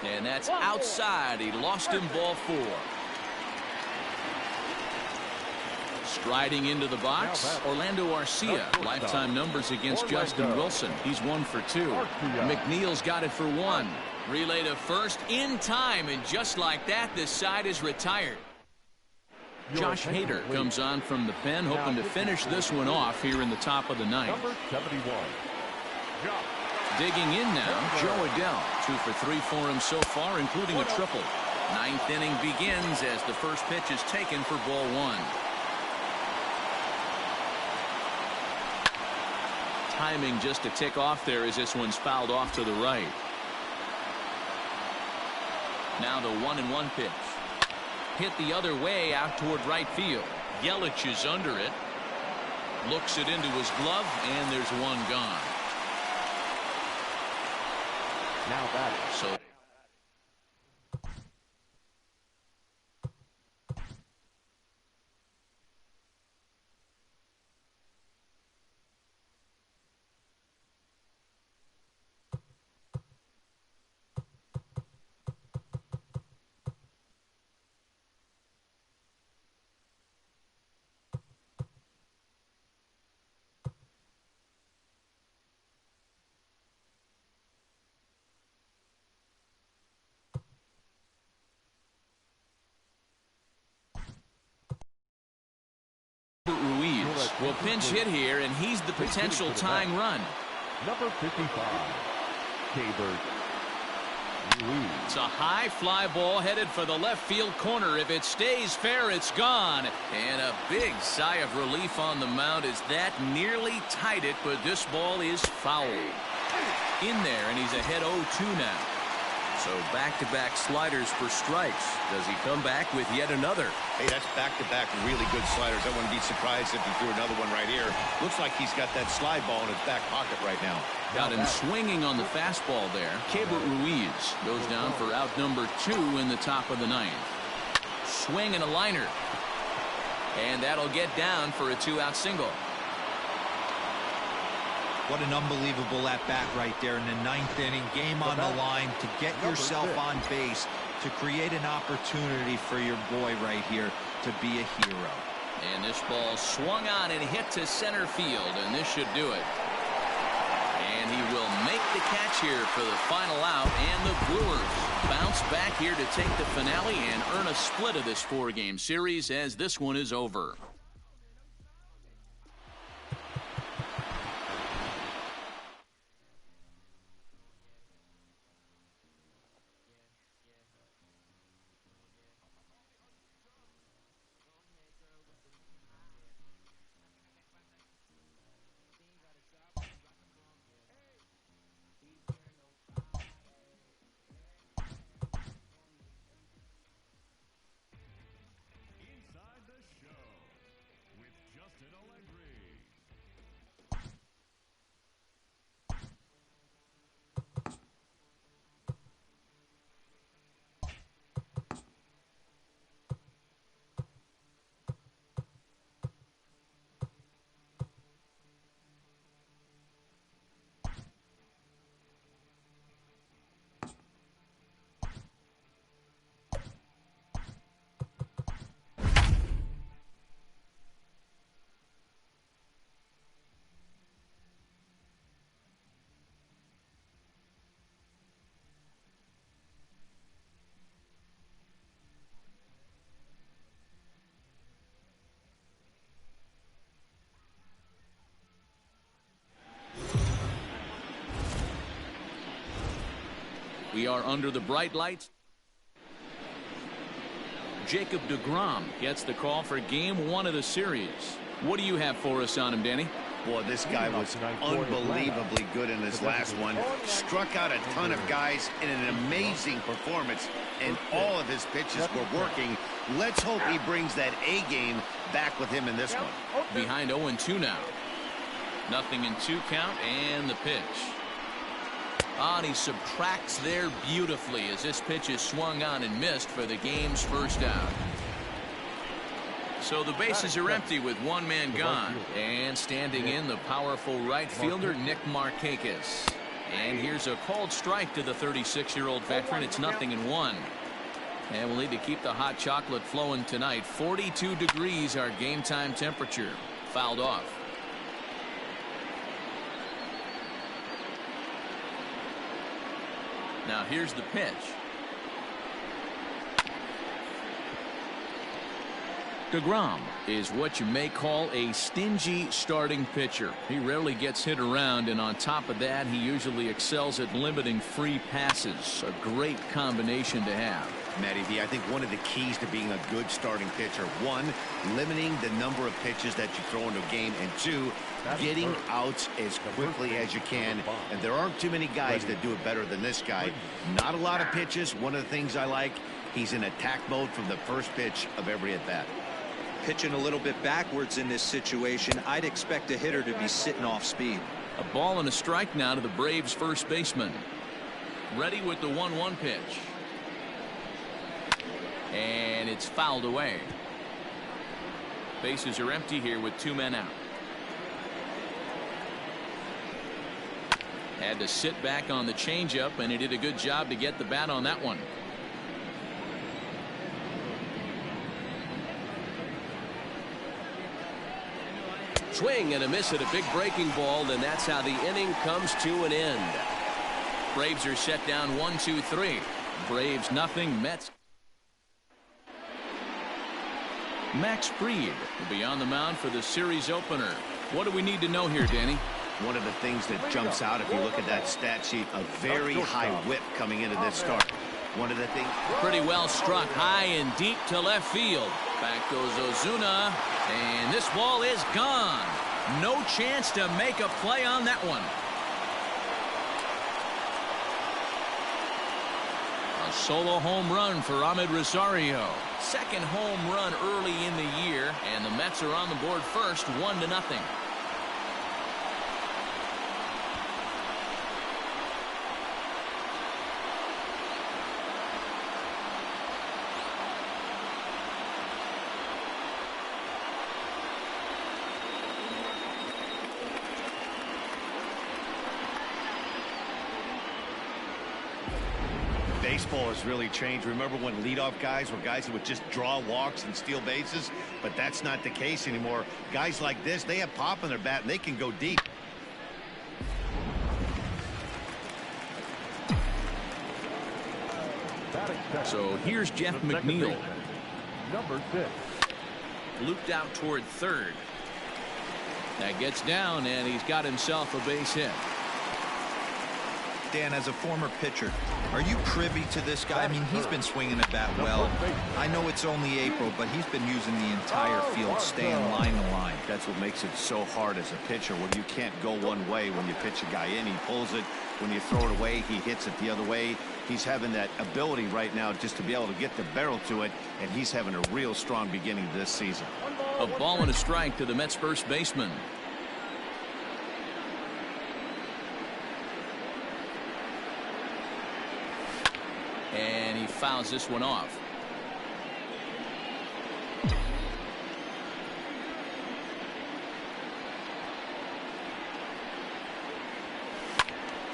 And that's outside. He lost him ball 4. Striding into the box, Orlando Arcia. Lifetime numbers against Justin Wilson. He's 1 for 2. McNeil's got it for 1. Relay to first in time, and just like that, this side is retired. Josh Hader comes on from the pen, hoping to finish this one off here in the top of the ninth. Number 71. Digging in now, Joe Adell. 2 for 3 for him so far, including a triple. Ninth inning begins as the first pitch is taken for ball 1. Timing just a tick off there as this one's fouled off to the right. Now the 1-1 pitch. Hit the other way out toward right field. Yelich is under it. Looks it into his glove, and there's one gone. Now batting. So Ruiz will pinch hit here, and he's the potential tying run. Number 55. Gaber Ruiz. It's a high fly ball headed for the left field corner. If it stays fair, it's gone. And a big sigh of relief on the mound as that nearly tied it, but this ball is foul. In there, and he's ahead 0-2 now. So back-to-back sliders for strikes. Does he come back with yet another? Hey, that's back-to-back really good sliders. I wouldn't be surprised if he threw another one right here. Looks like he's got that slide ball in his back pocket right now. Got him swinging on the fastball there. Gaber Ruiz goes down for out number 2 in the top of the ninth. Swing and a liner. And that'll get down for a 2-out single. What an unbelievable at-bat right there in the ninth inning. Game on the line to get yourself on base, to create an opportunity for your boy right here to be a hero. And this ball swung on and hit to center field, and this should do it. And he will make the catch here for the final out, and the Brewers bounce back here to take the finale and earn a split of this 4-game series as this one is over. We are under the bright lights. Jacob deGrom gets the call for game 1 of the series. What do you have for us on him, Danny? Boy, this guy was unbelievably good in his last one. Struck out a ton of guys in an amazing performance, and all of his pitches were working. Let's hope he brings that A game back with him in this one. Behind 0-2 now. 0-2 count, and the pitch. And he subtracts there beautifully as this pitch is swung on and missed for the game's first out. So the bases are empty with one man gone. And standing in, the powerful right fielder, Nick Markakis. And here's a called strike to the 36-year-old veteran. It's 0-1. And we'll need to keep the hot chocolate flowing tonight. 42 degrees our game time temperature. Fouled off. Now here's the pitch. DeGrom is what you may call a stingy starting pitcher. He rarely gets hit around, and on top of that, he usually excels at limiting free passes. A great combination to have. Matty V, I think one of the keys to being a good starting pitcher, one, limiting the number of pitches that you throw into a game, and two, getting outs as quickly as you can. And there aren't too many guys that do it better than this guy. Not a lot of pitches. One of the things I like, he's in attack mode from the first pitch of every at-bat. Pitching a little bit backwards in this situation, I'd expect a hitter to be sitting off speed. A ball and a strike now to the Braves first baseman. Ready with the 1-1 pitch. And it's fouled away. Bases are empty here with 2 men out. Had to sit back on the changeup, and he did a good job to get the bat on that one. Swing and a miss at a big breaking ball, and that's how the inning comes to an end. Braves are set down 1-2-3. Braves nothing. Mets. Max Fried will be on the mound for the series opener. What do we need to know here, Danny? One of the things that jumps out if you look at that stat sheet, a very high whip coming into this start. One of the things. Pretty well struck high and deep to left field. Back goes Ozuna, and this ball is gone. No chance to make a play on that one. A solo home run for Ahmed Rosario. Second home run early in the year, and the Mets are on the board first, 1-0. Baseball has really changed. Remember when leadoff guys were guys that would just draw walks and steal bases? But that's not the case anymore. Guys like this, they have pop in their bat and they can go deep. So here's Jeff McNeil. Number 6. Looped out toward third. That gets down, and he's got himself a base hit. Dan, as a former pitcher, are you privy to this guy? I mean, he's been swinging the bat well. I know it's only April, but he's been using the entire field, staying line to line. That's what makes it so hard as a pitcher, when you can't go one way. When you pitch a guy in, he pulls it. When you throw it away, he hits it the other way. He's having that ability right now just to be able to get the barrel to it, and he's having a real strong beginning this season. A ball and a strike to the Mets first baseman. And he fouls this one off.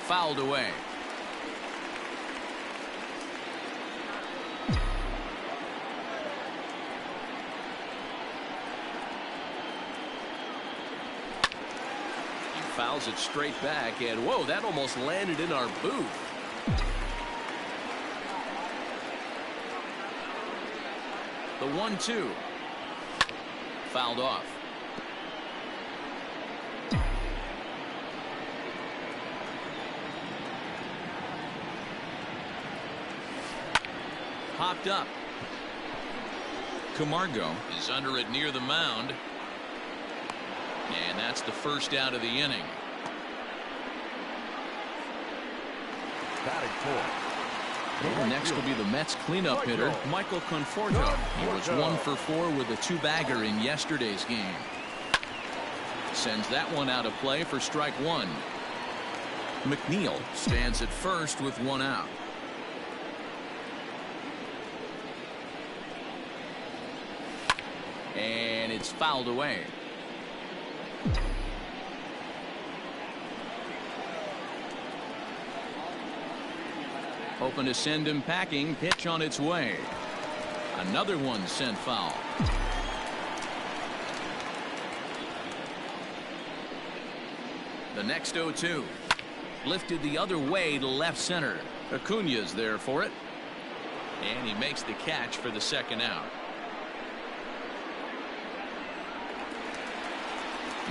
Fouled away. He fouls it straight back, and whoa, that almost landed in our booth. The 1-2. Fouled off. Popped up. Camargo is under it near the mound. And that's the first out of the inning. Batting fourth. Next will be the Mets cleanup hitter, Michael Conforto. He was 1 for 4 with a 2-bagger in yesterday's game. Sends that one out of play for strike 1. McNeil stands at first with 1 out. And it's fouled away. Hoping to send him packing. Pitch on its way. Another one sent foul. The next 0-2. Lifted the other way to left center. Acuna's there for it. And he makes the catch for the second out.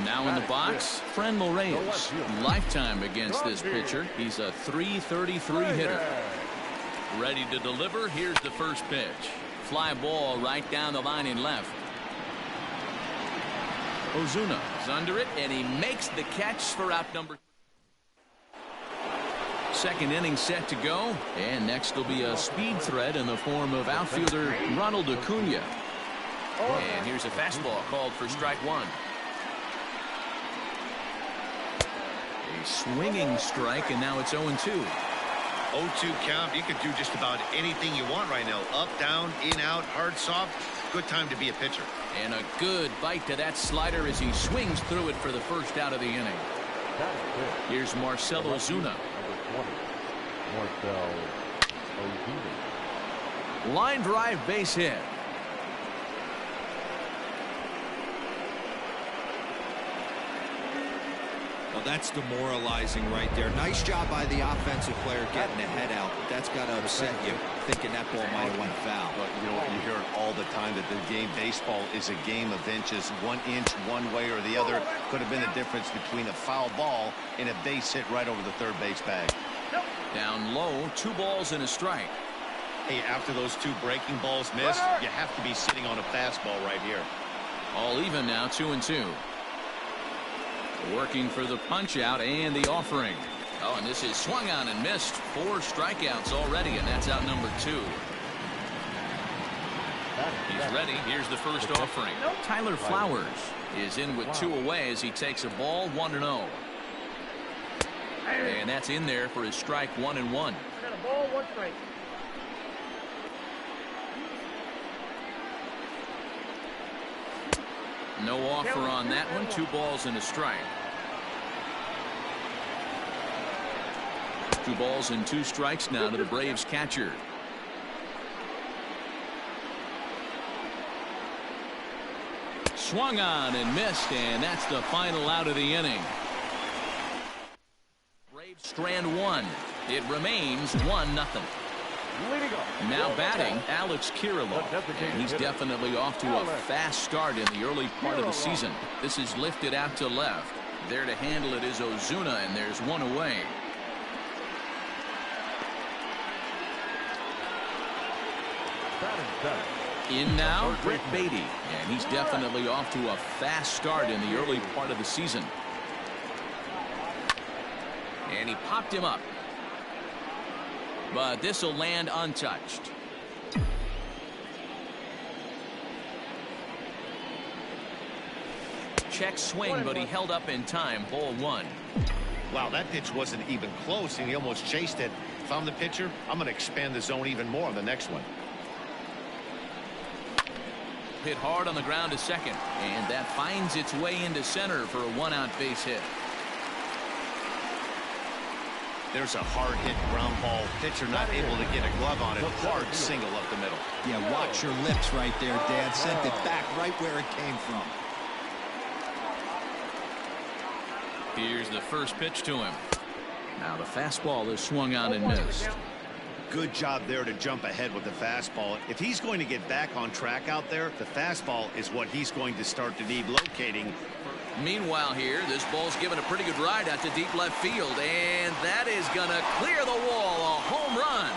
Now in the box, Frenmel Reyes. Lifetime against this pitcher. He's a .333 hitter. Ready to deliver. Here's the first pitch. Fly ball right down the line in left. Ozuna is under it, and he makes the catch for out number. Second inning set to go, and next will be a speed threat in the form of outfielder Ronald Acuna. And here's a fastball called for strike one. A swinging strike, and now it's 0-2. 0-2 count. You could do just about anything you want right now. Up, down, in, out, hard, soft. Good time to be a pitcher. And a good bite to that slider as he swings through it for the first out of the inning. Here's Marcell Ozuna. Line drive, base hit. Well, that's demoralizing right there. Nice job by the offensive player getting the head out. But that's got to upset you, thinking that ball might have went foul. But you know, you hear it all the time that the game baseball is a game of inches. 1 inch one way or the other could have been the difference between a foul ball and a base hit right over the third base bag. Down low, 2 balls and a strike. Hey, after those 2 breaking balls missed, you have to be sitting on a fastball right here. All even now, 2-2. Working for the punch out and the offering. Oh, and this is swung on and missed. 4 strikeouts already, and that's out number 2. He's ready. Here's the first offering. Tyler Flowers is in with 2 away as he takes a ball 1-0. And that's in there for his strike 1-1. I got a ball, 1 strike. No offer on that one. 2 balls and a strike. 2 balls and 2 strikes now to the Braves catcher. Swung on and missed, and that's the final out of the inning. Braves strand 1. It remains 1-0. Now batting, Alex Kirilloff. And he's definitely off to a fast start in the early part of the season. This is lifted out to left. There to handle it is Ozuna, and there's 1 away. In now, Rick Beatty. And he's definitely off to a fast start in the early part of the season. And he popped him up. But this will land untouched. Check swing, but he held up in time. Ball 1. Wow, that pitch wasn't even close, and he almost chased it. If I'm the pitcher, I'm going to expand the zone even more on the next one. Hit hard on the ground to second, and that finds its way into center for a 1-out base hit. There's a hard hit ground ball. Pitcher not able to get a glove on it. Hard single up the middle. Yeah, watch your lips right there, Dan. Sent it back right where it came from. Here's the first pitch to him. Now the fastball is swung on and missed. Good job there to jump ahead with the fastball. If he's going to get back on track out there, the fastball is what he's going to start to need locating. Meanwhile here, this ball's given a pretty good ride out to deep left field, and that is going to clear the wall. A home run.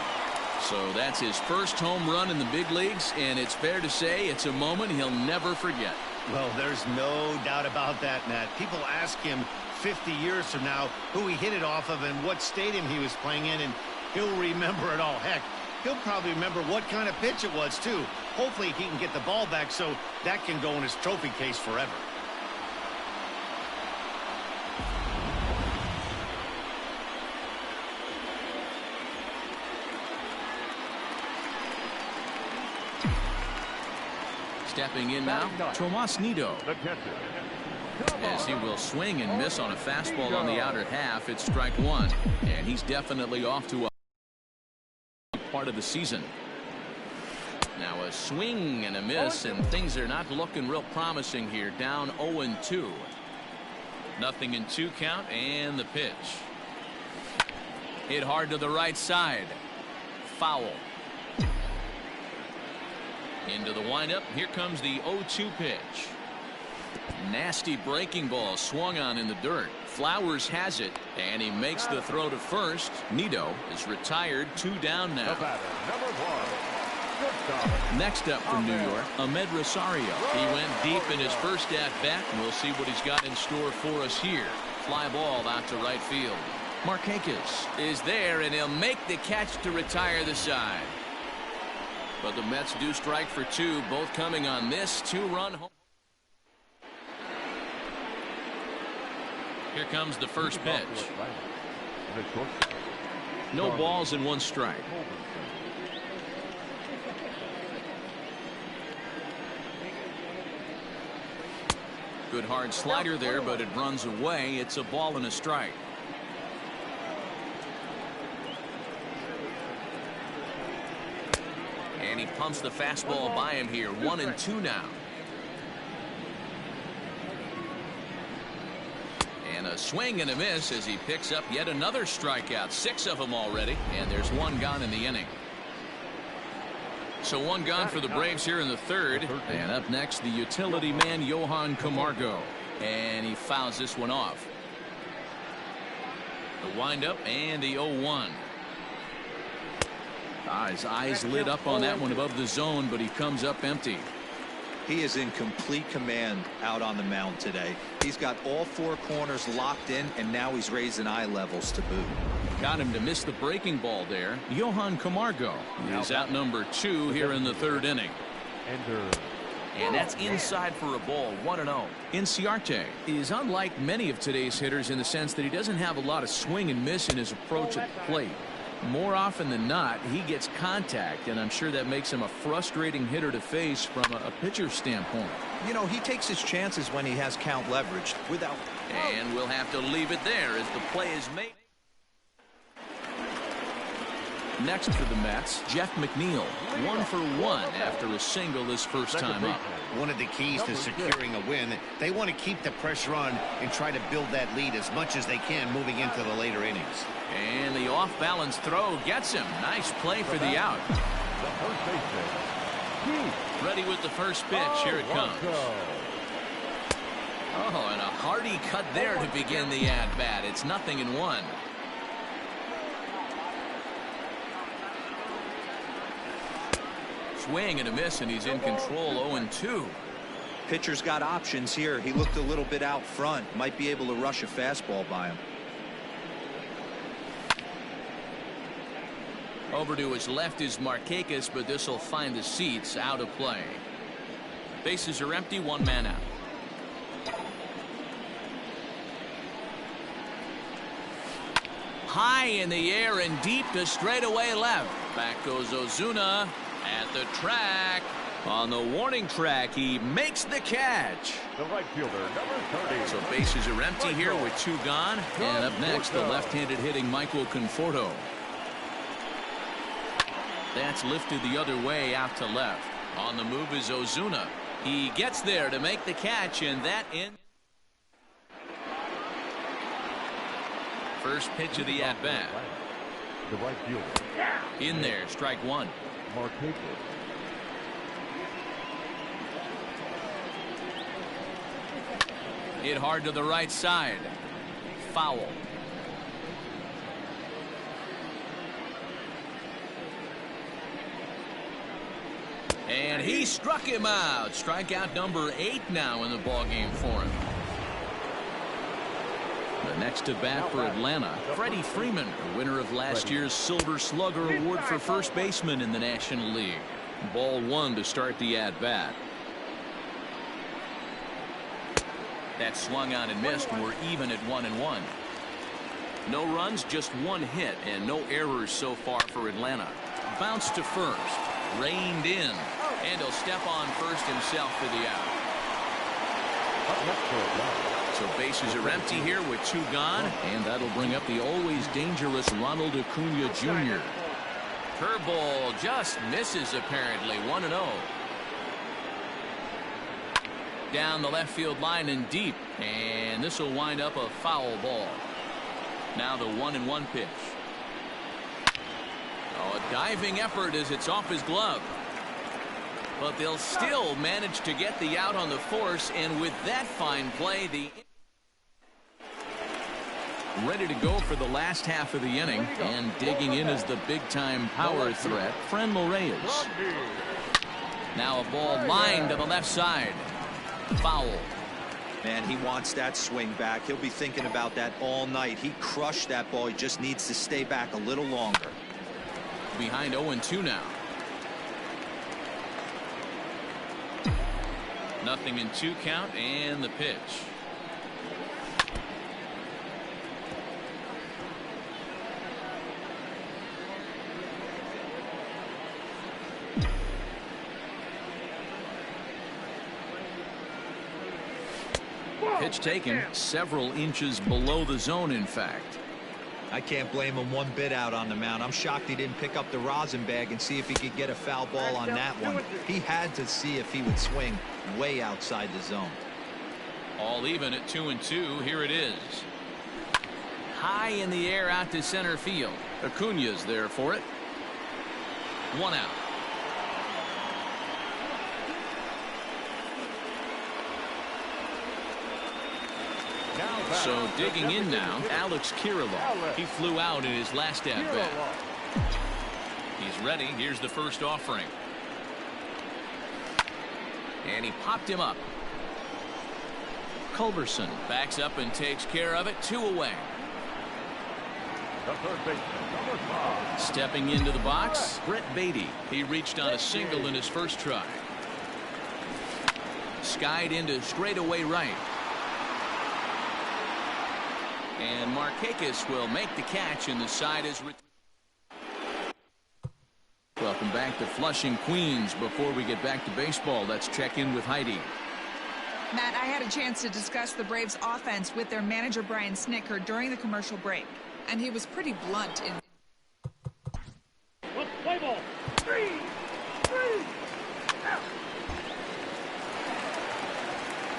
So that's his first home run in the big leagues, and it's fair to say it's a moment he'll never forget. Well, there's no doubt about that, Matt. People ask him 50 years from now who he hit it off of and what stadium he was playing in, and he'll remember it all. Heck, he'll probably remember what kind of pitch it was, too. Hopefully he can get the ball back so that can go in his trophy case forever. Stepping in now, Tomas Nido. As he will swing and miss on a fastball on the outer half, it's strike 1, and he's definitely off to a part of the season. Now a swing and a miss, and things are not looking real promising here. Down 0-2. 0-2 count, and the pitch. Hit hard to the right side. Foul. Into the windup. Here comes the 0-2 pitch. Nasty breaking ball swung on in the dirt. Flowers has it, and he makes the throw to first. Nido is retired. 2 down now. Next up from New York, Ahmed Rosario. He went deep in his first at-bat, and we'll see what he's got in store for us here. Fly ball out to right field. Markakis is there, and he'll make the catch to retire the side. But the Mets do strike for 2, both coming on this 2-run home. Here comes the first pitch. No balls and 1 strike. Good hard slider there, but it runs away. It's a ball and a strike. And he pumps the fastball by him here. 1-2 now. And a swing and a miss as he picks up yet another strikeout. 6 of them already, and there's 1 gone in the inning. So 1 gone for the Braves here in the 3rd. And up next, the utility man, Johan Camargo. And he fouls this one off. The windup and the 0-1. His eyes lit up on that one above the zone, but he comes up empty. He is in complete command out on the mound today. He's got all 4 corners locked in, and now he's raising eye levels to boot. Got him to miss the breaking ball there. Johan Camargo is out number 2 here in the 3rd inning. And that's inside for a ball. 1-0. Inciarte is unlike many of today's hitters in the sense that he doesn't have a lot of swing and miss in his approach at the plate. More often than not, he gets contact, and I'm sure that makes him a frustrating hitter to face from a pitcher's standpoint. You know, he takes his chances when he has count leveraged without. And we'll have to leave it there as the play is made. Next for the Mets, Jeff McNeil, 1 for 1 after a single his first time up. One of the keys to securing a win, they want to keep the pressure on and try to build that lead as much as they can moving into the later innings. And the off-balance throw gets him. Nice play for the out. Ready with the first pitch. Here it comes. Oh, and a hearty cut there to begin the at-bat. It's 0-1. Swing and a miss, and he's in control. 0-2. Pitcher's got options here. He looked a little bit out front. Might be able to rush a fastball by him. Over to his left is Markakis, but this will find the seats. Out of play. Bases are empty. 1 man out. High in the air and deep to straightaway left. Back goes Ozuna. At the track, on the warning track, he makes the catch. The right fielder, number 30. So bases are empty here with 2 gone. And up next, the left-handed hitting Michael Conforto. That's lifted the other way out to left. On the move is Ozuna. He gets there to make the catch, and that ends. First pitch of the at-bat. The right fielder. In there, strike 1. Markakis. Hit hard to the right side. Foul. And he struck him out. Strikeout number 8 now in the ballgame for him. The next to bat for Atlanta, Freddie Freeman, the winner of last year's Silver Slugger Award for first baseman in the National League. Ball 1 to start the at-bat. That swung on and missed. We're even at 1-1. No runs, just 1 hit, and no errors so far for Atlanta. Bounce to first. Reined in. And he'll step on first himself for the out. So bases are empty here with 2 gone, and that'll bring up the always dangerous Ronald Acuna Jr. Curveball just misses apparently. 1-0. Down the left field line and deep, and this will wind up a foul ball. Now the 1-1 pitch. Oh, a diving effort as it's off his glove. But they'll still manage to get the out on the force, and with that fine play, ready to go for the last half of the inning, and digging in is the big-time power threat, Franmil Reyes. Now a ball lined to the left side. Foul. Man, he wants that swing back. He'll be thinking about that all night. He crushed that ball. He just needs to stay back a little longer. Behind 0-2 now. 0-2 count, and the pitch. Pitch taken several inches below the zone, in fact. I can't blame him one bit out on the mound. I'm shocked he didn't pick up the rosin bag and see if he could get a foul ball on that one. He had to see if he would swing way outside the zone. All even at 2-2. Here it is. High in the air out to center field. Acuña's there for it. 1 out. So digging in now, Alex Kirilloff. He flew out in his last at-bat. He's ready. Here's the first offering. And he popped him up. Culberson backs up and takes care of it. 2 away. The third baseman, number 5. Stepping into the box, Brett Beatty. He reached on a single in his first try. Skied into straightaway right. And Markakis will make the catch, and the side is... Welcome back to Flushing, Queens. Before we get back to baseball, let's check in with Heidi. Matt, I had a chance to discuss the Braves' offense with their manager, Brian Snitker, during the commercial break. And he was pretty blunt in... Play ball. 3.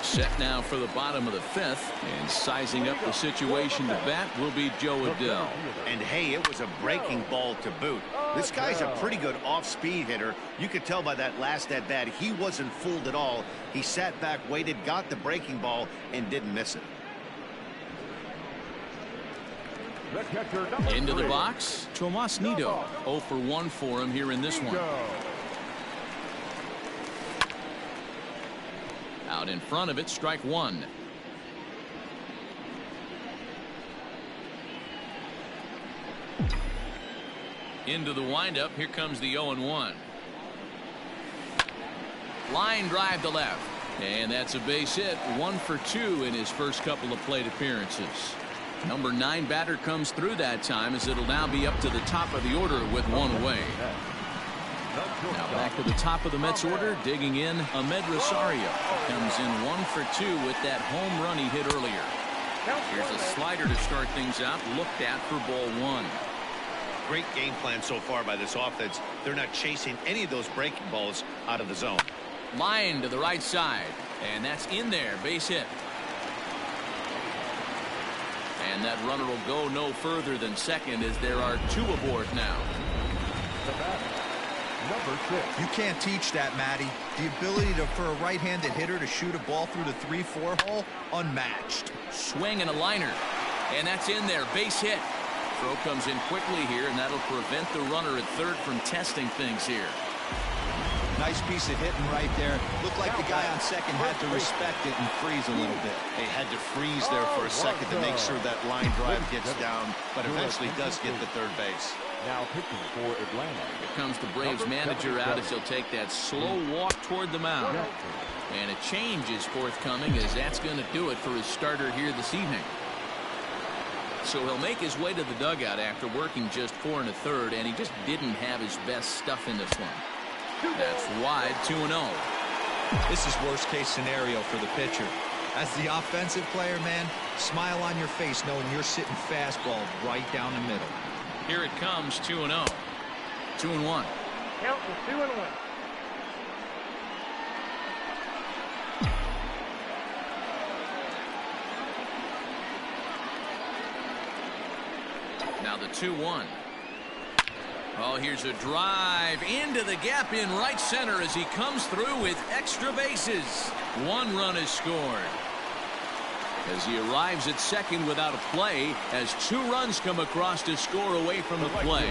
Set now for the bottom of the 5th, and sizing up the situation to bat will be Joe Adell. And hey, it was a breaking ball to boot. This guy's a pretty good off-speed hitter. You could tell by that last at-bat he wasn't fooled at all. He sat back, waited, got the breaking ball, and didn't miss it. Into the box, Tomas Nido. 0 for 1 for him here in this one. Out in front of it, strike 1. Into the windup, here comes the 0-1. Line drive to left, and that's a base hit. 1 for 2 in his first couple of plate appearances. Number 9 batter comes through that time, as it'll now be up to the top of the order with 1 away. Now back to the top of the Mets order, digging in, Ahmed Rosario comes in 1 for 2 with that home run he hit earlier. Here's a slider to start things out, looked at for ball 1. Great game plan so far by this offense. They're not chasing any of those breaking balls out of the zone. Line to the right side, and that's in there, base hit. And that runner will go no further than second, as there are 2 aboard now. Number 6. You can't teach that, Matty. The ability for a right-handed hitter to shoot a ball through the 3-4 hole, unmatched. Swing and a liner, and that's in there, base hit. Throw comes in quickly here, and that'll prevent the runner at third from testing things here. Nice piece of hitting right there. Looked like the guy on second had to respect it and freeze a little bit. They had to freeze there for a second to make sure that line drive gets down, but eventually does get to third base. Now pitching for Atlanta. Here comes the Braves manager out as he'll take that slow walk toward the mound. And a change is forthcoming, as that's going to do it for his starter here this evening. So he'll make his way to the dugout after working just 4 1/3, and he just didn't have his best stuff in this one. That's wide, 2-0. This is worst case scenario for the pitcher. As the offensive player, man, smile on your face knowing you're sitting fastball right down the middle. Here it comes, 2-0. 2-1. Count was 2-1. Now the 2-1. Oh, here's a drive into the gap in right center as he comes through with extra bases. 1 run is scored. As he arrives at second without a play, as 2 runs come across to score away from the play.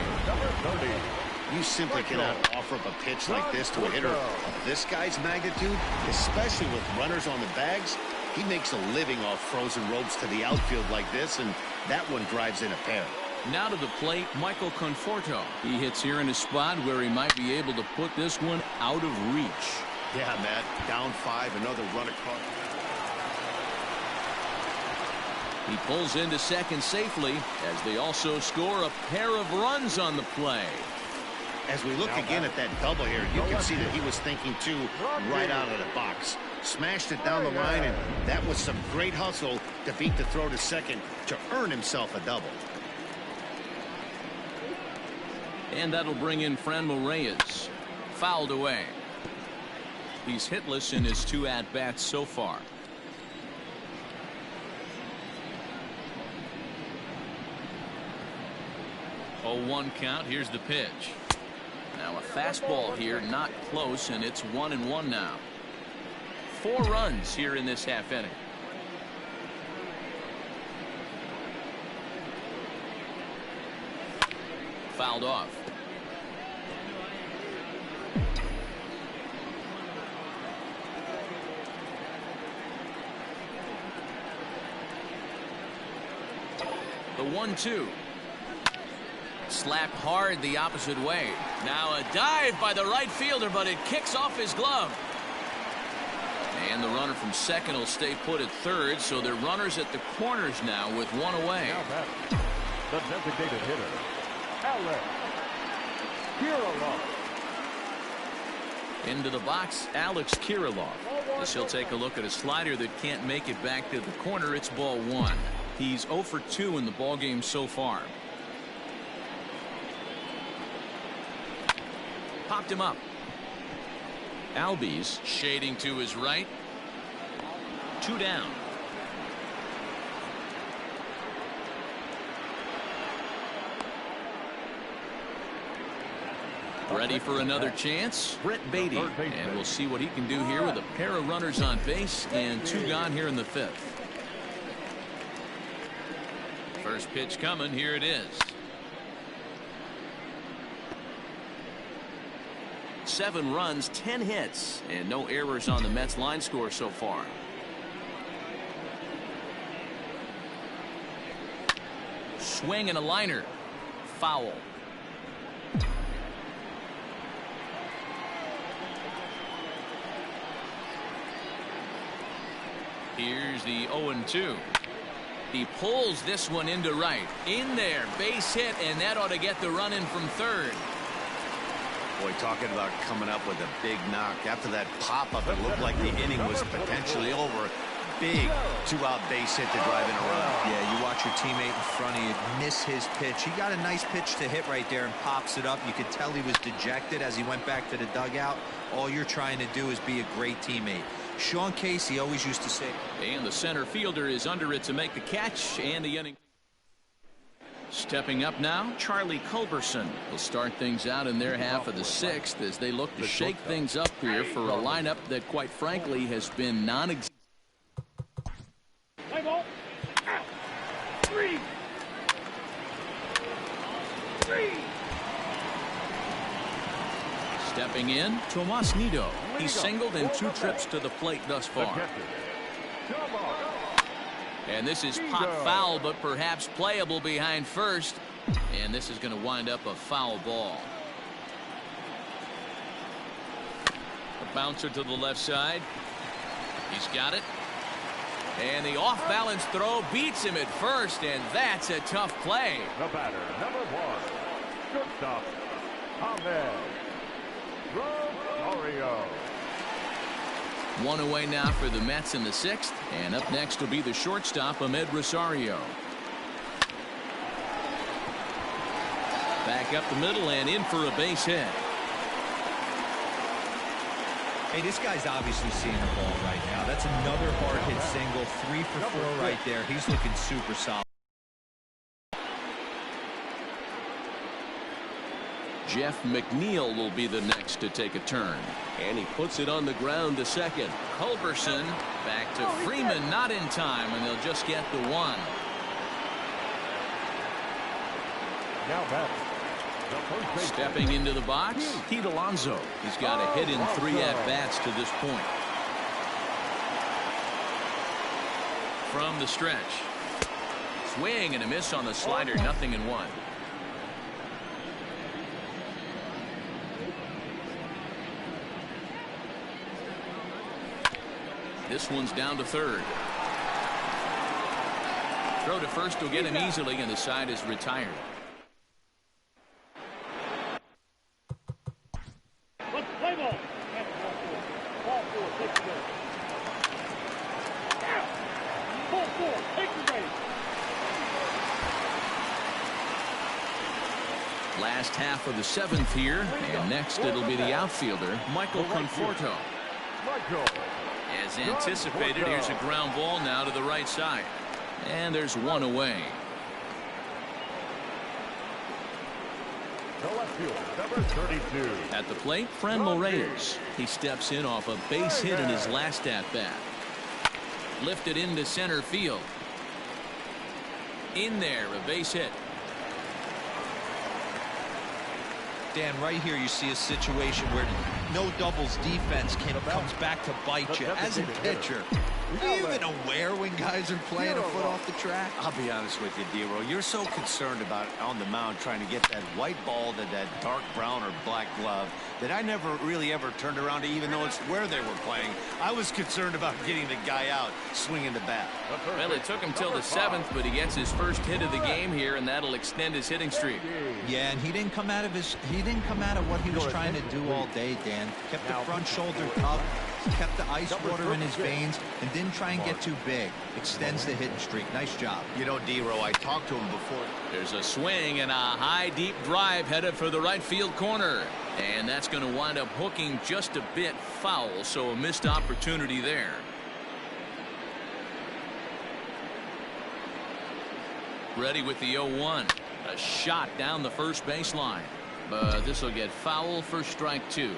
You simply cannot offer up a pitch like this to a hitter of this guy's magnitude, especially with runners on the bags. He makes a living off frozen ropes to the outfield like this, and that one drives in a pair. Now to the plate, Michael Conforto. He hits here in a spot where he might be able to put this one out of reach. Yeah, Matt. Down 5, another run across. He pulls into second safely as they also score a pair of runs on the play. As we look again at that double here, you can see that he was thinking too right out of the box. Smashed it down the line, and that was some great hustle to beat the throw to second to earn himself a double. And that'll bring in Franmil Reyes. Fouled away. He's hitless in his 2 at-bats so far. Oh, 1 count. Here's the pitch. Now a fastball here, not close, and it's 1-1 now. 4 runs here in this half inning. Fouled off. The 1-2. Slapped hard the opposite way. Now a dive by the right fielder, but it kicks off his glove. And the runner from second will stay put at third, so they're runners at the corners now with 1 away. Now back, the designated hitter, Alex Kirilloff. Into the box, Alex Kirilloff. As he'll take a look at a slider that can't make it back to the corner. It's ball 1. He's 0 for 2 in the ballgame so far. Popped him up. Albies shading to his right. 2 down. Ready for another chance. Brett Beatty. And we'll see what he can do here with a pair of runners on base and 2 gone here in the 5th. First pitch coming. Here it is. 7 runs, 10 hits, and no errors on the Mets line score so far. Swing and a liner. Foul. Here's the 0-2. He pulls this one into right. In there, base hit, and that ought to get the run in from third. Boy, talking about coming up with a big knock. After that pop-up, it looked like the inning was potentially over. Big 2-out base hit to drive in a run. Yeah, you watch your teammate in front of you miss his pitch. He got a nice pitch to hit right there and pops it up. You could tell he was dejected as he went back to the dugout. All you're trying to do is be a great teammate. Sean Casey always used to say. And the center fielder is under it to make the catch, and the inning. Stepping up now, Charlie Culberson will start things out in their half of the 6th as they look to shake things up here for a lineup that, quite frankly, has been non-existent. Play ball. Out. 3. Stepping in, Tomas Nido. He's singled in 2 trips to the plate thus far. And this is pop foul, but perhaps playable behind first. And this is going to wind up a foul ball. A bouncer to the left side. He's got it. And the off-balance throw beats him at first, and that's a tough play. The batter, number 1, shortstop, Ahmed Rosario. 1 away now for the Mets in the 6th, and up next will be the shortstop, Ahmed Rosario. Back up the middle and in for a base hit. Hey, this guy's obviously seeing the ball right now. That's another hard hit single. 3 for 4 right there. He's looking super solid. Jeff McNeil will be the next to take a turn. And he puts it on the ground to second. Culberson back to Freeman, not in time, and they'll just get the 1. Now back. Stepping into the box, Pete Alonso. He's got a hit in 3 at-bats to this point. From the stretch. Swing and a miss on the slider, 0-1. This one's down to third. Throw to first will get him easily, and the side is retired. Let's play ball. Ball 4, take the base. Ball 4, take the base. Last half of the 7th here, and next it'll be the outfielder, Michael Conforto. As anticipated, here's a ground ball now to the right side. And there's 1 away. The left fielder, number 32. At the plate, Franmil Reyes. He steps in off a base hit in his last at-bat. Lifted into center field. In there, a base hit. Dan, right here you see a situation where no doubles defense comes back to bite you. As a pitcher, are you even aware when guys are playing a foot off the track? I'll be honest with you, D-Row. You're so concerned about on the mound trying to get that white ball to that dark brown or black glove that I never really ever turned around to even notice where they were playing. I was concerned about getting the guy out swinging the bat. Well, it took him till the 7th, but he gets his first hit of the game here, and that'll extend his hitting streak. Yeah, and he didn't come out of what he was trying to do all day, Dan. Kept the front shoulder up, kept the ice water in his veins, and didn't try and get too big. Extends the hitting streak. Nice job. You know, D-Row, I talked to him before. There's a swing and a high, deep drive headed for the right field corner. And that's going to wind up hooking just a bit foul, so a missed opportunity there. Ready with the 0-1. A shot down the first baseline. But this will get foul for strike 2.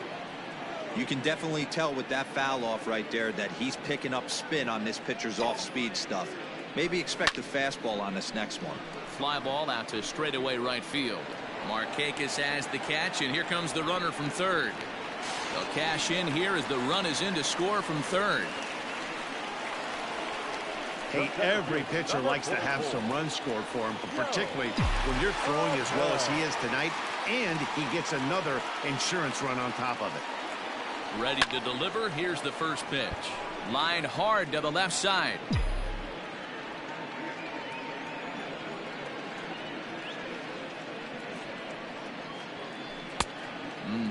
You can definitely tell with that foul off right there that he's picking up spin on this pitcher's off-speed stuff. Maybe expect a fastball on this next one. Fly ball out to straightaway right field. Markakis has the catch, and here comes the runner from third. They'll cash in here as the run is in to score from third. Hey, every pitcher likes to have some runs scored for him, but particularly when you're throwing as well as he is tonight, and he gets another insurance run on top of it. Ready to deliver. Here's the first pitch. Line hard to the left side.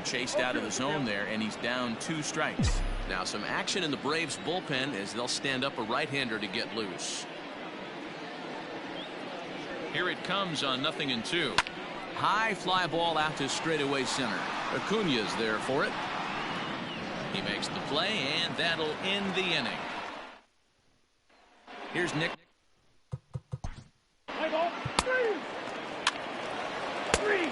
Chased out of the zone there, and he's down 2 strikes. Now some action in the Braves bullpen as they'll stand up a right-hander to get loose. Here it comes on 0-2. High fly ball out to straightaway center. Acuna's there for it. He makes the play, and that'll end the inning. Here's Nick. Play ball. 3.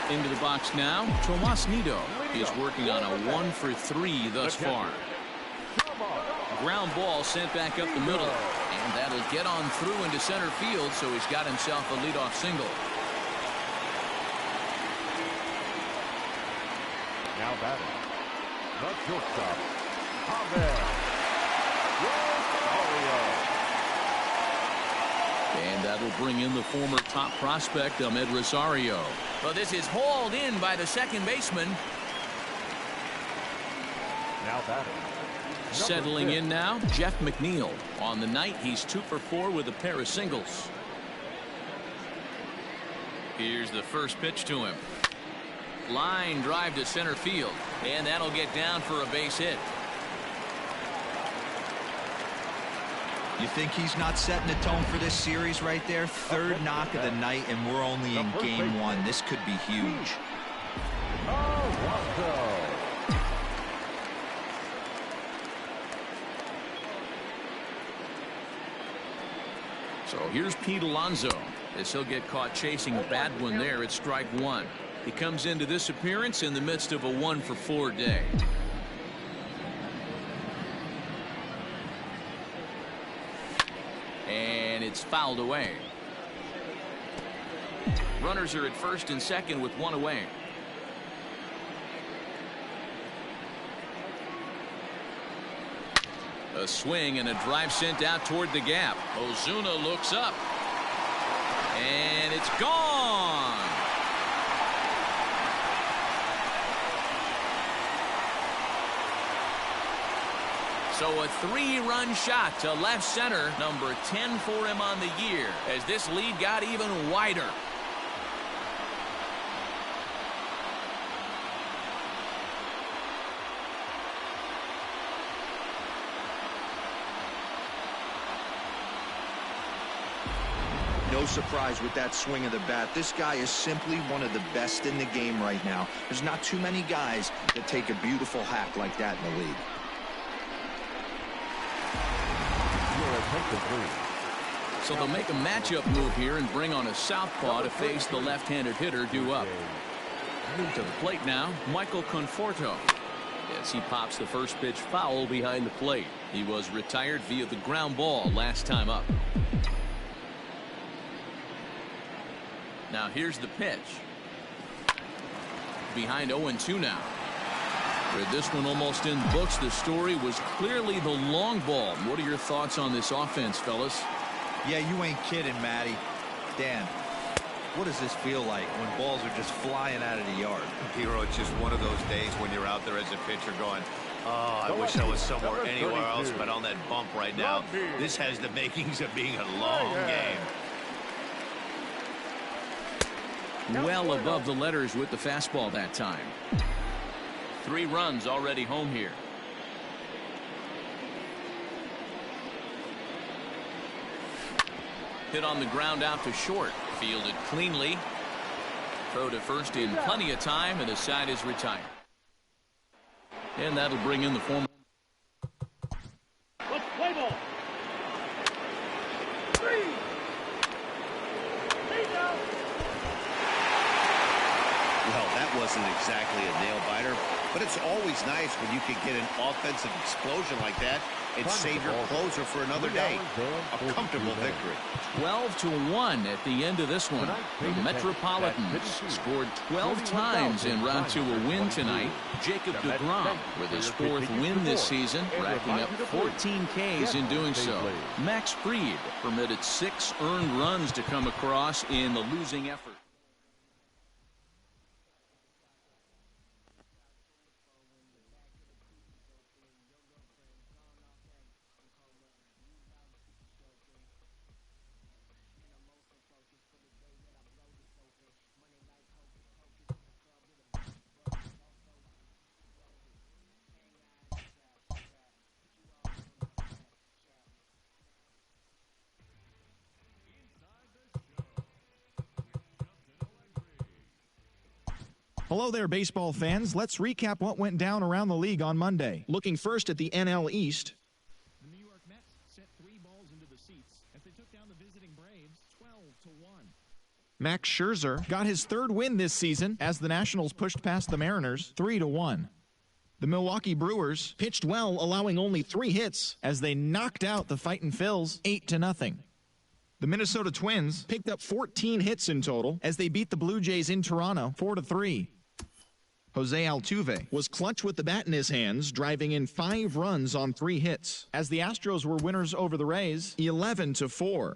Into the box now. Tomas Nido is working on a 1 for 3 thus far. Ground ball sent back up the middle, and that'll get on through into center field, so he's got himself a leadoff single. Now batting. The shortstop, Javier. And that'll bring in the former top prospect, Ahmed Rosario. Well, this is hauled in by the second baseman. Now batting. Settling in now, Jeff McNeil. On the night, he's 2 for 4 with a pair of singles. Here's the first pitch to him. Line drive to center field, and that'll get down for a base hit. You think he's not setting the tone for this series right there? Third knock of the night, and we're only in game one. This could be huge. So here's Pete Alonso, as he'll get caught chasing a bad one there at strike one. He comes into this appearance in the midst of a 1-for-4 day. And it's fouled away. Runners are at first and second with one away. A swing and a drive sent out toward the gap. Ozuna looks up. And it's gone. So a 3-run shot to left center, number 10 for him on the year, as this lead got even wider. No surprise with that swing of the bat. This guy is simply one of the best in the game right now. There's not too many guys that take a beautiful hack like that in the league. So they'll make a matchup move here and bring on a southpaw to face the left-handed hitter due up. To the plate now, Michael Conforto. As he pops the first pitch foul behind the plate. He was retired via the ground ball last time up. Now here's the pitch. Behind 0-2 now. With this one almost in the books, the story was clearly the long ball. What are your thoughts on this offense, fellas? Yeah, you ain't kidding, Matty. Dan, what does this feel like when balls are just flying out of the yard? Hero, it's just one of those days when you're out there as a pitcher going, oh, I wish I was somewhere anywhere else but on that bump right now. This has the makings of being a long game. Well above the letters with the fastball that time. 3 runs already home here. Hit on the ground out to short. Fielded cleanly. Throw to first in plenty of time, and the side is retired. And that'll bring in the former. Let's play ball. 3. Well, that wasn't exactly a nail-biter, but it's always nice when you can get an offensive explosion like that and save your closer for another day. A comfortable victory. 12-1 at the end of this one. The Metropolitans scored 12 times en route to a win tonight. Jacob deGrom with his 4th win this season, racking up 14 Ks in doing so. Max Fried permitted 6 earned runs to come across in the losing effort. Hello there, baseball fans. Let's recap what went down around the league on Monday. Looking first at the NL East. The New York Mets set 3 balls into the seats as they took down the visiting Braves 12-1. Max Scherzer got his 3rd win this season as the Nationals pushed past the Mariners 3-1. The Milwaukee Brewers pitched well, allowing only 3 hits as they knocked out the Fightin' Phils 8-0. The Minnesota Twins picked up 14 hits in total as they beat the Blue Jays in Toronto 4-3. Jose Altuve was clutch with the bat in his hands, driving in 5 runs on 3 hits, as the Astros were winners over the Rays 11-4.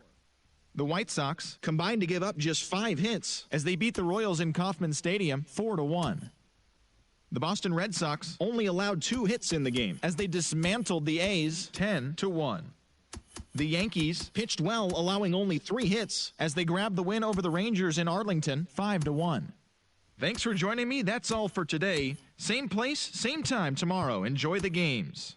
The White Sox combined to give up just 5 hits as they beat the Royals in Kauffman Stadium 4-1. The Boston Red Sox only allowed 2 hits in the game as they dismantled the A's 10-1. The Yankees pitched well, allowing only 3 hits as they grabbed the win over the Rangers in Arlington 5-1. Thanks for joining me. That's all for today. Same place, same time tomorrow. Enjoy the games.